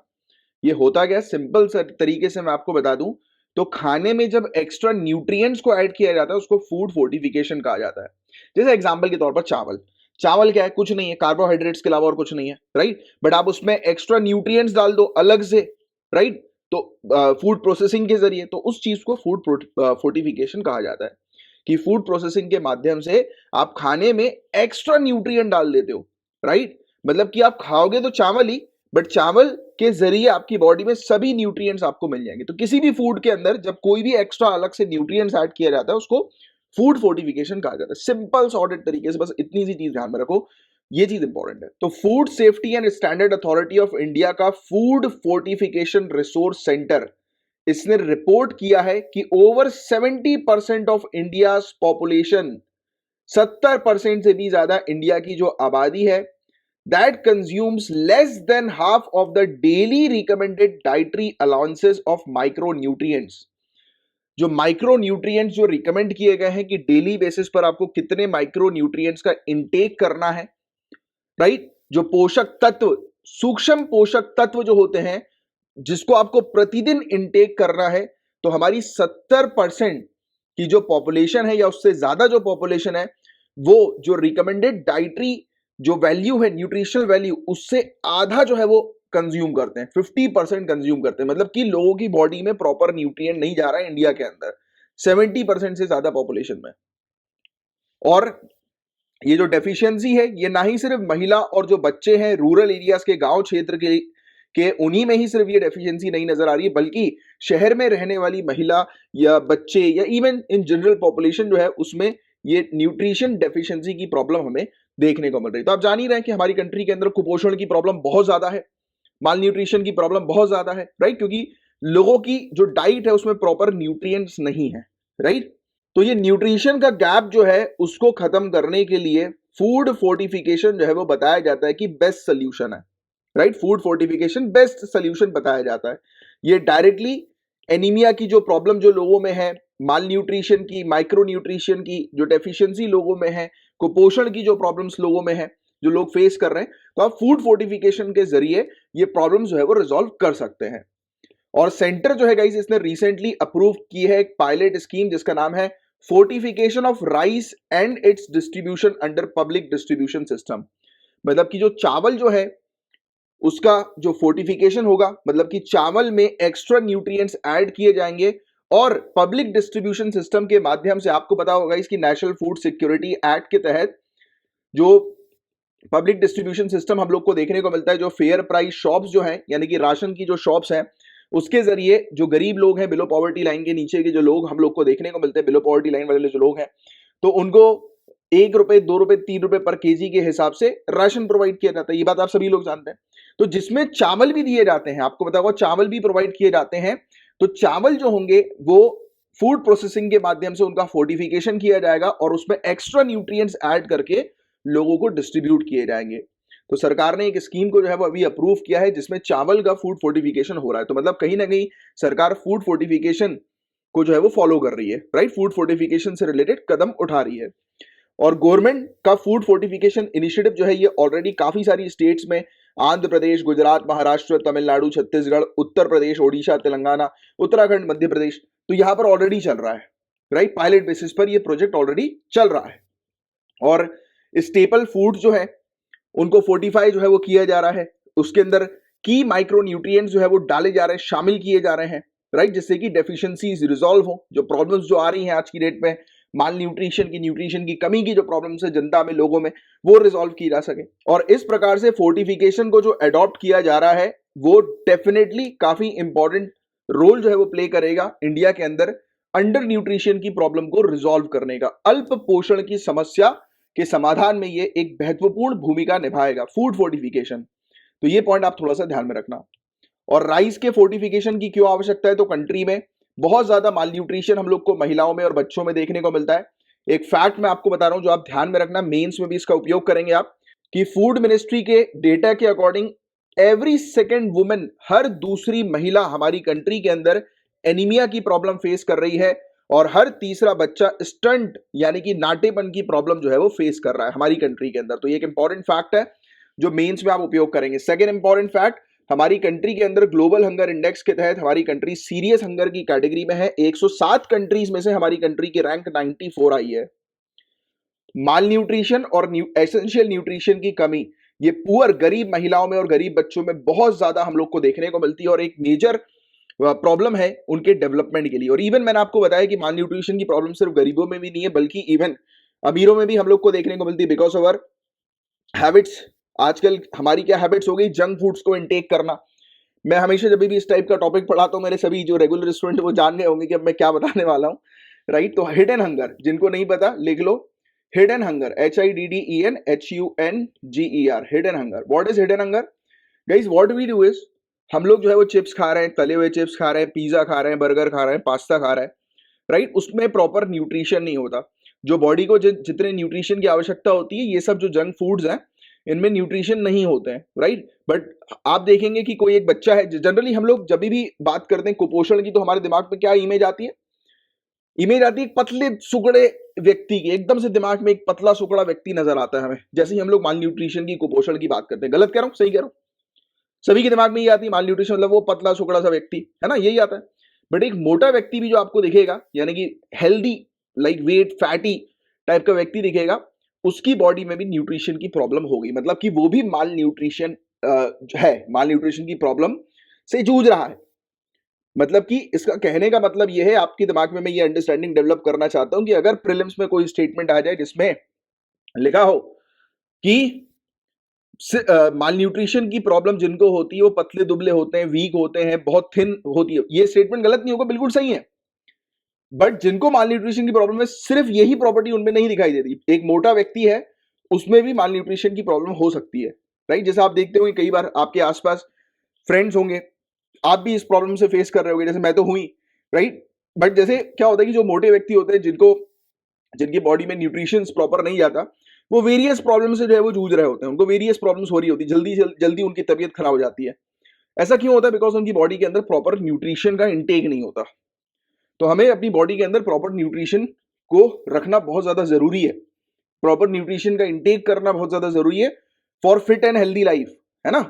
ये होता क्या, सिंपल तरीके से मैं आपको बता दूं तो खाने में जब एक्स्ट्रा न्यूट्रिएंट्स को ऐड किया जाता है उसको फूड फोर्टिफिकेशन कहा जाता है। जैसे एग्जांपल के तौर पर चावल, चावल क्या है, कुछ नहीं है, कार्बोहाइड्रेट्स के अलावा और कुछ नहीं है, राइट। बट आप उसमें एक्स्ट्रा न्यूट्रिएंट्स डाल दो अलग से, राइट, तो फूड प्रोसेसिंग के जरिए, तो उस चीज को फूड फोर्टिफिकेशन कहा जाता है कि फूड प्रोसेसिंग के माध्यम से आप खाने में एक्स्ट्रा न्यूट्रिएंट डाल देते हो, राइट। मतलब कि आप खाओगे तो चावल ही, बट चावल के जरिए आपकी बॉडी में सभी न्यूट्रिएंट्स आपको मिल जाएंगे। तो किसी भी फूड के अंदर जब कोई भी एक्स्ट्रा अलग से न्यूट्रिएंट्स ऐड किया जाता है उसको फूड फोर्टिफिकेशन कहा जाता है। सिंपल सॉर्टेड तरीके से बस इतनी सी चीज ध्यान में रखो, ये चीज इंपॉर्टेंट है। तो food safety and standard authority of India का फूड फोर्टिफिकेशन रिसोर्स सेंटर, इसने रिपोर्ट किया है कि ओवर 70% ऑफ इंडिया पॉपुलेशन, 70% से भी ज्यादा इंडिया की जो आबादी है, that consumes less than half of the daily recommended dietary allowances of micronutrients। जो माइक्रोन्यूट्रिएंट्स जो रिकमेंड किए गए हैं कि डेली बेसिस पर आपको कितने माइक्रोन्यूट्रिएंट्स का इंटेक करना है, राइट। जो पोषक तत्व, सूक्ष्म पोषक तत्व जो होते हैं जिसको आपको प्रतिदिन इंटेक करना है, तो हमारी 70% की जो पॉपुलेशन है या उससे ज्यादा जो पॉपुलेशन है वो जो रिकमेंडेड डाइटरी जो वैल्यू है, न्यूट्रिशनल वैल्यू, उससे आधा जो है वो कंज्यूम करते हैं, 50% कंज्यूम करते हैं। मतलब कि लोगों की बॉडी में प्रॉपर न्यूट्रिएंट नहीं जा रहा है इंडिया के अंदर 70% से ज्यादा पॉपुलेशन में। और ये जो डेफिशिएंसी है ये ना ही सिर्फ महिला और जो बच्चे हैं रूरल एरियाज के, गांव क्षेत्र के उन्हीं में ही सिर्फ ये डेफिशिएंसी नहीं नजर आ रही है, बल्कि शहर में रहने वाली महिला या बच्चे या इवन इन जनरल पॉपुलेशन जो है उसमें ये न्यूट्रिशन डेफिशिएंसी की प्रॉब्लम हमें देखने को मिल रही है। तो आप जान ही रहे हैं कि हमारी कंट्री के अंदर कुपोषण की प्रॉब्लम बहुत ज्यादा है, माल न्यूट्रिशन की प्रॉब्लम बहुत ज्यादा है, राइट, क्योंकि लोगों की जो डाइट है उसमें प्रॉपर न्यूट्रिएंट्स नहीं है, राइट। तो ये न्यूट्रिशन का गैप जो है उसको खत्म करने के लिए फूड फोर्टिफिकेशन जो है वो बताया जाता है कि बेस्ट सोल्यूशन है, right. Food fortification best solution बताया जाता है। ये डायरेक्टली एनीमिया की जो प्रॉब्लम जो लोगों में है, माल न्यूट्रिशन की, माइक्रो न्यूट्रिशन की जो डेफिशिएंसी लोगों में है, कुपोषण की जो प्रॉब्लम्स लोगों में है, जो लोग फेस कर रहे हैं, तो आप फूड फोर्टिफिकेशन के जरिए ये प्रॉब्लम्स जो है वो रिजॉल्व कर सकते हैं। और सेंटर जो है गाइस इसने रिसेंटली अप्रूव की है एक पायलट स्कीम जिसका नाम है fortification of rice and it's distribution under public distribution system. मतलब कि जो चावल जो है उसका जो फोर्टिफिकेशन होगा, मतलब कि चावल में एक्स्ट्रा न्यूट्रिएंट्स ऐड किए जाएंगे और पब्लिक डिस्ट्रीब्यूशन सिस्टम के माध्यम से, आपको पता होगा इसकी नेशनल फूड सिक्योरिटी एक्ट के तहत जो पब्लिक डिस्ट्रीब्यूशन सिस्टम हम लोग को देखने को मिलता है, जो फेयर प्राइस शॉप्स जो हैं, यानी कि राशन की जो शॉप्स हैं, उसके जरिए जो गरीब लोग हैं, बिलो पॉवर्टी लाइन के नीचे के जो लोग हम लोग को देखने को मिलते हैं, बिलो पॉवर्टी लाइन वाले जो लोग हैं, तो उनको 1 रुपए, 2 रुपए, 3 रुपए पर केजी के हिसाब से राशन प्रोवाइड किया जाता है। ये बात आप सभी लोग जानते हैं। तो जिसमें चावल भी दिए जाते हैं, आपको पता होगा चावल भी प्रोवाइड किए जाते हैं। तो चावल जो होंगे वो फूड प्रोसेसिंग के माध्यम से उनका फोर्टिफिकेशन किया जाएगा और उसमें एक्स्ट्रा न्यूट्रिएंट्स ऐड करके लोगों को डिस्ट्रीब्यूट किए जाएंगे। तो सरकार ने एक स्कीम को जो है वो अभी अप्रूव किया है जिसमें चावल का फूड फोर्टिफिकेशन हो रहा है। तो मतलब कहीं ना कहीं सरकार फूड फोर्टिफिकेशन को जो है वो फॉलो कर रही है, राइट, फूड फोर्टिफिकेशन से रिलेटेड कदम उठा रही है। और गवर्नमेंट का फूड फोर्टिफिकेशन इनिशिएटिव जो है ये ऑलरेडी काफी सारी स्टेट्स में, आंध्र प्रदेश, गुजरात, महाराष्ट्र, तमिलनाडु, छत्तीसगढ़, उत्तर प्रदेश, ओडिशा, तेलंगाना, उत्तराखंड, मध्य प्रदेश, तो यहां पर ऑलरेडी चल रहा है, राइट, पायलट बेसिस पर ये प्रोजेक्ट ऑलरेडी चल रहा है। और स्टेपल फूड जो है उनको फोर्टिफाई जो है वो किया जा रहा है, उसके अंदर की माइक्रो न्यूट्रिएंट्स जो है वो डाले जा रहे हैं, शामिल किए जा रहे हैं, राइट, जिससे कि डेफिशिएंसीज रिजॉल्व हो, जो प्रॉब्लम्स जो आ रही हैं आज की डेट में, माल न्यूट्रिशन की, न्यूट्रिशन की कमी की जो प्रॉब्लम्स है जनता में, लोगों में, वो रिजॉल्व की जा सके। और इस प्रकार से फोर्टिफिकेशन को जो अडॉप्ट किया जा रहा है वो डेफिनेटली काफी इंपॉर्टेंट रोल जो है वो प्ले करेगा इंडिया के अंदर अंडर न्यूट्रिशन की प्रॉब्लम को रिजॉल्व करने का, अल्प पोषण की समस्या के समाधान में ये एक महत्वपूर्ण भूमिका निभाएगा फूड फोर्टिफिकेशन। तो ये पॉइंट आप थोड़ा सा ध्यान में रखना। और राइस के फोर्टिफिकेशन की क्यों आवश्यकता है? तो कंट्री में बहुत ज्यादा माल न्यूट्रिशन हम लोग को महिलाओं में और बच्चों में देखने को मिलता है। एक फैक्ट मैं आपको बता रहा हूं जो आप ध्यान में रखना, मेंस में भी इसका उपयोग करेंगे आप, कि फूड मिनिस्ट्री के डेटा के अकॉर्डिंग एवरी सेकेंड वुमेन, हर दूसरी महिला हमारी कंट्री के अंदर एनीमिया की प्रॉब्लम फेस कर रही है, और हर तीसरा बच्चा स्टंट यानी कि नाटेपन की प्रॉब्लम जो है वो फेस कर रहा है हमारी कंट्री के अंदर। तो ये एक इंपॉर्टेंट फैक्ट है जो मेंस में आप उपयोग करेंगे। सेकेंड इंपॉर्टेंट फैक्ट, हमारी कंट्री के अंदर ग्लोबल हंगर इंडेक्स के तहत हमारी कंट्री सीरियस हंगर की कैटेगरी में है। 107 कंट्रीज में से हमारी कंट्री की रैंक 94 आई है। माल न्यूट्रिशन और एसेंशियल न्यूट्रिशन की कमी ये पुअर गरीब महिलाओं में और गरीब बच्चों में बहुत ज्यादा हम लोग को देखने को मिलती है, और एक मेजर प्रॉब्लम है उनके डेवलपमेंट के लिए। और इवन मैंने आपको बताया कि माल न्यूट्रिशन की प्रॉब्लम सिर्फ गरीबों में भी नहीं है, बल्कि इवन अमीरों में भी हम लोग को देखने को मिलती है, बिकॉज ऑफ आवर हैबिट्स। आजकल हमारी क्या हैबिट्स हो गई? जंक फूड्स को इनटेक करना। मैं हमेशा जब भी इस टाइप का टॉपिक पढ़ाता हूं, मेरे सभी जो रेगुलर स्टूडेंट वो जान गए होंगे कि अब मैं क्या बताने वाला हूं, राइट। तो हिडन हंगर, जिनको नहीं पता लिख लो, hidden hunger, HIDDEN HUNGER, hidden hunger. What is hidden hunger? Guys, what we do is, हम लोग जो है वो चिप्स खा रहे हैं, तले हुए चिप्स खा रहे हैं, पिज्जा खा रहे हैं, बर्गर खा रहे हैं, पास्ता खा रहे हैं, राइट। उसमें प्रॉपर न्यूट्रिशन नहीं होता। जो बॉडी को जितने न्यूट्रिशन की आवश्यकता होती है, ये सब जो जंक फूड्स हैं इनमें न्यूट्रिशन नहीं होते हैं, राइट। बट आप देखेंगे कि कोई एक बच्चा है, जनरली हम लोग जब भी बात करते हैं कुपोषण की, तो हमारे दिमाग में क्या इमेज आती है? इमेज आती है एक पतले सुकड़े व्यक्ति की, एकदम से दिमाग में एक पतला सुकड़ा व्यक्ति नजर आता है हमें, जैसे ही हम लोग माल न्यूट्रिशन की, कुपोषण की बात करते हैं। गलत कह रहा हूं, सही कह रहा हूं? सभी के दिमाग में ये आती है, माल न्यूट्रिशन मतलब वो पतला सुकड़ा सा व्यक्ति, है ना, यही आता है। बट एक मोटा व्यक्ति भी जो आपको दिखेगा, यानी कि healthy, like weight, fatty type का व्यक्ति दिखेगा, उसकी बॉडी में भी न्यूट्रिशन की प्रॉब्लम होगी, मतलब कि वो भी माल न्यूट्रिशन है, माल न्यूट्रिशन की प्रॉब्लम से जूझ रहा है। मतलब कि इसका कहने का मतलब यह है, आपके दिमाग में मैं ये अंडरस्टैंडिंग डेवलप करना चाहता हूं कि अगर प्रीलिम्स में कोई स्टेटमेंट आ जाए जिसमें लिखा हो कि माल न्यूट्रिशन की प्रॉब्लम जिनको होती है वो पतले दुबले होते हैं, वीक होते हैं, बहुत थिन होती है, ये स्टेटमेंट गलत नहीं होगा, बिल्कुल सही है। बट जिनको माल न्यूट्रिशन की प्रॉब्लम है, सिर्फ यही प्रॉपर्टी उनमें नहीं दिखाई देती। एक मोटा व्यक्ति है, उसमें भी माल न्यूट्रिशन की प्रॉब्लम हो सकती है, राइट। जैसे आप देखते होंगे कई बार आपके आसपास फ्रेंड्स होंगे, आप भी इस प्रॉब्लम से फेस कर रहे होंगे, जैसे मैं तो हुई, राइट। बट जैसे क्या होता है कि जो मोटे व्यक्ति होते हैं, जिनकी बॉडी में न्यूट्रिशन प्रॉपर नहीं जाता, वो वेरियस प्रॉब्लम से जो है वो जूझ रहे होते हैं, उनको वेरियस प्रॉब्लम्स हो रही होती है, जल्दी उनकी तबीयत खराब हो जाती है। ऐसा क्यों होता है? बिकॉज उनकी बॉडी के अंदर प्रॉपर न्यूट्रिशन का इंटेक नहीं होता। तो हमें अपनी बॉडी के अंदर प्रॉपर न्यूट्रिशन को रखना बहुत ज्यादा जरूरी है, प्रॉपर न्यूट्रिशन का इंटेक करना बहुत ज्यादा जरूरी है for fit and healthy life, है ना,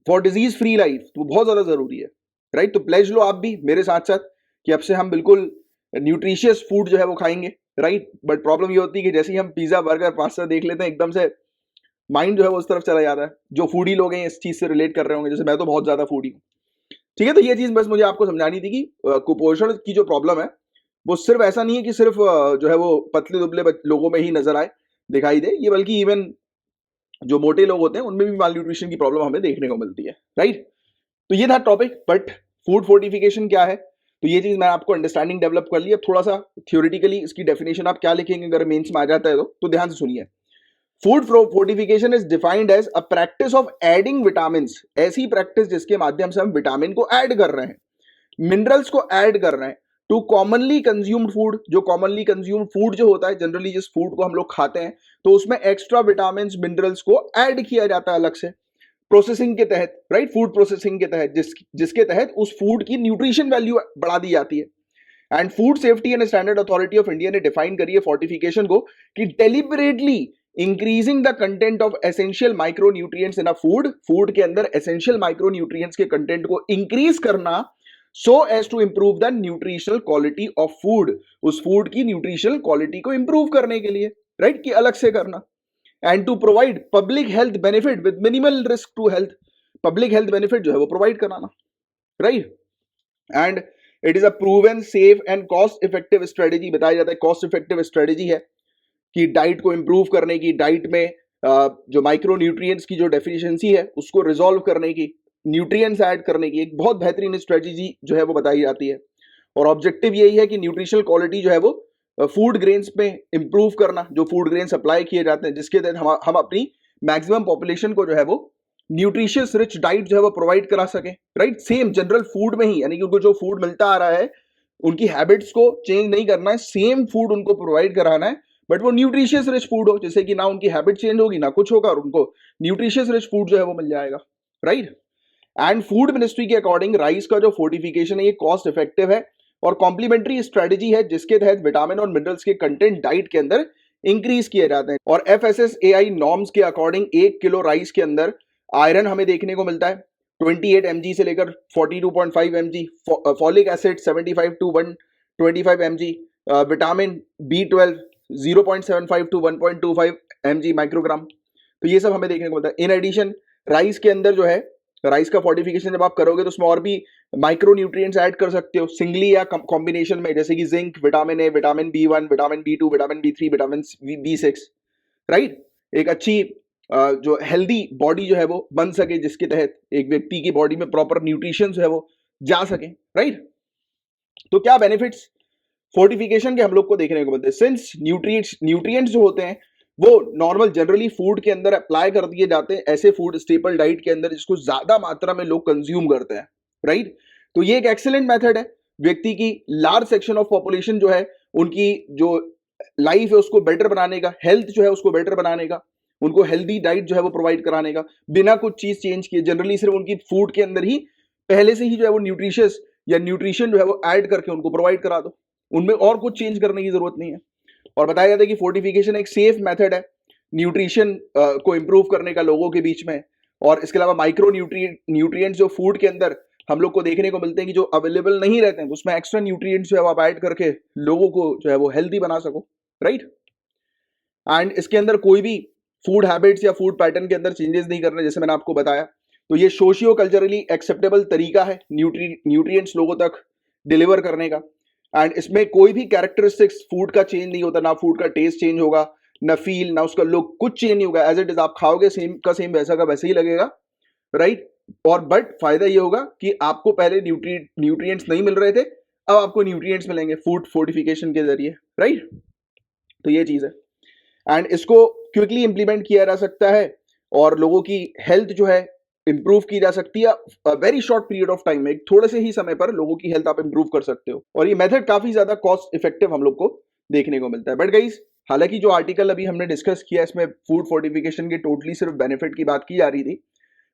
फॉर डिजीज फ्री लाइफ, तो बहुत ज्यादा जरूरी है, राइट। तो प्लेज लो आप भी मेरे साथ साथ कि अब से हम बिल्कुल न्यूट्रिशियस फूड जो है वो खाएंगे, राइट। बट प्रॉब्लम ये होती है कि जैसे ही हम पिज्जा, बर्गर, पास्ता देख लेते हैं, एकदम से माइंड जो है वो उस तरफ चला जाता है। जो फूडी लोग हैं इस चीज से रिलेट कर रहे होंगे, जैसे मैं तो बहुत ज्यादा फूडी हूँ, ठीक है। तो ये चीज बस मुझे आपको समझानी थी कि कुपोषण की जो प्रॉब्लम है वो सिर्फ ऐसा नहीं है कि सिर्फ जो है वो पतले दुबले लोगों में ही नजर आए, दिखाई दे, ये बल्कि इवन जो मोटे लोग होते हैं उनमें भी माल न्यूट्रिशन की प्रॉब्लम हमें देखने को मिलती है, राइट। तो ये था टॉपिक। बट फूड फोर्टिफिकेशन क्या है, तो ये चीज मैं आपको अंडरस्टैंडिंग डेवलप कर ली। अब थोड़ा सा थ्योरेटिकली इसकी डेफिनेशन आप क्या लिखेंगे अगर मेंस में आ जाता है तो ध्यान से सुनिए। Food fortification is defined as a practice of adding vitamin, ऐसी प्रैक्टिस जिसके माध्यम से हम विटामिन को ऐड कर रहे हैं, मिनरल्स को ऐड कर रहे हैं, टू कॉमनली कंज्यूम्ड फूड। जो कॉमनली कंज्यूम्ड फूड जो होता है, जनरली जिस फूड को हम लोग खाते हैं, तो उसमें एक्स्ट्रा विटामिन मिनरल्स को ऐड किया जाता है अलग से प्रोसेसिंग के तहत, राइट, फूड प्रोसेसिंग के तहत, जिसके तहत उस फूड की न्यूट्रिशन वैल्यू बढ़ा दी जाती है। And food safety and standard authority of India ने डिफाइन करी है फोर्टिफिकेशन को कि deliberately increasing the content of essential micronutrients in a food, food के अंदर एसेंशियल माइक्रोन्यूट्रिएंट्स के कंटेंट को इंक्रीज करना so as to improve the nutritional quality of food, उस फूड की न्यूट्रिशनल क्वालिटी को इंप्रूव करने के लिए, राइट, कि अलग से करना। And to provide public health benefit with minimal risk to health, public health benefit जो है वो प्रोवाइड कराना, right. And it is a proven safe and cost effective strategy, बताया जाता है कॉस्ट इफेक्टिव स्ट्रेटेजी है कि डाइट को इंप्रूव करने की, डाइट में जो माइक्रो न्यूट्रिएंट्स की जो डेफिशिएंसी है उसको रिजॉल्व करने की, न्यूट्रिएंट्स ऐड करने की एक बहुत बेहतरीन स्ट्रेटेजी जो है वो बताई जाती है। और ऑब्जेक्टिव यही है कि न्यूट्रिशनल क्वालिटी जो है वो फूड ग्रेन्स में इंप्रूव करना, जो फूड ग्रेन सप्लाई किए जाते हैं, जिसके तहत हम अपनी मैक्सिमम पॉपुलेशन को जो है वो न्यूट्रिशियस रिच डाइट जो है वो प्रोवाइड करा सके, राइट। सेम जनरल फूड में ही, यानी कि उनको जो फूड मिलता आ रहा है उनकी हैबिट्स को चेंज नहीं करना है, सेम फूड उनको प्रोवाइड कराना है, बट वो न्यूट्रिशियस रिच फूड हो, जैसे कि ना उनकी हैबिट चेंज होगी ना कुछ होगा, और उनको न्यूट्रिशियस रिच फूड जो है वो मिल जाएगा, राइट। एंड फूड मिनिस्ट्री के अकॉर्डिंग राइस का जो फोर्टिफिकेशन है ये कॉस्ट इफेक्टिव है और कॉम्प्लीमेंट्री स्ट्रेटेजी है, जिसके तहत विटामिन और मिनरल्स के कंटेंट डाइट के अंदर इंक्रीज किए जाते हैं। और FSSAI नॉर्म्स के अकॉर्डिंग 1 किलो राइस के अंदर आयरन हमें देखने को मिलता है 28 mg से लेकर 42.5 mg, folic acid 75 to 125 mg, vitamin B12 0.75 to 1.25 mg microgram, तो ये सब हमें देखने को मिलता है। इन एडिशन राइस के अंदर जो है, राइस का फोर्टिफिकेशन जब आप करोगे तो उसमें और भी माइक्रो न्यूट्रिएंट्स ऐड कर सकते हो सिंगली या कॉम्बिनेशन में, जैसे कि zinc, vitamin A, vitamin B1, vitamin B2, vitamin B3, vitamin B6, right. एक अच्छी जो हेल्दी बॉडी जो है वो बन सके, जिसके तहत एक व्यक्ति की बॉडी में प्रॉपर न्यूट्रिशन जो है वो जा सके, राइट। तो क्या बेनिफिट्स फोर्टिफिकेशन के हम लोग को देखने को मिलते हैं। सिंस न्यूट्रिएंट्स जो होते हैं वो नॉर्मल जनरली फूड के अंदर अप्लाई कर दिए जाते हैं, ऐसे फूड स्टेपल डाइट के अंदर जिसको ज्यादा मात्रा में लोग कंज्यूम करते हैं, राइट। तो ये एक एक्सीलेंट मेथड है व्यक्ति की लार्ज सेक्शन ऑफ पॉपुलेशन जो है उनकी जो लाइफ है उसको बेटर बनाने का, हेल्थ जो है उसको बेटर बनाने का, उनको हेल्दी डाइट जो है वो प्रोवाइड कराने का, बिना कुछ चीज चेंज किए, जनरली सिर्फ उनकी फूड के अंदर ही पहले से ही जो है वो न्यूट्रिशियस या न्यूट्रिशन जो है वो ऐड करके उनको प्रोवाइड करा दो, उनमें और कुछ चेंज करने की जरूरत नहीं है। और बताया जाता है कि फोर्टिफिकेशन एक सेफ मेथड है न्यूट्रिशन को इंप्रूव करने का लोगों के बीच में। और इसके अलावा माइक्रो न्यूट्रिएंट्स जो फूड के अंदर हम लोग को देखने को मिलते हैं कि जो अवेलेबल नहीं रहते हैं, उसमें एक्स्ट्रा न्यूट्रिएंट्स जो है आप ऐड करके लोगों को जो है वो हेल्दी बना सको, राइट। एंड इसके अंदर कोई भी फूड हैबिट्स या फूड पैटर्न के अंदर चेंजेस नहीं करने, जैसे मैंने आपको बताया। तो ये सोशियो कल्चरली एक्सेप्टेबल तरीका है न्यूट्रिएंट्स लोगों तक डिलीवर करने का। एंड इसमें कोई भी कैरेक्टरिस्टिक्स फूड का चेंज नहीं होता, ना फूड का टेस्ट चेंज होगा, ना फील, ना उसका लुक, कुछ चेंज नहीं होगा, एज इट इज आप खाओगे सेम का सेम, वैसा का वैसे ही लगेगा, राइट। और बट फायदा ये होगा कि आपको पहले न्यूट्रिएंट्स नहीं मिल रहे थे, अब आपको न्यूट्रिएंट्स मिलेंगे फूड फोर्टिफिकेशन के जरिए, राइट। तो ये चीज है एंड इसको क्विकली इंप्लीमेंट किया जा सकता है और लोगों की हेल्थ जो है इंप्रूव की जा सकती है very short period of time में, एक थोड़े से ही समय पर लोगों की हेल्थ आप इंप्रूव कर सकते हो। और ये मेथड काफी ज्यादा कॉस्ट इफेक्टिव हम लोग को देखने को मिलता है। बट गाइस, हालांकि जो आर्टिकल अभी हमने डिस्कस किया इसमें फूड फोर्टिफिकेशन के टोटली सिर्फ बेनिफिट की बात की जा रही थी,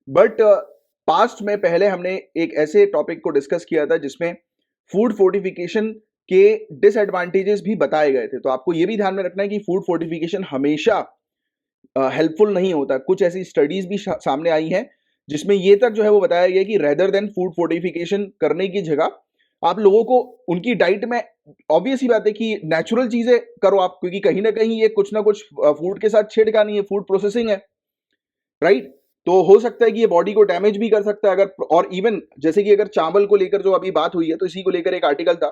बट पास्ट में पहले हमने एक ऐसे टॉपिक को डिस्कस किया था जिसमें फूड फोर्टिफिकेशन के डिसएडवांटेजेस भी बताए गए थे। तो आपको ये भी ध्यान में रखना है कि फूड फोर्टिफिकेशन हमेशा हेल्पफुल नहीं होता। कुछ ऐसी स्टडीज भी सामने आई हैं जिसमें ये तक जो है वो बताया गया कि रेदर देन फूड फोर्टिफिकेशन करने की जगह आप लोगों को उनकी डाइट में, ऑब्वियस ही बात है कि नेचुरल चीजें करो आप, क्योंकि कहीं ना कहीं ये कुछ ना कुछ फूड के साथ छेड़खानी है, फूड प्रोसेसिंग है, राइट। तो हो सकता है कि ये बॉडी को डैमेज भी कर सकता है अगर, और इवन जैसे कि अगर चावल को लेकर जो अभी बात हुई है, तो इसी को लेकर एक आर्टिकल था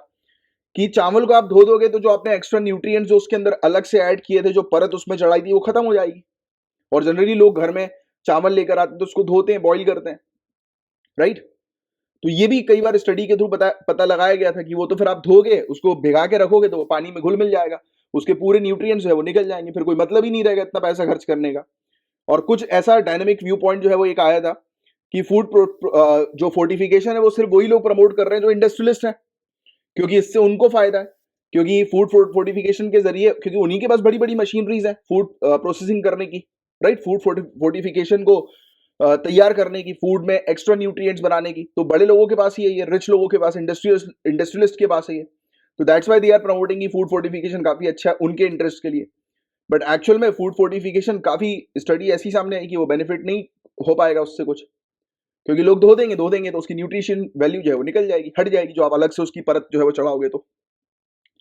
कि चावल को आप धो दोगे तो जो आपने एक्स्ट्रा न्यूट्रिएंट्स जो उसके अंदर अलग से ऐड किए थे, जो परत उसमें चढ़ाई थी, वो खत्म हो जाएगी। और जनरली लोग घर में चावल लेकर आते हैं तो उसको धोते हैं, बॉईल करते हैं, राइट। तो ये भी कई बार स्टडी के थ्रू पता लगाया गया था कि वो तो फिर आप धोगे, उसको भिगा के रखोगे तो वो पानी में घुल मिल जाएगा, उसके पूरे न्यूट्रिएंट्स जो है वो निकल जाएंगे, फिर कोई मतलब ही नहीं रहेगा इतना पैसा खर्च करने का। और कुछ ऐसा डायनेमिक व्यू पॉइंट जो है वो एक आया था कि फूड जो फोर्टिफिकेशन है वो सिर्फ वही लोग प्रमोट कर रहे हैं जो इंडस्ट्रियलिस्ट हैं, क्योंकि इससे उनको फायदा है, क्योंकि फूड फोर्टिफिकेशन के जरिए, क्योंकि उन्हीं के पास बड़ी बड़ी मशीनरीज है फूड प्रोसेसिंग करने की, राइट, फूड फोर्टिफिकेशन को तैयार करने की, फूड में एक्स्ट्रा न्यूट्रिएंट्स बनाने की, तो बड़े लोगों के पास ही है ये, रिच लोगों के पास, इंडस्ट्रियलिस्ट के पास है ये। तो that's why they are promoting की फूड फोर्टिफिकेशन काफी अच्छा है उनके इंटरेस्ट के लिए। बट एक्चुअल में फूड फोर्टिफिकेशन काफी स्टडी ऐसी सामने आई कि वो बेनिफिट नहीं हो पाएगा उससे कुछ, क्योंकि लोग धो देंगे तो उसकी न्यूट्रिशन वैल्यू जो है वो निकल जाएगी, हट जाएगी, जो आप अलग से उसकी परत जो है वो चढ़ाओगे तो।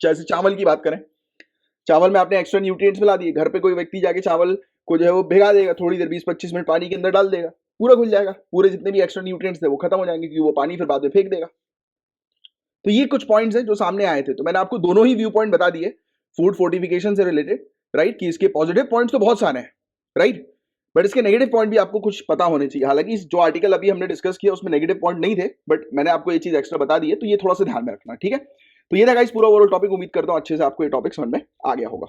जैसे चावल की बात करें, चावल में आपने एक्स्ट्रा न्यूट्रिएंट्स मिला दिए, घर पे कोई व्यक्ति जाके चावल को जो है वो भिगा देगा थोड़ी देर, 20-25 मिनट पानी के अंदर डाल देगा, पूरा घुल जाएगा, पूरे जितने भी एक्स्ट्रा न्यूट्रिएंट्स थे वो खत्म हो जाएंगे, क्योंकि वो पानी फिर बाद में फेंक देगा। तो ये कुछ पॉइंट्स हैं जो सामने आए थे, तो मैंने आपको दोनों ही व्यू पॉइंट बता दिए फूड फोर्टिफिकेशन से रिलेटेड, राइट, कि इसके पॉजिटिव पॉइंट्स तो बहुत सारे हैं, राइट, बट इसके नेगेटिव पॉइंट भी आपको कुछ पता होने चाहिए। हालांकि जो आर्टिकल अभी हमने डिस्कस किया उसमें नेगेटिव पॉइंट नहीं थे, बट मैंने आपको ये चीज एक्स्ट्रा बता दी है, तो ये थोड़ा सा ध्यान में रखना, ठीक है। तो ये था गाइस पूरा ओवरऑल टॉपिक, उम्मीद करता हूं अच्छे से आपको ये टॉपिक समझ में आ गया होगा।